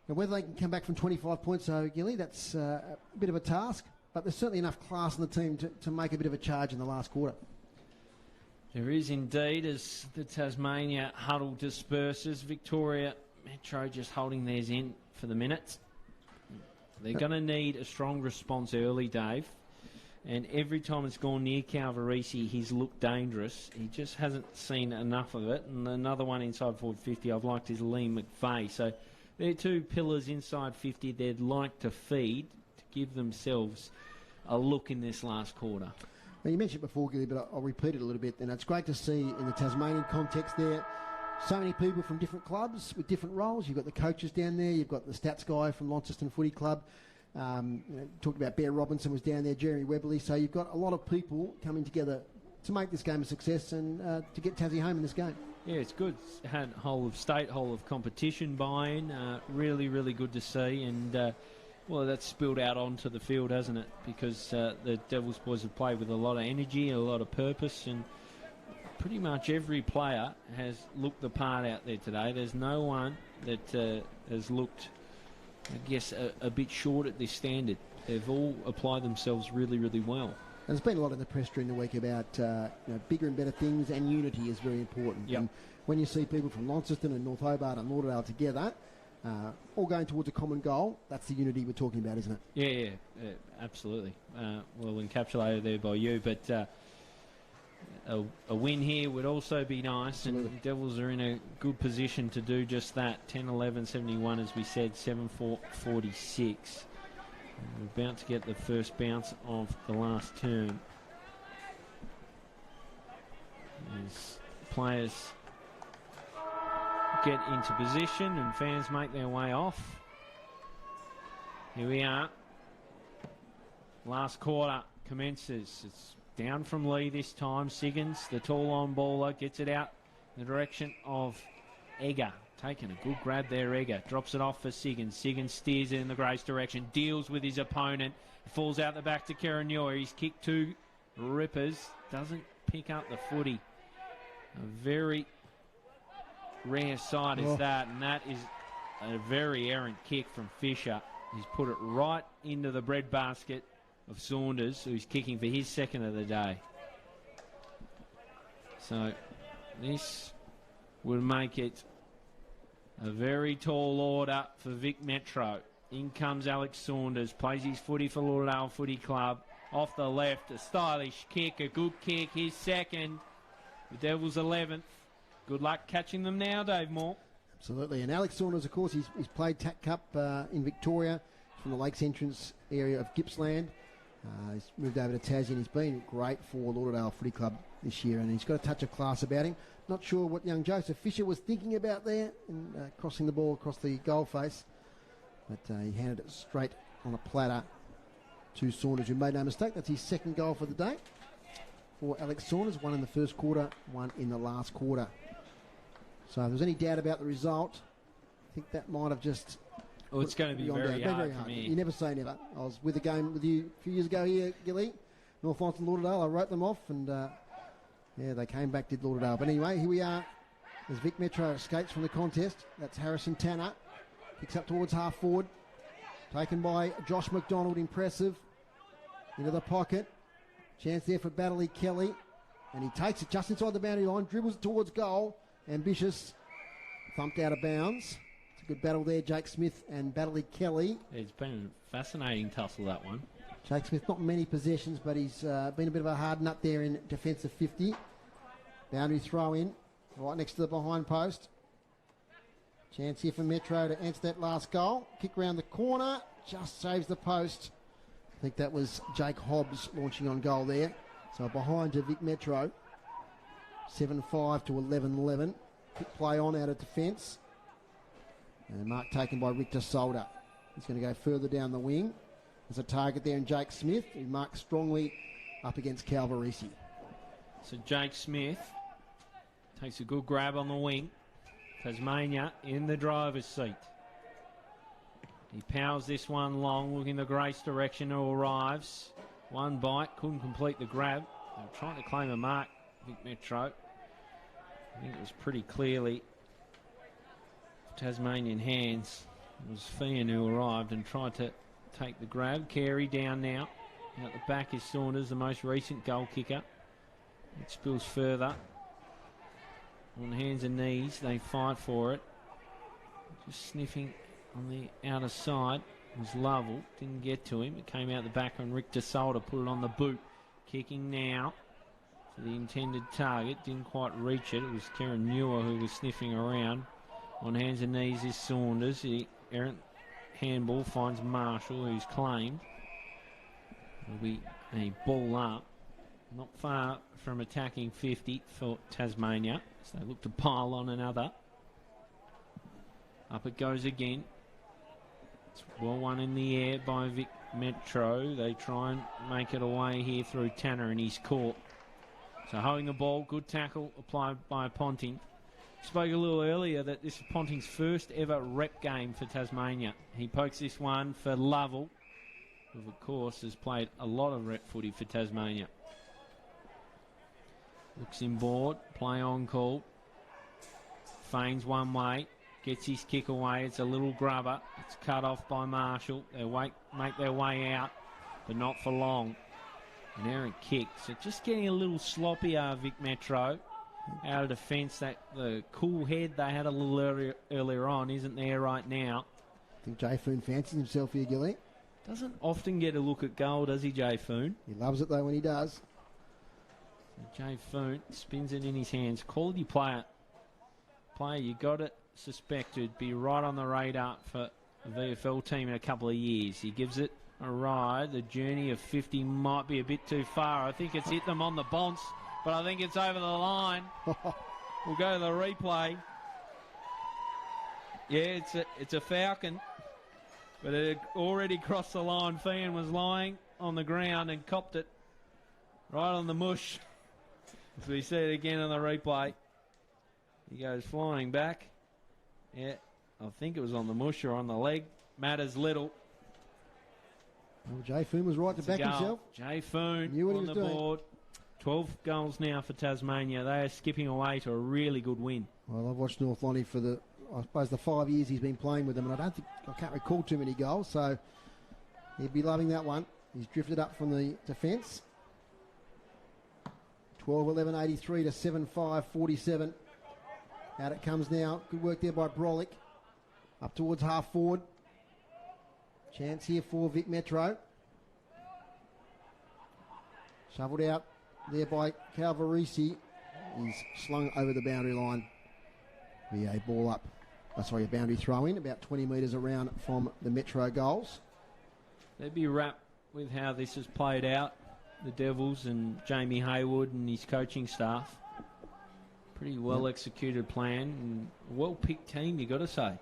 whether they can come back from 25 points, Gilly, that's a bit of a task. But there's certainly enough class in the team to make a bit of a charge in the last quarter. There is indeed, as the Tasmania huddle disperses. Victoria Metro just holding theirs in for the minute. They're going to need a strong response early, Dave. And every time it's gone near Calvarisi, he's looked dangerous. He just hasn't seen enough of it. And another one inside forward 50 I've liked is Liam McVeigh. So they're two pillars inside 50 they'd like to feed to give themselves a look in this last quarter. Well, you mentioned it before, Gilly, but I'll repeat it a little bit. And it's great to see in the Tasmanian context there so many people from different clubs with different roles. You've got the coaches down there. You've got the stats guy from Launceston Footy Club. Talked about Bear Robinson was down there, Jeremy Webley. So you've got a lot of people coming together to make this game a success and to get Tassie home in this game. Yeah, it's good. It's had whole of state, whole of competition buy-in. Really, really good to see. And well, that's spilled out onto the field, hasn't it? Because the Devils boys have played with a lot of energy, a lot of purpose, and pretty much every player has looked the part out there today. There's no one that has looked, I guess, a bit short at this standard. They've all applied themselves really, really well. There's been a lot in the press during the week about bigger and better things, and unity is very important. Yep. And when you see people from Launceston and North Hobart and Lauderdale together, all going towards a common goal, that's the unity we're talking about, isn't it? Yeah, absolutely. Well encapsulated there by you, but a win here would also be nice. Absolutely. And the Devils are in a good position to do just that. 10-11-71, as we said, 7-4-46. We're about to get the first bounce of the last term. As players get into position and fans make their way off. Here we are. Last quarter commences. It's down from Lee this time. Siggins, the tall on baller, gets it out in the direction of Egger. Taking a good grab there, Egger. Drops it off for Siggins. Siggins steers it in the Grace direction. Deals with his opponent. Falls out the back to Karanua. He's kicked 2 rippers. Doesn't pick up the footy. A very rare sight is that. And that is a very errant kick from Fisher. He's put it right into the breadbasket of Saunders, who's kicking for his second of the day. So this will make it a very tall order for Vic Metro. In comes Alex Saunders, plays his footy for Lauderdale Footy Club. Off the left, a stylish kick, a good kick, his second. The Devils 11th. Good luck catching them now, Dave Mohr. Absolutely, and Alex Saunders, of course, he's played TAC Cup in Victoria from the Lakes Entrance area of Gippsland. He's moved over to Tassie and he's been great for Lauderdale Footy Club this year, and he's got a touch of class about him. Not sure what young Joseph Fisher was thinking about there, and crossing the ball across the goal face, but he handed it straight on a platter to Saunders, who made no mistake. That's his second goal for the day for Alex Saunders, one in the first quarter, one in the last quarter. So if there's any doubt about the result, I think that might have just... Oh, it's going to be very hard for me. You never say never. I was with a game with you a few years ago here, Gilly, North Launceston, Lauderdale. I wrote them off, and they came back, did Lauderdale. But anyway, here we are as Vic Metro escapes from the contest. That's Harrison Tanner. Kicks up towards half forward. Taken by Josh McDonald, impressive. Into the pocket. Chance there for Baddeley Kelly. And he takes it just inside the boundary line, dribbles it towards goal. Ambitious. Thumped out of bounds. It's a good battle there, Jake Smith and Baddeley Kelly. It's been a fascinating tussle, that one. Jake Smith, not many possessions, but he's been a bit of a hard nut there in defensive 50. Boundary throw in, right next to the behind post. Chance here for Metro to answer that last goal. Kick round the corner, just saves the post. I think that was Jake Hobbs launching on goal there. So behind to Vic Metro. 7-5 to 11-11. Quick play on out of defence. And mark taken by Richter Solder. He's going to go further down the wing. There's a target there in Jake Smith, who marks strongly up against Calvarisi. So Jake Smith takes a good grab on the wing. Tasmania in the driver's seat. He powers this one long, looking the Grace direction, who arrives. One bite, couldn't complete the grab. They were trying to claim a mark, Vic Metro. I think it was pretty clearly Tasmanian hands. It was Fian who arrived and tried to take the grab. Carey down now. Out the back is Saunders, the most recent goal kicker. It spills further. On hands and knees, they fight for it. Just sniffing on the outer side was Lovell. Didn't get to him. It came out the back on Richter Solder, put it on the boot. Kicking now for the intended target. Didn't quite reach it. It was Karen Muir who was sniffing around. On hands and knees is Saunders. The errant handball finds Marshall, who's claimed. It'll be a ball up. Not far from attacking 50 for Tasmania. So they look to pile on another. Up it goes again. It's well one in the air by Vic Metro. They try and make it away here through Tanner and he's caught. So holding the ball, good tackle applied by Ponting. Spoke a little earlier that this is Ponting's first ever rep game for Tasmania. He pokes this one for Lovell, who of course has played a lot of rep footy for Tasmania. Looks inboard. Play on call. Feigns one way. Gets his kick away. It's a little grubber. It's cut off by Marshall. They make their way out, but not for long. An errant kick. So just getting a little sloppy, Vic Metro. Out of defence, the cool head they had a little earlier on isn't there right now. I think Jay Foon fancies himself here, Gilly. Doesn't often get a look at goal, does he, Jay Foon? He loves it, though, when he does. So Jay Foon spins it in his hands. Quality player. You got it suspected. Be right on the radar for a VFL team in a couple of years. He gives it a ride. The journey of 50 might be a bit too far. I think it's hit them on the bounce, but I think it's over the line. We'll go to the replay. Yeah, it's a Falcon, but it had already crossed the line. Fian was lying on the ground and copped it right on the mush. As we see it again on the replay. He goes flying back. Yeah, I think it was on the mush or on the leg. Matters little. Well, Jay Foon was right to back himself. Jay Foon on the board. 12 goals now for Tasmania. They are skipping away to a really good win. Well, I've watched North Lonnie for the 5 years he's been playing with them, and I can't recall too many goals, so he'd be loving that one. He's drifted up from the defence. 12-11-83 to 7-5-47. Out it comes now. Good work there by Brolick. Up towards half forward. Chance here for Vic Metro. Shovelled out there by Calvarisi. He's slung over the boundary line. Be a ball up. A boundary throw in, about 20 metres around from the Metro goals. They'd be wrapped with how this has played out. The Devils and Jamie Haywood and his coaching staff. Pretty well executed plan and well picked team, you got to say.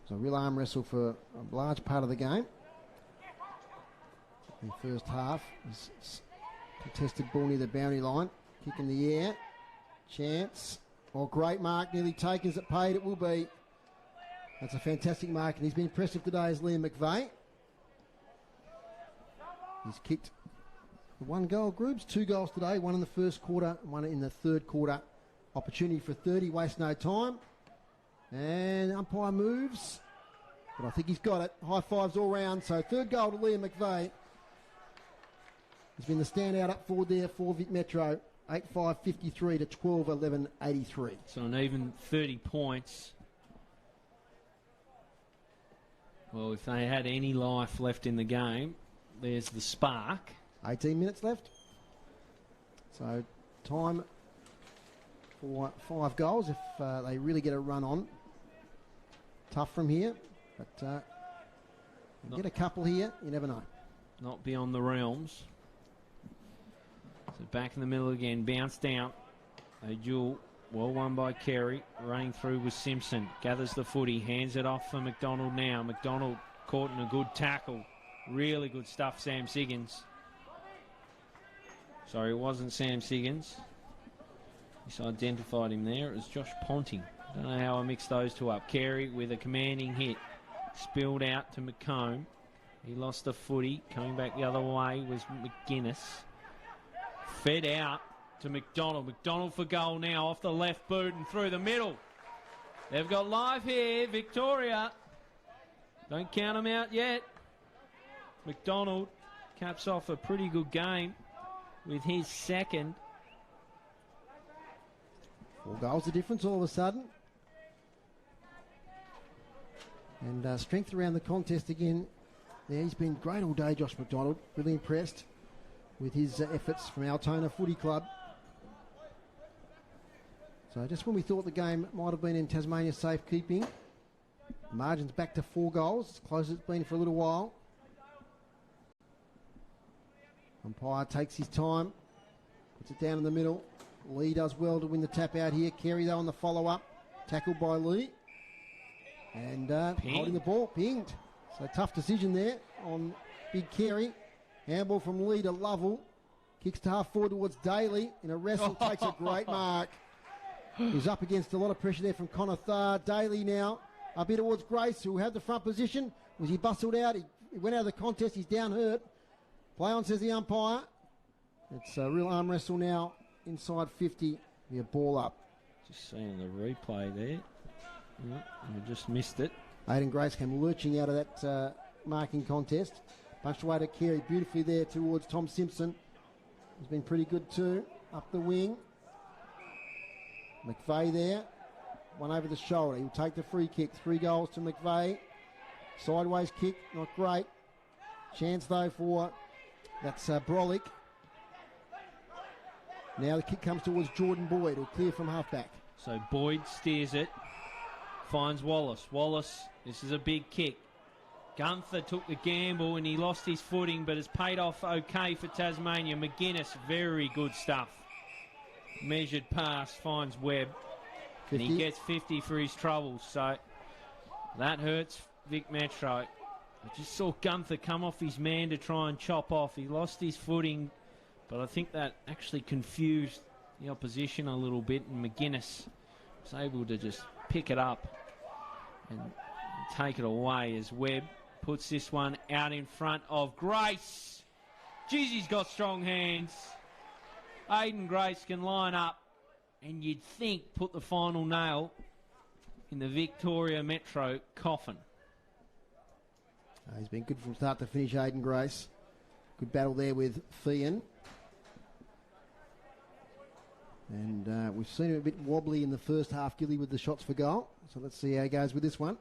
It's a real arm wrestle for a large part of the game. The first half is contested ball near the boundary line. Kick in the air. Chance. Oh, great mark. Nearly taken. Is it paid? It will be. That's a fantastic mark, and he's been impressive today as Liam McVeigh. He's kicked 1 goal. Groups 2 goals today. 1 in the first quarter, 1 in the third quarter. Opportunity for 30. Waste no time. And umpire moves. But I think he's got it. High fives all round. So 3rd goal to Liam McVeigh. He's been the standout up forward there for Vic Metro. 8-5-53 to 12-11-83. So an even 30 points. Well, if they had any life left in the game, there's the spark. 18 minutes left. So time for 5 goals if they really get a run on. Tough from here, but get a couple here, you never know. Not beyond the realms. So back in the middle again, bounce down. A duel, well won by Carey. Running through with Simpson. Gathers the footy, hands it off for McDonald now. McDonald caught in a good tackle. Really good stuff, Sam Siggins. Sorry, it wasn't Sam Siggins. Just identified him there. It was Josh Ponting. Don't know how I mixed those two up. Carey with a commanding hit. Spilled out to McComb. He lost the footy. Coming back the other way was McGuinness. Fed out to McDonald. McDonald for goal now off the left boot and through the middle. They've got life here, Victoria. Don't count them out yet. McDonald caps off a pretty good game with his 2nd. 4 goals the difference all of a sudden. And strength around the contest again. Yeah, he's been great all day, Josh McDonald. Really impressed with his efforts from Altona Footy Club. So just when we thought the game might have been in Tasmania safekeeping, margin's back to 4 goals, as close as it's been for a little while. Umpire takes his time, puts it down in the middle. Lee does well to win the tap out here. Carey though on the follow-up, tackled by Lee. And holding the ball, pinged. So tough decision there on Big Carey. Handball from Lee to Lovell. Kicks to half forward towards Daly. In a wrestle, takes a great mark. He's up against a lot of pressure there from Connor Thar. Daly now up here towards Grace, who had the front position. Was he bustled out? He went out of the contest. He's down hurt. Play on, says the umpire. It's a real arm wrestle now inside 50. Be a ball up. Just seeing the replay there. We just missed it. Aiden Grace came lurching out of that marking contest. Punched away to Carey beautifully there towards Tom Simpson. He's been pretty good too. Up the wing. McVeigh there. One over the shoulder. He'll take the free kick. 3 goals to McVeigh. Sideways kick, not great. Chance though for that's Brolick. Now the kick comes towards Jordan Boyd. He'll clear from halfback. So Boyd steers it. Finds Wallace. Wallace, this is a big kick. Gunther took the gamble and he lost his footing, but has paid off okay for Tasmania. McGuinness, very good stuff. Measured pass, finds Webb. 50. And he gets 50 for his troubles, so that hurts Vic Metro. I just saw Gunther come off his man to try and chop off. He lost his footing, but I think that actually confused the opposition a little bit, and McGuinness was able to just pick it up and take it away as Webb puts this one out in front of Grace. Jeez, he's got strong hands. Aiden Grace can line up and you'd think put the final nail in the Victoria Metro coffin. He's been good from start to finish, Aiden Grace. Good battle there with Thean. And we've seen him a bit wobbly in the first half, Gilly, with the shots for goal. So let's see how he goes with this one.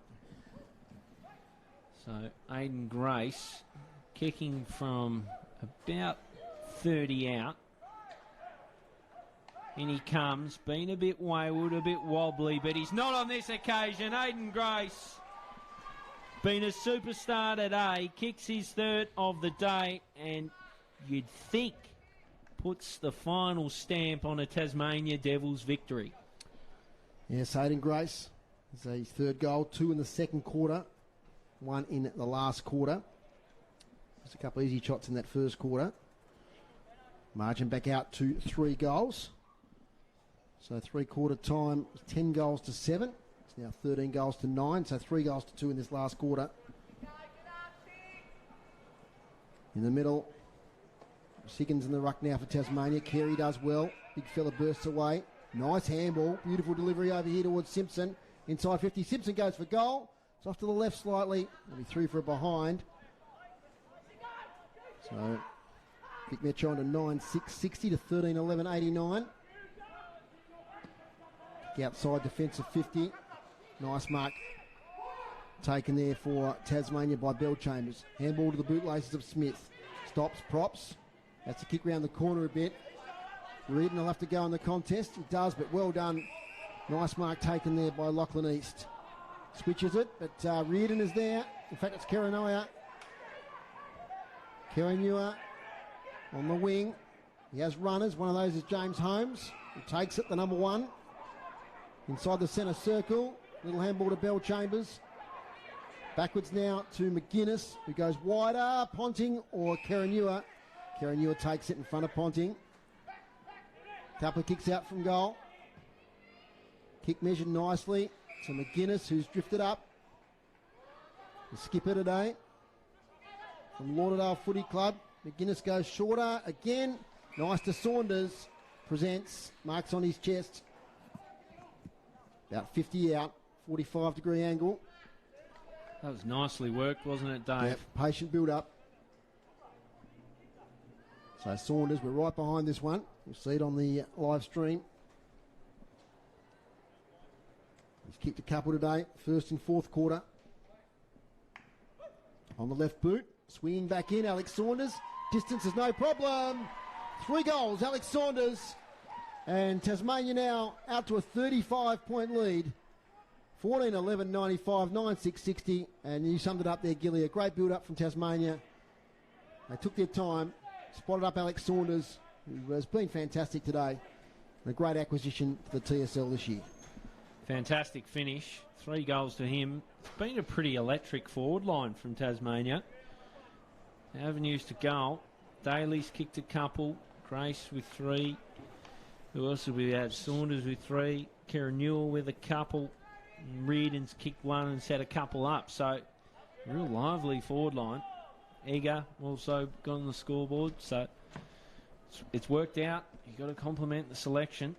So Aiden Grace kicking from about 30 out. In he comes, been a bit wayward, a bit wobbly, but he's not on this occasion. Aiden Grace, been a superstar today, kicks his third of the day, and you'd think puts the final stamp on a Tasmania Devils victory. Yes, Aiden Grace is his third goal, 2 in the second quarter, 1 in the last quarter. Just a couple of easy shots in that first quarter. Margin back out to 3 goals. So 3-quarter time, 10 goals to 7. It's now 13 goals to 9, so 3 goals to 2 in this last quarter. In the middle, Siggins in the ruck now for Tasmania. Carey does well. Big fella bursts away. Nice handball. Beautiful delivery over here towards Simpson. Inside 50. Simpson goes for goal. It's off to the left slightly. It'll be through for a behind. So Vic Metro on to 9-6-60 to 13-11-89. Outside defensive 50. Nice mark taken there for Tasmania by Bell Chambers. Handball to the bootlaces of Smith. Stops, props. That's a kick round the corner a bit. Reardon will have to go in the contest. He does, but well done. Nice mark taken there by Lachlan East. Switches it, but Reardon is there. In fact, it's Keranoia. Keranua on the wing. He has runners. One of those is James Holmes, who takes it, the number 1. Inside the centre circle. Little handball to Bell Chambers. Backwards now to McGuinness, who goes wider. Ponting or Keranua. Keranua takes it in front of Ponting. Couple of kicks out from goal. Kick measured nicely to McGuinness, who's drifted up. The skipper today from Lauderdale Footy Club. McGuinness goes shorter again. Nice to Saunders. Presents. Marks on his chest. About 50 out. 45-degree angle. That was nicely worked, wasn't it, Dave? Yep, patient build-up. So Saunders, we're right behind this one. You'll see it on the live stream. He's kicked a couple today, first and fourth quarter. On the left boot, swinging back in, Alex Saunders. Distance is no problem. 3 goals, Alex Saunders. And Tasmania now out to a 35-point lead. 14-11-95, 9-6-60. And you summed it up there, Gilly. A great build-up from Tasmania. They took their time, spotted up Alex Saunders, who has been fantastic today. And a great acquisition for the TSL this year. Fantastic finish. 3 goals to him. It's been a pretty electric forward line from Tasmania. Avenues to goal. Daly's kicked a couple. Grace with 3. Who else have we had? Saunders with 3. Kieran Newell with a couple. Reardon's kicked 1 and set a couple up. So, real lively forward line. Eager also got on the scoreboard. So, it's worked out. you've got to compliment the selection.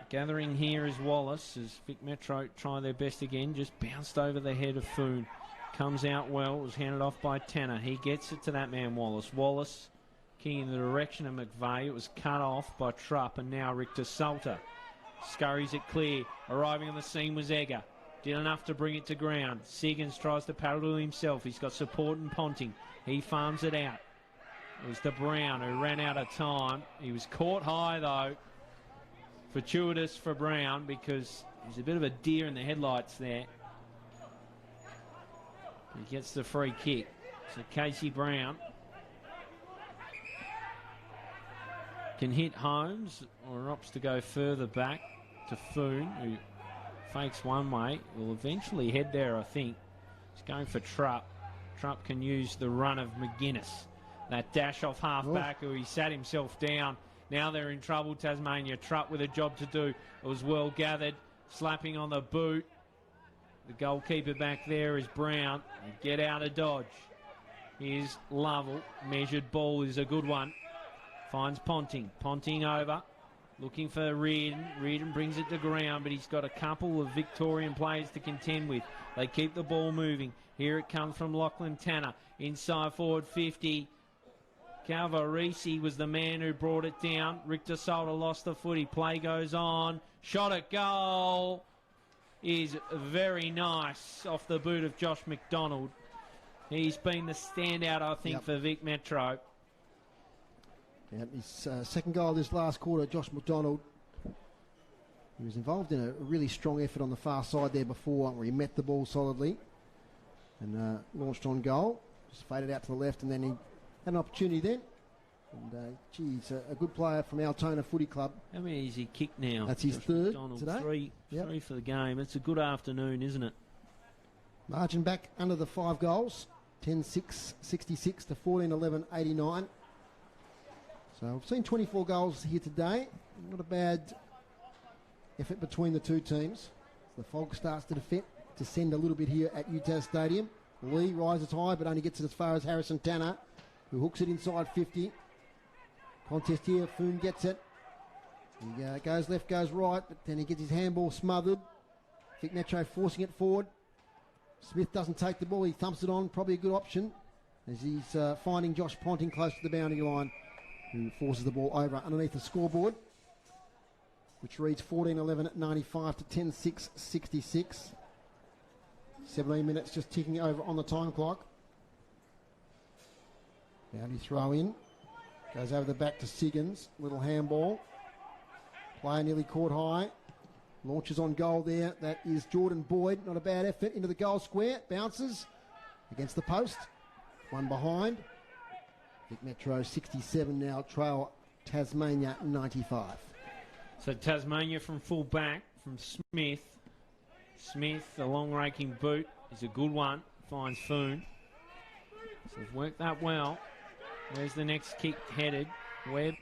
Gathering here is Wallace as Vic Metro try their best again. Just bounced over the head of Foon. Comes out well. Was handed off by Tanner. He gets it to that man Wallace. Wallace kicking in the direction of McVeigh. It was cut off by Trupp, and now Richter Salter scurries it clear. Arriving on the scene was Egger. Did enough to bring it to ground. Siggins tries to paddle to himself. He's got support in Ponting. He farms it out. It was to Brown, who ran out of time. He was caught high, though. Fortuitous for Brown, because he's a bit of a deer in the headlights there. He gets the free kick. So Casey Brown can hit Holmes, or opts to go further back to Foon, who fakes one way. Will eventually head there, I think. He's going for Trupp. Trupp can use the run of McGuinness. That dash off half-back, who he sat himself down. Now they're in trouble, Tasmania. Trupp with a job to do. It was well gathered. Slapping on the boot. The goalkeeper back there is Brown. Get out of dodge. Here's Lovell. Measured ball is a good one. Finds Ponting. Ponting over. Looking for Reardon. Reardon brings it to ground, but he's got a couple of Victorian players to contend with. They keep the ball moving. Here it comes from Lachlan Tanner. Inside forward 50. Calvarisi was the man who brought it down. Richter Salter lost the footy. Play goes on. Shot at goal is very nice off the boot of Josh McDonald. He's been the standout, I think, for Vic Metro. Yeah, his second goal this last quarter, Josh McDonald. He was involved in a really strong effort on the far side there before, where he met the ball solidly and launched on goal. Just faded out to the left, and then he had an opportunity then. And, geez, a good player from Altona Footy Club. How many has he kicked now? That's his third McDonald, today. Three for the game. It's a good afternoon, isn't it? Margin back under the 5 goals. 10-6, 66 to 14-11, 89. So we've seen 24 goals here today. Not a bad effort between the two teams. The fog starts to descend a little bit here at UTAS Stadium. Lee rises high, but only gets it as far as Harrison Tanner, who hooks it inside 50. Contest here, Foon gets it. He goes left, goes right, but then he gets his handball smothered. Vic Metro forcing it forward. Smith doesn't take the ball, he thumps it on, probably a good option, as he's finding Josh Ponting close to the boundary line, who forces the ball over underneath the scoreboard, which reads 14-11 at 95 to 10-6, 66. 17 minutes just ticking over on the time clock. Boundary throw in. Goes over the back to Siggins. Little handball. Player nearly caught high. Launches on goal there. That is Jordan Boyd. Not a bad effort into the goal square. Bounces against the post. One behind. Vic Metro 67 now. Trail Tasmania 95. So Tasmania from full back from Smith. Smith, the long raking boot is a good one. Finds Foon. So they've worked that well. Where's the next kick headed? Webb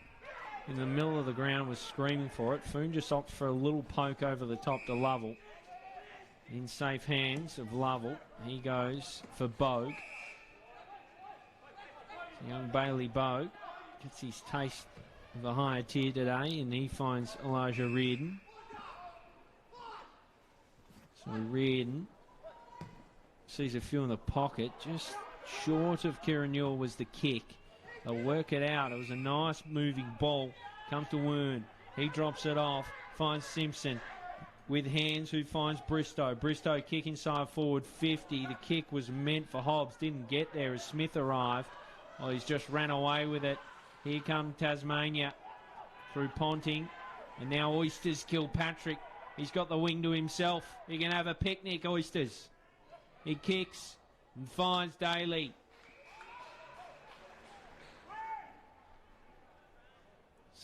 in the middle of the ground was screaming for it. Foon just opts for a little poke over the top to Lovell. In safe hands of Lovell. He goes for Bogue. Young Bailey Bogue gets his taste of a higher tier today, and he finds Elijah Reardon. So Reardon sees a few in the pocket. Just short of Kieran Newell was the kick. They'll work it out. It was a nice moving ball. Comes to Wern. He drops it off. Finds Simpson with hands, who finds Bristow. Bristow kick inside forward 50. The kick was meant for Hobbs. Didn't get there as Smith arrived. Oh, he's just ran away with it. Here come Tasmania through Ponting. And now Oysters Kilpatrick. He's got the wing to himself. He can have a picnic, Oysters. He kicks and finds Daly.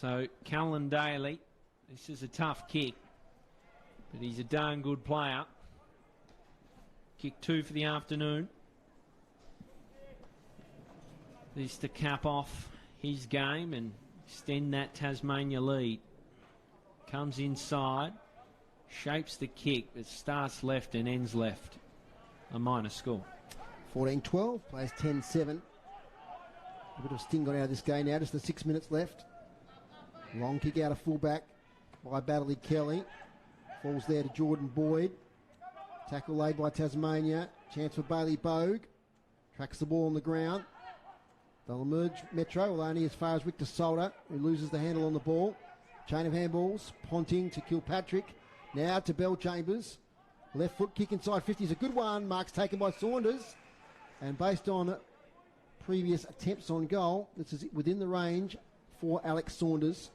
So, Callan Daly, this is a tough kick, but he's a darn good player. Kick 2 for the afternoon. This to cap off his game and extend that Tasmania lead. Comes inside, shapes the kick, but starts left and ends left. A minor score. 14-12, plays 10-7. A bit of sting got out of this game now, just the 6 minutes left. Long kick out of fullback by Baddeley Kelly. Falls there to Jordan Boyd. Tackle laid by Tasmania. Chance for Bailey Bogue. Tracks the ball on the ground. They'll emerge Metro, well, only as far as Victor Solder, who loses the handle on the ball. Chain of handballs. Ponting to Kilpatrick. Now to Bell Chambers. Left foot kick inside 50 is a good one. Mark's taken by Saunders. And based on previous attempts on goal, this is within the range for Alex Saunders,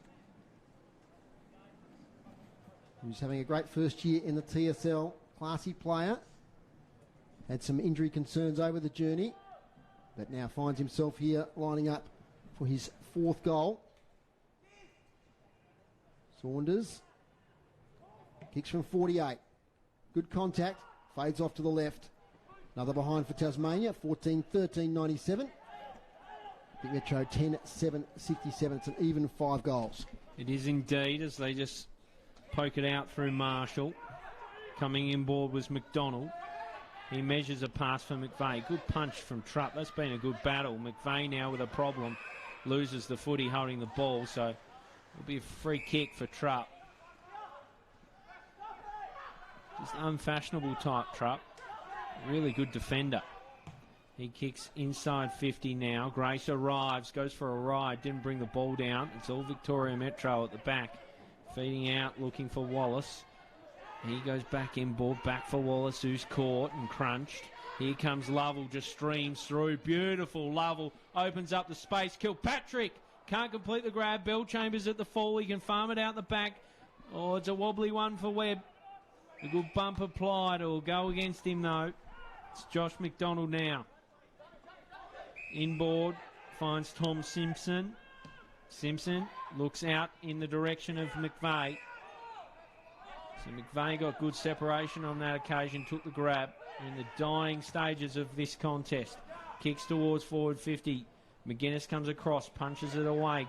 who's having a great first year in the TSL. Classy player. Had some injury concerns over the journey, but now finds himself here lining up for his 4th goal. Saunders kicks from 48. Good contact. Fades off to the left. Another behind for Tasmania. 14-13-97. Vic Metro 10-7-67. It's an even 5 goals. It is indeed, as they just poke it out through Marshall. Coming inboard was McDonald. He measures a pass for McVeigh. Good punch from Trupp. That's been a good battle. McVeigh now with a problem. Loses the footy holding the ball, so it'll be a free kick for Trupp. Just unfashionable type Trupp. Really good defender. He kicks inside 50 now. Grace arrives, goes for a ride, didn't bring the ball down. It's all Victorian Metro at the back. Feeding out, looking for Wallace. He goes back inboard, back for Wallace, who's caught and crunched. Here comes Lovell, just streams through. Beautiful Lovell, opens up the space. Kilpatrick can't complete the grab. Bell Chambers at the fall, he can farm it out the back. Oh, it's a wobbly one for Webb. A good bump applied, it'll go against him though. It's Josh McDonald now. Inboard, finds Tom Simpson. Simpson looks out in the direction of McVeigh. So McVeigh got good separation on that occasion, took the grab in the dying stages of this contest. Kicks towards forward 50. McGuinness comes across, punches it away.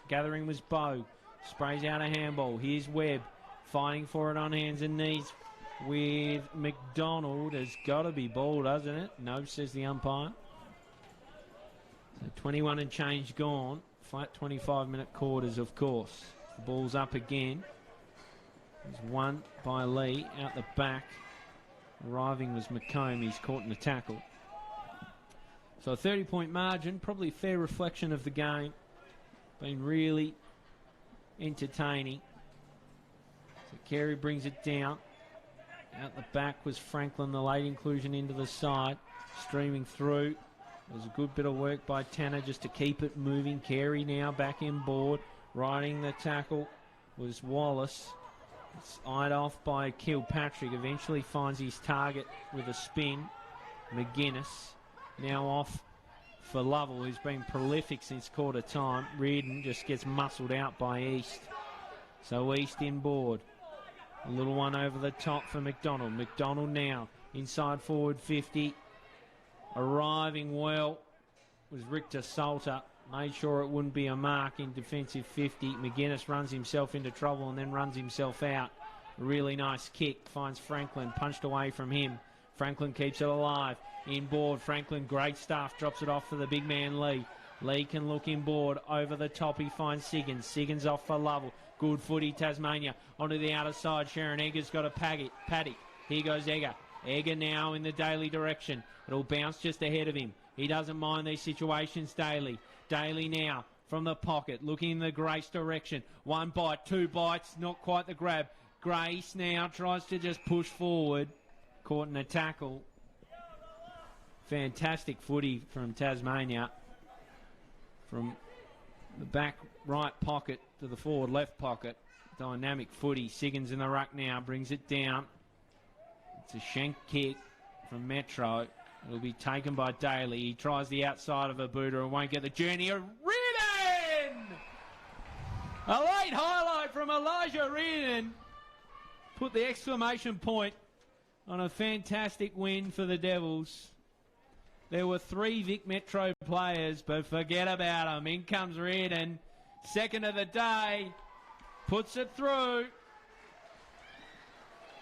Gathering was Bow. Sprays out a handball. Here's Webb fighting for it on hands and knees with McDonald. Has got to be ball, doesn't it? No, says the umpire. So 21 and change gone. Flat 25-minute quarters, of course. The ball's up again. There's one by Lee out the back. Arriving was McComb. He's caught in the tackle. So a 30-point margin, probably a fair reflection of the game. Been really entertaining. So Carey brings it down. Out the back was Franklin, the late inclusion into the side. Streaming through. It was a good bit of work by Tanner just to keep it moving. Carey now back inboard. Riding the tackle was Wallace. It's eyed off by Kilpatrick. Eventually finds his target with a spin. McGuinness now off for Lovell, who's been prolific since quarter time. Reardon just gets muscled out by East. So East inboard. A little one over the top for McDonald. McDonald now inside forward 50. Arriving well was Richter Salter. Made sure it wouldn't be a mark in defensive 50. McGuinness runs himself into trouble and then runs himself out. A really nice kick. Finds Franklin. Punched away from him. Franklin keeps it alive. Inboard. Franklin, great stuff. Drops it off for the big man Lee. Lee can look inboard. Over the top he finds Siggins. Siggins off for Lovell. Good footy Tasmania. Onto the outer side. Sharon Egger's got a paddock. Here goes Egger. Egger now in the Daly direction. It'll bounce just ahead of him. He doesn't mind these situations, Daly. Daly now from the pocket, looking in the Grace direction. One bite, 2 bites, not quite the grab. Grace now tries to just push forward. Caught in a tackle. Fantastic footy from Tasmania. From the back right pocket to the forward left pocket. Dynamic footy. Siggins in the ruck now, brings it down. It's a shank kick from Metro. It'll be taken by Daly. He tries the outside of a Buddha and won't get the journey. Reardon! A late highlight from Elijah Reardon. Put the exclamation point on a fantastic win for the Devils. There were 3 Vic Metro players, but forget about them. In comes Reardon. Second of the day. Puts it through.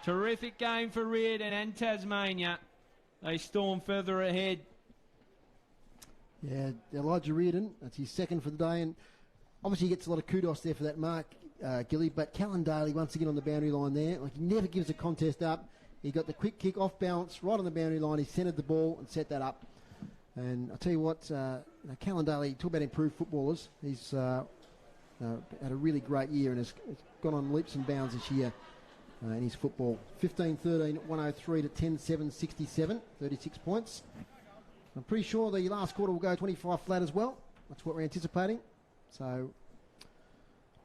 Terrific game for Reardon and Tasmania. They storm further ahead. Yeah, Elijah Reardon, that's his second for the day, and Obviously, he gets a lot of kudos there for that mark, Gilly, but Callan Daly once again on the boundary line there. Like, he never gives a contest up. He got the quick kick off balance right on the boundary line. He centred the ball and set that up. And I'll tell you what, Callan Daly, talk about improved footballers. He's had a really great year and has gone on leaps and bounds this year in his football. 15-13, 103 to 10-7, 67, 36 points. I'm pretty sure the last quarter will go 25 flat as well. That's what we're anticipating. So,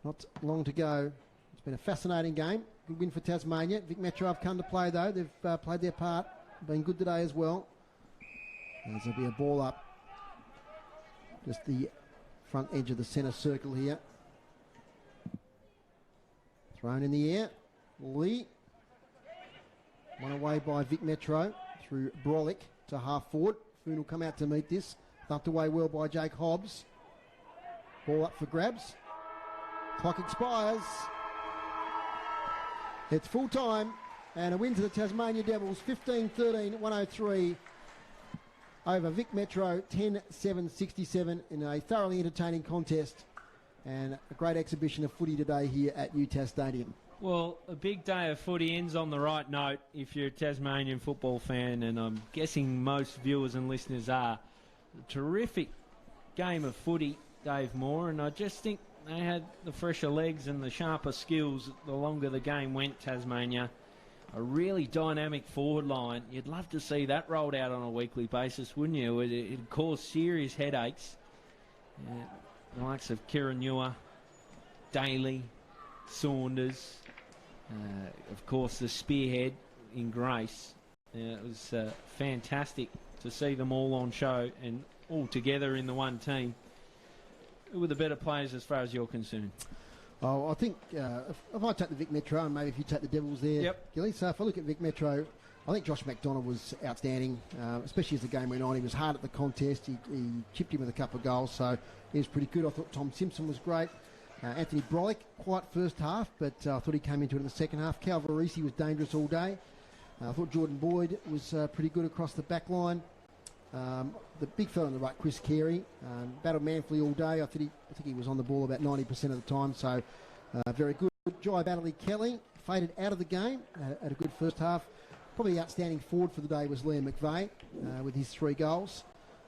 not long to go. It's been a fascinating game. Good win for Tasmania. Vic Metro have come to play though. They've played their part. Been good today as well. As there'll be a ball up. Just the front edge of the centre circle here. Thrown in the air. Lee. One away by Vic Metro through Brolick to half forward. Foon will come out to meet this. Thumped away well by Jake Hobbs. Ball up for grabs. Clock expires. It's full time and a win to the Tasmania Devils, 15-13, 103 over Vic Metro, 10-7-67 in a thoroughly entertaining contest and a great exhibition of footy today here at UTAS Stadium. Well, a big day of footy ends on the right note if you're a Tasmanian football fan, and I'm guessing most viewers and listeners are. A terrific game of footy, Dave Mohr, and I just think they had the fresher legs and the sharper skills the longer the game went, Tasmania. A really dynamic forward line. You'd love to see that rolled out on a weekly basis, wouldn't you? It'd cause serious headaches. The likes of Kirranua, Daly, Saunders, of course the spearhead in Grace. It was fantastic to see them all on show and all together in the one team. Who were the better players as far as you're concerned? Oh, I think if I take the Vic Metro and maybe if you take the Devils there, yep. Gilly. So if I look at Vic Metro, I think Josh McDonald was outstanding, especially as the game went on. He was hard at the contest. He chipped him with a couple of goals, so he was pretty good. I thought Tom Simpson was great. Anthony Brolick, quite first half, but I thought he came into it in the second half. Cal Varese was dangerous all day. I thought Jordan Boyd was pretty good across the back line. The big fella on the right, Chris Carey, battled manfully all day. I think he was on the ball about 90% of the time, so very good. Jai Battley Kelly faded out of the game, had a good first half. Probably the outstanding forward for the day was Liam McVeigh with his 3 goals.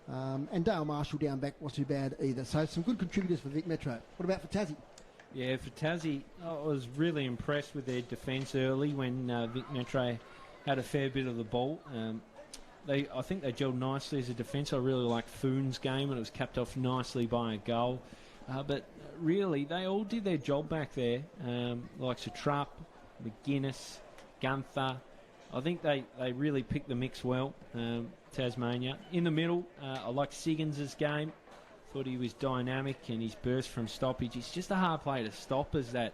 And Dale Marshall down back wasn't too bad either. So some good contributors for Vic Metro. What about for Tassie? Yeah, for Tassie, I was really impressed with their defence early when Vic Metro had a fair bit of the ball. I think they gelled nicely as a defence. I really liked Foon's game, and it was capped off nicely by a goal. But really, they all did their job back there. Likes of Trupp, McGuinness, Gunther. I think they really picked the mix well, Tasmania. In the middle, I liked Siggins' game. Thought he was dynamic, and his burst from stoppage. He's just a hard player to stop as that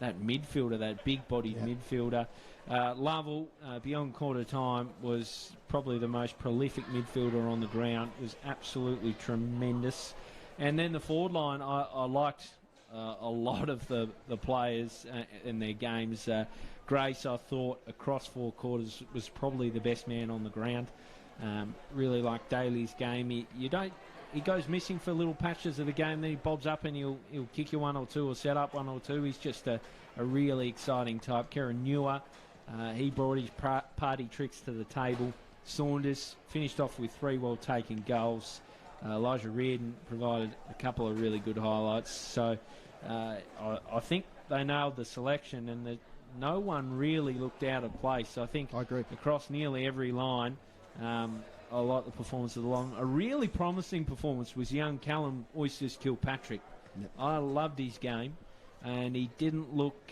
midfielder, that big-bodied midfielder. Lovell, beyond quarter time, was probably the most prolific midfielder on the ground. Was absolutely tremendous. And then the forward line, I liked a lot of the players in their games. Grace, I thought, across 4 quarters, was probably the best man on the ground. Really liked Daly's game. He goes missing for little patches of the game, then he bobs up and he'll kick you 1 or 2 or set up 1 or 2. He's just a really exciting type. Kirranua, he brought his party tricks to the table. Saunders finished off with 3 well-taken goals. Elijah Reardon provided a couple of really good highlights. So I think they nailed the selection, and no one really looked out of place. I think I agree. Across nearly every line, I like the performance of the line. A really promising performance was young Callum Oysters Kilpatrick. Yep. I loved his game, and he didn't look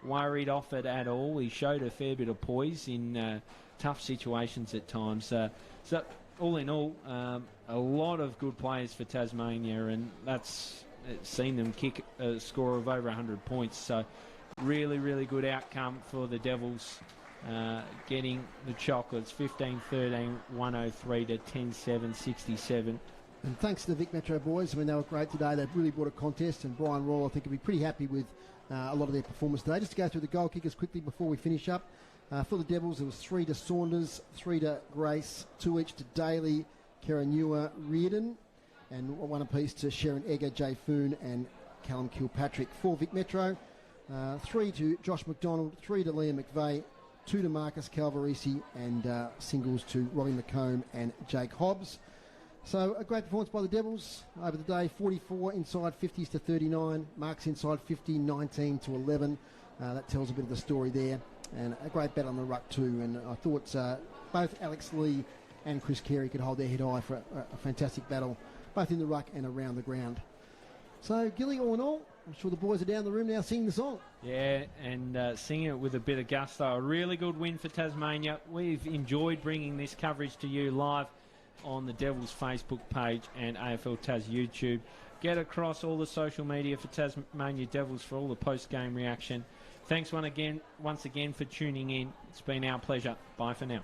worried off it at all. He showed a fair bit of poise in tough situations at times. So all in all, a lot of good players for Tasmania, and that's seen them kick a score of over 100 points. So really, really good outcome for the Devils, getting the chocolates, 15-13, 103 to 10-7, 67. And thanks to the Vic Metro boys. I mean, they were great today. They've really brought a contest, and Brian Royal, I think, will be pretty happy with a lot of their performance today. Just to go through the goal kickers quickly before we finish up. For the Devils, it was 3 to Saunders, 3 to Grace, 2 each to Daly, Kirranua, Reardon, and 1 apiece to Sharon Egger, Jay Foon and Callum Kilpatrick. For Vic Metro, 3 to Josh McDonald, 3 to Liam McVeigh, 2 to Marcus Calvarisi, and singles to Robbie McComb and Jake Hobbs. So a great performance by the Devils over the day. 44 inside 50s to 39, marks inside 50, 19 to 11. That tells a bit of the story there. And a great battle on the ruck too. And I thought both Alex Lee and Chris Carey could hold their head high for a fantastic battle, both in the ruck and around the ground. So, Gilly, all in all, I'm sure the boys are down the room now singing the song. Yeah, and singing it with a bit of gusto. A really good win for Tasmania. We've enjoyed bringing this coverage to you live on the Devils Facebook page and AFL Tas YouTube. Get across all the social media for Tasmania Devils for all the post-game reaction. Thanks once again for tuning in. It's been our pleasure. Bye for now.